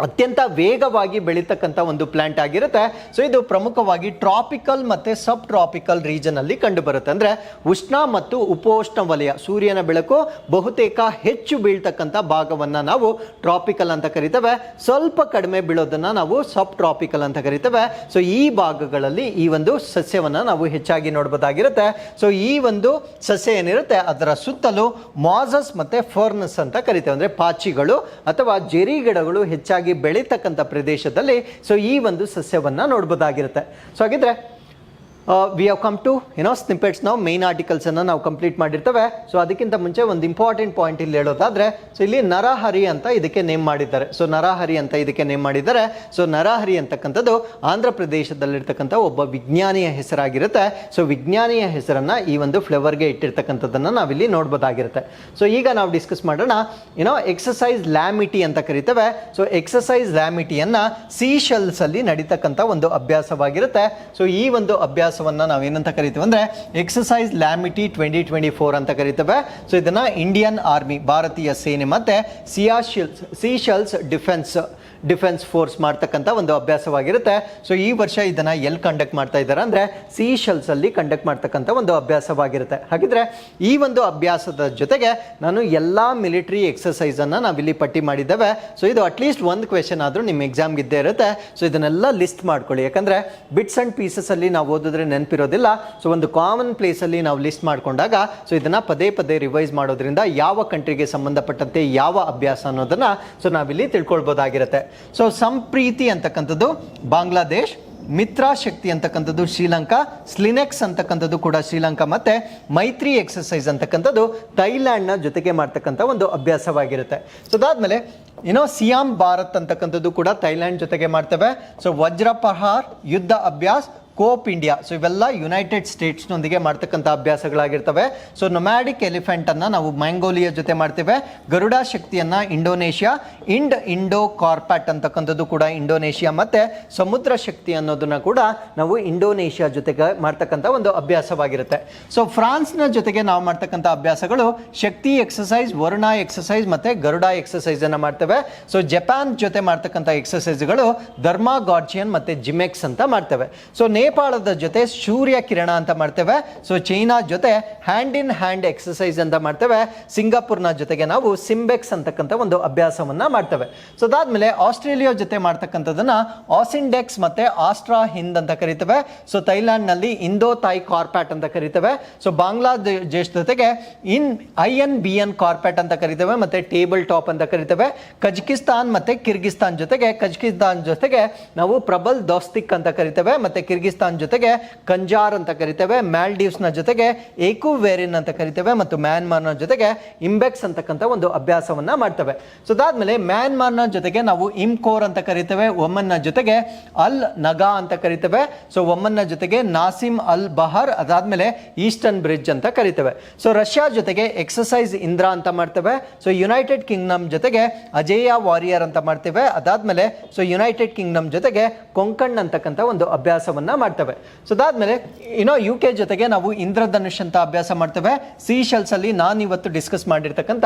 ಅತ್ಯಂತ ವೇಗವಾಗಿ ಬೆಳೀತಕ್ಕಂಥ ಒಂದು ಪ್ಲಾಂಟ್ ಆಗಿರುತ್ತೆ. ಸೊ ಇದು ಪ್ರಮುಖವಾಗಿ ಟ್ರಾಪಿಕಲ್ ಮತ್ತೆ ಸಬ್ ಟ್ರಾಪಿಕಲ್ ರೀಜನ್ ಅಲ್ಲಿ ಕಂಡು ಬರುತ್ತೆ. ಅಂದ್ರೆ ಉಷ್ಣ ಮತ್ತು ಉಪೋಷ್ಣ ವಲಯ, ಸೂರ್ಯನ ಬೆಳಕು ಬಹುತೇಕ ಹೆಚ್ಚು ಬೀಳ್ತಕ್ಕಂಥ ಭಾಗವನ್ನ ನಾವು ಟ್ರಾಪಿಕಲ್ ಅಂತ ಕರಿತೇವೆ. ಸ್ವಲ್ಪ ಕಡಿಮೆ ಬೀಳೋದನ್ನ ನಾವು ಸಬ್ ಟ್ರಾಪಿಕಲ್ ಅಂತ ಕರಿತೇವೆ. ಸೊ ಈ ಭಾಗಗಳಲ್ಲಿ ಈ ಒಂದು ಸಸ್ಯವನ್ನ ನಾವು ಹೆಚ್ಚಾಗಿ ನೋಡಬಹುದಾಗಿರುತ್ತೆ. ಸೊ ಈ ಒಂದು ಸಸ್ಯ ಏನಿರುತ್ತೆ ಅದರ ಸುತ್ತಲೂ ಮಾಸಸ್ ಮತ್ತೆ ಫರ್ನಸ್ ಅಂತ ಕರಿತೇವೆ. ಅಂದ್ರೆ ಪಾಚಿಗಳು ಅಥವಾ ಜೆರಿ ಗಿಡಗಳು ಹೆಚ್ಚಾಗಿ ಬೆಳೀತಕ್ಕಂಥ ಪ್ರದೇಶದಲ್ಲಿ ಸೊ ಈ ಒಂದು ಸಸ್ಯವನ್ನ ನೋಡಬಹುದಾಗಿರುತ್ತೆ. ಸೊ ಹಾಗಿದ್ರೆ we have come to snippets ನಾವು ಮೇನ್ ಆರ್ಟಿಕಲ್ಸನ್ನು ನಾವು ಕಂಪ್ಲೀಟ್ ಮಾಡಿರ್ತೇವೆ. ಸೊ ಅದಕ್ಕಿಂತ ಮುಂಚೆ ಒಂದು ಇಂಪಾರ್ಟೆಂಟ್ ಪಾಯಿಂಟ್ ಇಲ್ಲಿ ಹೇಳೋದಾದರೆ, ಸೊ ಇಲ್ಲಿ ನರಹರಿ ಅಂತ ಇದಕ್ಕೆ ನೇಮ್ ಮಾಡಿದ್ದಾರೆ. ಸೊ ನರಹರಿ ಅಂತ ಇದಕ್ಕೆ ನೇಮ್ ಮಾಡಿದ್ದಾರೆ. ಸೊ ನರಹರಿ ಅಂತಕ್ಕಂಥದ್ದು ಆಂಧ್ರ ಪ್ರದೇಶದಲ್ಲಿರ್ತಕ್ಕಂಥ ಒಬ್ಬ ವಿಜ್ಞಾನಿಯ ಹೆಸರಾಗಿರುತ್ತೆ. ಸೊ ವಿಜ್ಞಾನಿಯ ಹೆಸರನ್ನು ಈ ಒಂದು ಫ್ಲೇವರ್ಗೆ ಇಟ್ಟಿರ್ತಕ್ಕಂಥದ್ದನ್ನು ನಾವಿಲ್ಲಿ ನೋಡ್ಬೋದಾಗಿರುತ್ತೆ. ಸೊ ಈಗ ನಾವು ಡಿಸ್ಕಸ್ ಮಾಡೋಣ ಎಕ್ಸಸೈಸ್ ಲ್ಯಾಮಿಟಿ ಅಂತ ಕರಿತೇವೆ. ಸೊ ಎಕ್ಸಸೈಸ್ ಲ್ಯಾಮಿಟಿಯನ್ನು ಸೀಶೆಲ್ಸ್ ಅಲ್ಲಿ ನಡೀತಕ್ಕಂಥ ಒಂದು ಅಭ್ಯಾಸವಾಗಿರುತ್ತೆ. ಸೊ ಈ ಒಂದು ಅಭ್ಯಾಸವನ್ನು ನಾವೇನಂತ ಕರಿತೀವಿ ಅಂದರೆ ಎಕ್ಸಸೈಸ್ ಲ್ಯಾಮಿಟಿ 2024 ಅಂತ ಕರಿತೇವೆ. ಸೊ ಇದನ್ನು ಇಂಡಿಯನ್ ಆರ್ಮಿ, ಭಾರತೀಯ ಸೇನೆ ಮತ್ತು ಸೀಶೆಲ್ಸ್ ಡಿಫೆನ್ಸ್ ಫೋರ್ಸ್ ಮಾಡ್ತಕ್ಕಂಥ ಒಂದು ಅಭ್ಯಾಸವಾಗಿರುತ್ತೆ. ಸೊ ಈ ವರ್ಷ ಇದನ್ನು ಎಲ್ಲಿ ಕಂಡಕ್ಟ್ ಮಾಡ್ತಾ ಇದ್ದಾರೆ ಅಂದರೆ ಸೀಶೆಲ್ಸ್ ಅಲ್ಲಿ ಕಂಡಕ್ಟ್ ಮಾಡ್ತಕ್ಕಂಥ ಒಂದು ಅಭ್ಯಾಸವಾಗಿರುತ್ತೆ. ಹಾಗಿದ್ರೆ ಈ ಒಂದು ಅಭ್ಯಾಸದ ಜೊತೆಗೆ ನಾನು ಎಲ್ಲ ಮಿಲಿಟರಿ ಎಕ್ಸಸೈಸನ್ನು ನಾವಿಲ್ಲಿ ಪಟ್ಟಿ ಮಾಡಿದ್ದೇವೆ. ಸೊ ಇದು ಅಟ್ಲೀಸ್ಟ್ ಒಂದು ಕ್ವೆಶನ್ ಆದರೂ ನಿಮ್ಮ ಎಕ್ಸಾಮ್ಗೆ ಇದ್ದೇ ಇರುತ್ತೆ. ಸೊ ಇದನ್ನೆಲ್ಲ ಲಿಸ್ಟ್ ಮಾಡ್ಕೊಳ್ಳಿ, ಯಾಕಂದರೆ ಬಿಟ್ಸ್ ಆ್ಯಂಡ್ ಪೀಸಸ್ ಅಲ್ಲಿ ನಾವು ಓದಿದ್ರೆ ನೆನಪಿರೋದಿಲ್ಲ. ಸೊ ಒಂದು ಕಾಮನ್ ಪ್ಲೇಸಲ್ಲಿ ನಾವು ಲಿಸ್ಟ್ ಮಾಡ್ಕೊಂಡಾಗ ಸೊ ಇದನ್ನು ಪದೇ ಪದೇ ರಿವೈಸ್ ಮಾಡೋದ್ರಿಂದ ಯಾವ ಕಂಟ್ರಿಗೆ ಸಂಬಂಧಪಟ್ಟಂತೆ ಯಾವ ಅಭ್ಯಾಸ ಅನ್ನೋದನ್ನು ಸೊ ನಾವಿಲ್ಲಿ ತಿಳ್ಕೊಳ್ಬೋದಾಗಿರುತ್ತೆ. ಸೊ ಸಂಪ್ರೀತಿ ಅಂತಕ್ಕಂಥದ್ದು ಬಾಂಗ್ಲಾದೇಶ್, ಮಿತ್ರಾ ಶಕ್ತಿ ಅಂತಕ್ಕಂಥದ್ದು ಶ್ರೀಲಂಕಾ, ಸ್ಲಿನೆಕ್ಸ್ ಅಂತಕ್ಕಂಥದ್ದು ಕೂಡ ಶ್ರೀಲಂಕಾ, ಮತ್ತೆ ಮೈತ್ರಿ ಎಕ್ಸಸೈಸ್ ಅಂತಕ್ಕಂಥದ್ದು ಥೈಲ್ಯಾಂಡ್ನ ಜೊತೆಗೆ ಮಾಡ್ತಕ್ಕಂಥ ಒಂದು ಅಭ್ಯಾಸವಾಗಿರುತ್ತೆ. ಸೊ ಅದಾದ್ಮೇಲೆ ಸಿಯಾಮ್ ಭಾರತ್ ಅಂತಕ್ಕಂಥದ್ದು ಕೂಡ ಥೈಲ್ಯಾಂಡ್ ಜೊತೆಗೆ ಮಾಡ್ತೇವೆ. ಸೊ ವಜ್ರಪಹಾರ್ ಯುದ್ಧ ಅಭ್ಯಾಸ್, ಕೋಪ್ ಇಂಡಿಯಾ, ಸೊ ಇವೆಲ್ಲ ಯುನೈಟೆಡ್ ಸ್ಟೇಟ್ಸ್ನೊಂದಿಗೆ ಮಾಡ್ತಕ್ಕಂಥ ಅಭ್ಯಾಸಗಳಾಗಿರ್ತವೆ. ಸೊ ನೊಮ್ಯಾಡಿಕ್ ಎಲಿಫೆಂಟನ್ನು ನಾವು ಮ್ಯಾಂಗೋಲಿಯಾ ಜೊತೆ ಮಾಡ್ತೇವೆ. ಗರುಡ ಶಕ್ತಿಯನ್ನು ಇಂಡೋನೇಷ್ಯಾ, ಇಂಡೋ ಕಾರ್ಪ್ಯಾಟ್ ಅಂತಕ್ಕಂಥದ್ದು ಕೂಡ ಇಂಡೋನೇಷ್ಯಾ, ಮತ್ತು ಸಮುದ್ರ ಶಕ್ತಿ ಅನ್ನೋದನ್ನು ಕೂಡ ನಾವು ಇಂಡೋನೇಷ್ಯಾ ಜೊತೆಗೆ ಮಾಡ್ತಕ್ಕಂಥ ಒಂದು ಅಭ್ಯಾಸವಾಗಿರುತ್ತೆ. ಸೊ ಫ್ರಾನ್ಸ್ನ ಜೊತೆಗೆ ನಾವು ಮಾಡ್ತಕ್ಕಂಥ ಅಭ್ಯಾಸಗಳು ಶಕ್ತಿ ಎಕ್ಸಸೈಸ್, ವರುಣ ಎಕ್ಸಸೈಸ್ ಮತ್ತು ಗರುಡ ಎಕ್ಸಸೈಸನ್ನು ಮಾಡ್ತೇವೆ. ಸೊ ಜಪಾನ್ ಜೊತೆ ಮಾಡ್ತಕ್ಕಂಥ ಎಕ್ಸಸೈಸ್ಗಳು ಧರ್ಮ ಗಾರ್ಜಿಯನ್ ಮತ್ತು ಜಿಮೆಕ್ಸ್ ಅಂತ ಮಾಡ್ತೇವೆ. ಸೊ ನೇಪಾಳದ ಜೊತೆ ಸೂರ್ಯ ಕಿರಣ ಅಂತ ಮಾಡ್ತೇವೆ. ಸೊ ಚೈನಾ ಜೊತೆ ಹ್ಯಾಂಡ್ ಇನ್ ಹ್ಯಾಂಡ್ ಎಕ್ಸಸೈಸ್ ಅಂತ ಮಾಡ್ತೇವೆ. ಸಿಂಗಾಪುರ್ನ ಜೊತೆಗೆ ನಾವು ಸಿಂಬೆಕ್ಸ್ ಅಂತಕ್ಕಂಥ ಒಂದು ಅಭ್ಯಾಸವನ್ನ ಮಾಡ್ತೇವೆ. ಸೊ ಅದಾದ್ಮೇಲೆ ಆಸ್ಟ್ರೇಲಿಯಾ ಜೊತೆ ಮಾಡ್ತಕ್ಕಂಥದನ್ನ ಆಸಿಂಡೆಕ್ಸ್ ಮತ್ತೆ ಆಸ್ಟ್ರಾ ಹಿಂದ್ ಅಂತ ಕರಿತೇವೆ. ಸೊ ಥೈಲ್ಯಾಂಡ್ ನಲ್ಲಿ ಇಂಡೋ ಥೈ ಕಾರ್ಪ್ಯಾಟ್ ಅಂತ ಕರಿತೇವೆ. ಸೊ ಬಾಂಗ್ಲಾದೇಶ ಜೊತೆಗೆ INBN ಕಾರ್ಪ್ಯಾಟ್ ಅಂತ ಕರಿತೇವೆ, ಮತ್ತೆ ಟೇಬಲ್ ಟಾಪ್ ಅಂತ ಕರಿತೇವೆ. ಕಜಕಿಸ್ತಾನ್ ಮತ್ತೆ ಕಿರ್ಗಿಸ್ತಾನ್ ಜೊತೆಗೆ ನಾವು ಪ್ರಬಲ್ ದೋಸ್ತಿಕ್ ಅಂತ ಕರಿತೇವೆ, ಮತ್ತೆ ಕಿರ್ಗಿಸ್ತಾನ್ ಜೊತೆಗೆ ಕಂಜಾರ್ ಅಂತ ಕರಿತೇವೆ. ಮ್ಯಾಲ್ಡೀವ್ಸ್ ನ ಜೊತೆಗೆ ಏಕುವೇರಿನ್ ಅಂತ ಕರಿತೇವೆ, ಮತ್ತು ಮ್ಯಾನ್ಮಾರ್ನ ಜೊತೆಗೆ ಇಂಬೆಕ್ಸ್ ಅಂತಕ್ಕಂಥ ಒಂದು ಅಭ್ಯಾಸವನ್ನ ಮಾಡ್ತೇವೆ. ಸೊ ಅದಾದ್ಮೇಲೆ ಮ್ಯಾನ್ಮಾರ್ನ ಜೊತೆಗೆ ನಾವು ಇಮ್ಕೋರ್ ಅಂತ ಕರಿತೇವೆ. ಒಮನ್ನ ಜೊತೆಗೆ ಅಲ್ ನಗಾ ಅಂತ ಕರಿತೇವೆ. ಸೊ ಒಮನ್ನ ಜೊತೆಗೆ ನಾಸಿಮ್ ಅಲ್ ಬಹರ್, ಅದಾದ್ಮೇಲೆ ಈಸ್ಟರ್ನ್ ಬ್ರಿಡ್ಜ್ ಅಂತ ಕರಿತೇವೆ. ಸೊ ರಷ್ಯಾ ಜೊತೆಗೆ ಎಕ್ಸಸೈಸ್ ಇಂದ್ರಾ ಅಂತ ಮಾಡ್ತೇವೆ. ಸೊ ಯುನೈಟೆಡ್ ಕಿಂಗ್ಡಮ್ ಜೊತೆಗೆ ಅಜೇಯ ವಾರಿಯರ್ ಅಂತ ಮಾಡ್ತೇವೆ. ಅದಾದ್ಮೇಲೆ ಸೊ ಯುನೈಟೆಡ್ ಕಿಂಗ್ಡಮ್ ಜೊತೆಗೆ ಕೊಂಕಣ್ ಅಂತಕ್ಕಂಥ ಒಂದು ಅಭ್ಯಾಸವನ್ನ ಮಾಡ್ತೇವೆ. ಸೊ ಅದಾದ್ಮೇಲೆ UK ಜೊತೆಗೆ ನಾವು ಇಂದ್ರಧನುಷ್ ಅಂತ ಅಭ್ಯಾಸ ಮಾಡ್ತೇವೆ. ಸೀಶೆಲ್ಸ್ ಅಲ್ಲಿ ನಾನು ಇವತ್ತು ಡಿಸ್ಕಸ್ ಮಾಡಿರ್ತಕ್ಕಂಥ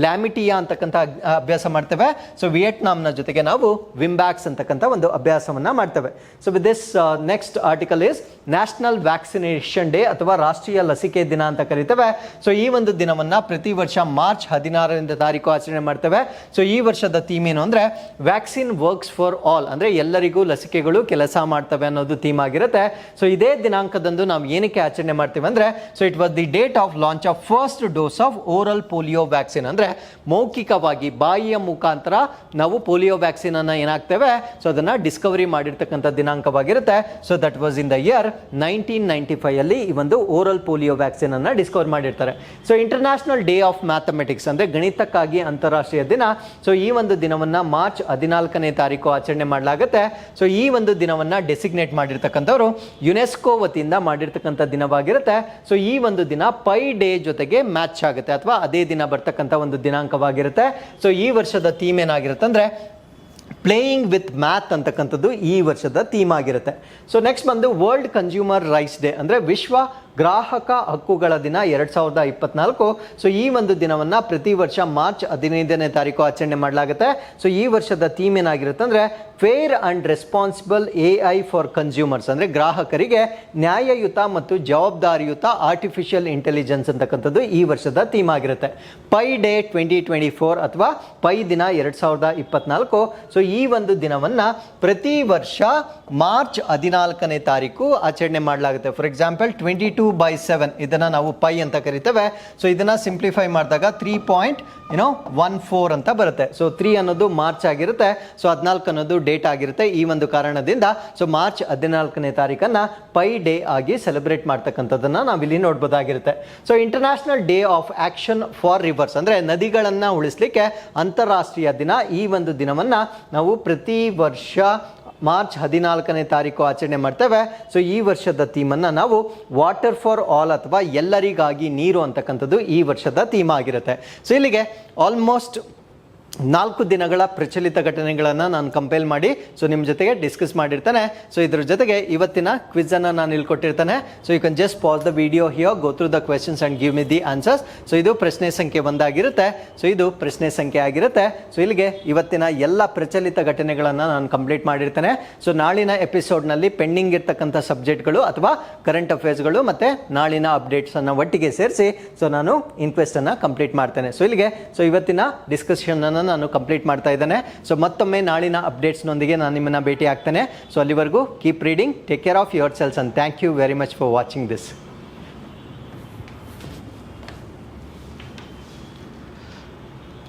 ಲ್ಯಾಮಿಟಿಯಾ ಅಂತಕ್ಕಂಥ ಅಭ್ಯಾಸ ಮಾಡ್ತೇವೆ. ಸೊ ವಿಯೆಟ್ನಾಂನ ಜೊತೆಗೆ ನಾವು ವಿಂಬ್ಯಾಕ್ಸ್ ಅಂತಕ್ಕಂಥ ಒಂದು ಅಭ್ಯಾಸವನ್ನ ಮಾಡ್ತೇವೆ. So with this next article is national vaccination day ಅಥವಾ ರಾಷ್ಟ್ರೀಯ ಲಸಿಕೆ ದಿನ ಅಂತ ಕರಿತೇವೆ. ಸೊ ಈ ಒಂದು ದಿನವನ್ನ ಪ್ರತಿ ವರ್ಷ ಮಾರ್ಚ್ 16ರಿಂದ ತಾರೀಕು ಆಚರಣೆ ಮಾಡ್ತೇವೆ. ಸೊ ಈ ವರ್ಷದ ಥೀಮ್ ಏನು ಅಂದ್ರೆ ವ್ಯಾಕ್ಸಿನ್ ವರ್ಕ್ಸ್ ಫಾರ್ ಆಲ್, ಅಂದ್ರೆ ಎಲ್ಲರಿಗೂ ಲಸಿಕೆಗಳು ಕೆಲಸ ಮಾಡ್ತವೆ ಅನ್ನೋದು ಥೀಮ್ ಆಗಿರುತ್ತೆ. ಸೊ ಇದೇ ದಿನಾಂಕದಂದು ನಾವು ಏನಕ್ಕೆ ಆಚರಣೆ ಮಾಡ್ತೀವಿ ಅಂದ್ರೆ, so it was the date of launch of first dose of oral polio vaccine, ಅಂದ್ರೆ ಮೌಖಿಕವಾಗಿ ಬಾಯಿಯ ಮುಖಾಂತರ ನಾವು ಪೋಲಿಯೋ ವ್ಯಾಕ್ಸಿನ್ ಅನ್ನ ಏನಾಗ್ತೇವೆ ಸೊ ಅದನ್ನ ಡಿಸ್ಕವರಿ ಮಾಡಿರ್ತಕ್ಕಂಥ ದಿನಾಂಕವಾಗಿರುತ್ತೆ. So that was in the year 1995 ಅಲ್ಲಿ ಈ ಒಂದು ಓರಲ್ ಪೋಲಿಯೋ ವ್ಯಾಕ್ಸಿನ್ ಅನ್ನ ಡಿಸ್ಕವರ್ ಮಾಡಿರ್ತಾರೆ. So international day of mathematics ಅಂದ್ರೆ ಗಣಿತಕ್ಕಾಗಿ ಅಂತಾರಾಷ್ಟ್ರೀಯ ದಿನ. ಸೊ ಈ ಒಂದು ದಿನವನ್ನ ಮಾರ್ಚ್ 14ನೇ ತಾರೀಕು ಆಚರಣೆ ಮಾಡಲಾಗುತ್ತೆ. ಸೊ ಈ ಒಂದು ದಿನವನ್ನ ಡೆಸಿಗ್ನೇಟ್ ಮಾಡಿರ್ತಕ್ಕಂಥವ್ರು ಯುನೆಸ್ಕೋ ವತಿಯಿಂದ ಮಾಡಿರ್ತಕ್ಕಂಥ ದಿನವಾಗಿರುತ್ತೆ. ಸೊ ಈ ಒಂದು ದಿನ ಪೈ ಡೇ ಜೊತೆಗೆ ಮ್ಯಾಚ್ ಆಗುತ್ತೆ, ಅಥವಾ ಅದೇ ದಿನ ಬರ್ತಕ್ಕಂಥ ಒಂದು ದಿನಾಂಕವಾಗಿರುತ್ತೆ. ಸೊ ಈ ವರ್ಷದ ಥೀಮ್ ಏನಾಗಿರುತ್ತೆ ಅಂದ್ರೆ ಪ್ಲೇಯಿಂಗ್ ವಿತ್ ಮ್ಯಾಥ್ ಅಂತಕ್ಕಂಥದ್ದು ಈ ವರ್ಷದ ಥೀಮ್ ಆಗಿರುತ್ತೆ. ಸೊ ನೆಕ್ಸ್ಟ್ ಬಂದು ವರ್ಲ್ಡ್ ಕನ್ಸ್ಯೂಮರ್ ರೈಟ್ಸ್ ಡೇ, ಅಂದರೆ ವಿಶ್ವ ಗ್ರಾಹಕ ಹಕ್ಕುಗಳ ದಿನ 2024. ಸೊ ಈ ಒಂದು ದಿನವನ್ನು ಪ್ರತಿ ವರ್ಷ ಮಾರ್ಚ್ 15ನೇ ತಾರೀಕು ಆಚರಣೆ ಮಾಡಲಾಗುತ್ತೆ. ಸೊ ಈ ವರ್ಷದ ಥೀಮ್ ಏನಾಗಿರುತ್ತೆ ಅಂದರೆ fair and responsible AI for consumers, ಅಂದರೆ ಗ್ರಾಹಕರಿಗೆ ನ್ಯಾಯಯುತ ಮತ್ತು ಜವಾಬ್ದಾರಿಯುತ ಆರ್ಟಿಫಿಷಿಯಲ್ ಇಂಟೆಲಿಜೆನ್ಸ್ ಅಂತಕ್ಕಂಥದ್ದು ಈ ವರ್ಷದ ಥೀಮ್ ಆಗಿರುತ್ತೆ. ಪೈ ಡೇ 2024 ಅಥವಾ ಪೈ ದಿನ 2024. ಸೊ ಈ ಒಂದು ದಿನವನ್ನು ಪ್ರತಿ ವರ್ಷ ಮಾರ್ಚ್ 14ನೇ ತಾರೀಕು ಆಚರಣೆ ಮಾಡಲಾಗುತ್ತೆ. ಫಾರ್ ಎಕ್ಸಾಂಪಲ್ 22 2/7 ಇದನ್ನು ನಾವು ಪೈ ಅಂತ ಕರಿತೇವೆ. ಸೊ ಇದನ್ನು ಸಿಂಪ್ಲಿಫೈ ಮಾಡಿದಾಗ 3.14 ಅಂತ ಬರುತ್ತೆ. ಸೊ 3 ಅನ್ನೋದು ಮಾರ್ಚ್ ಆಗಿರುತ್ತೆ, ಸೊ 14 ಅನ್ನೋದು ಡೇಟ್ ಆಗಿರುತ್ತೆ. ಈ ಒಂದು ಕಾರಣದಿಂದ ಸೊ ಮಾರ್ಚ್ 14ನೇ ತಾರೀಕನ್ನು ಪೈ ಡೇ ಆಗಿ ಸೆಲೆಬ್ರೇಟ್ ಮಾಡ್ತಕ್ಕಂಥದ್ದನ್ನು ನಾವಿಲ್ಲಿ ನೋಡ್ಬೋದಾಗಿರುತ್ತೆ. So international day of action for rivers ಅಂದರೆ ನದಿಗಳನ್ನು ಉಳಿಸಲಿಕ್ಕೆ ಅಂತಾರಾಷ್ಟ್ರೀಯ ದಿನ. ಈ ಒಂದು ದಿನವನ್ನು ನಾವು ಪ್ರತಿ ವರ್ಷ ಮಾರ್ಚ್ 14ನೇ ತಾರೀಕು ಆಚರಣೆ ಮಾಡ್ತೇವೆ. ಸೊ ಈ ವರ್ಷದ ಥೀಮನ್ನು ನಾವು ವಾಟರ್ ಫಾರ್ ಆಲ್ ಅಥವಾ ಎಲ್ಲರಿಗಾಗಿ ನೀರು ಅಂತಕ್ಕಂಥದ್ದು ಈ ವರ್ಷದ ಥೀಮ್ ಆಗಿರುತ್ತೆ. ಸೊ ಇಲ್ಲಿಗೆ ಆಲ್ಮೋಸ್ಟ್ 4 ದಿನಗಳ ಪ್ರಚಲಿತ ಘಟನೆಗಳನ್ನು ನಾನು ಕಂಪೇಲ್ ಮಾಡಿ ಸೊ ನಿಮ್ಮ ಜೊತೆಗೆ ಡಿಸ್ಕಸ್ ಮಾಡಿರ್ತಾನೆ. ಸೊ ಇದ್ರ ಜೊತೆಗೆ ಇವತ್ತಿನ ಕ್ವಿಝನ್ನು ನಾನು ಇಲ್ಲಿ ಕೊಟ್ಟಿರ್ತಾನೆ. So you can just pause the video here, go through the questions and give me the answers. ಸೊ ಇದು ಪ್ರಶ್ನೆ ಸಂಖ್ಯೆ 1 ಆಗಿರುತ್ತೆ. ಸೊ ಇದು ಪ್ರಶ್ನೆ ಸಂಖ್ಯೆ ಆಗಿರುತ್ತೆ. ಸೊ ಇಲ್ಲಿಗೆ ಇವತ್ತಿನ ಎಲ್ಲ ಪ್ರಚಲಿತ ಘಟನೆಗಳನ್ನು ನಾನು ಕಂಪ್ಲೀಟ್ ಮಾಡಿರ್ತೇನೆ. ಸೊ ನಾಳಿನ ಎಪಿಸೋಡ್ನಲ್ಲಿ ಪೆಂಡಿಂಗ್ ಇರ್ತಕ್ಕಂಥ ಸಬ್ಜೆಕ್ಟ್ಗಳು ಅಥವಾ ಕರೆಂಟ್ ಅಫೇರ್ಸ್ಗಳು ಮತ್ತು ನಾಳಿನ ಅಪ್ಡೇಟ್ಸನ್ನು ಒಟ್ಟಿಗೆ ಸೇರಿಸಿ ಸೊ ನಾನು ಇನ್ಕ್ವೆಸ್ಟನ್ನು ಕಂಪ್ಲೀಟ್ ಮಾಡ್ತೇನೆ. ಸೊ ಇಲ್ಲಿಗೆ ಸೊ ಇವತ್ತಿನ ಡಿಸ್ಕಷನನ್ನು ನಾನು ಕಂಪ್ಲೀಟ್ ಮಾಡ್ತಾ ಇದ್ದೇನೆ. ಸೊ ಮತ್ತೊಮ್ಮೆ ನಾಳಿನ ಅಪ್ಡೇಟ್ಸ್ನೊಂದಿಗೆ ನಾನು ನಿಮ್ಮನ್ನು ಭೇಟಿ ಆಗ್ತೇನೆ. ಸೊ ಅಲ್ಲಿವರೆಗೂ keep reading, take care of yourselves and thank you very much for watching this.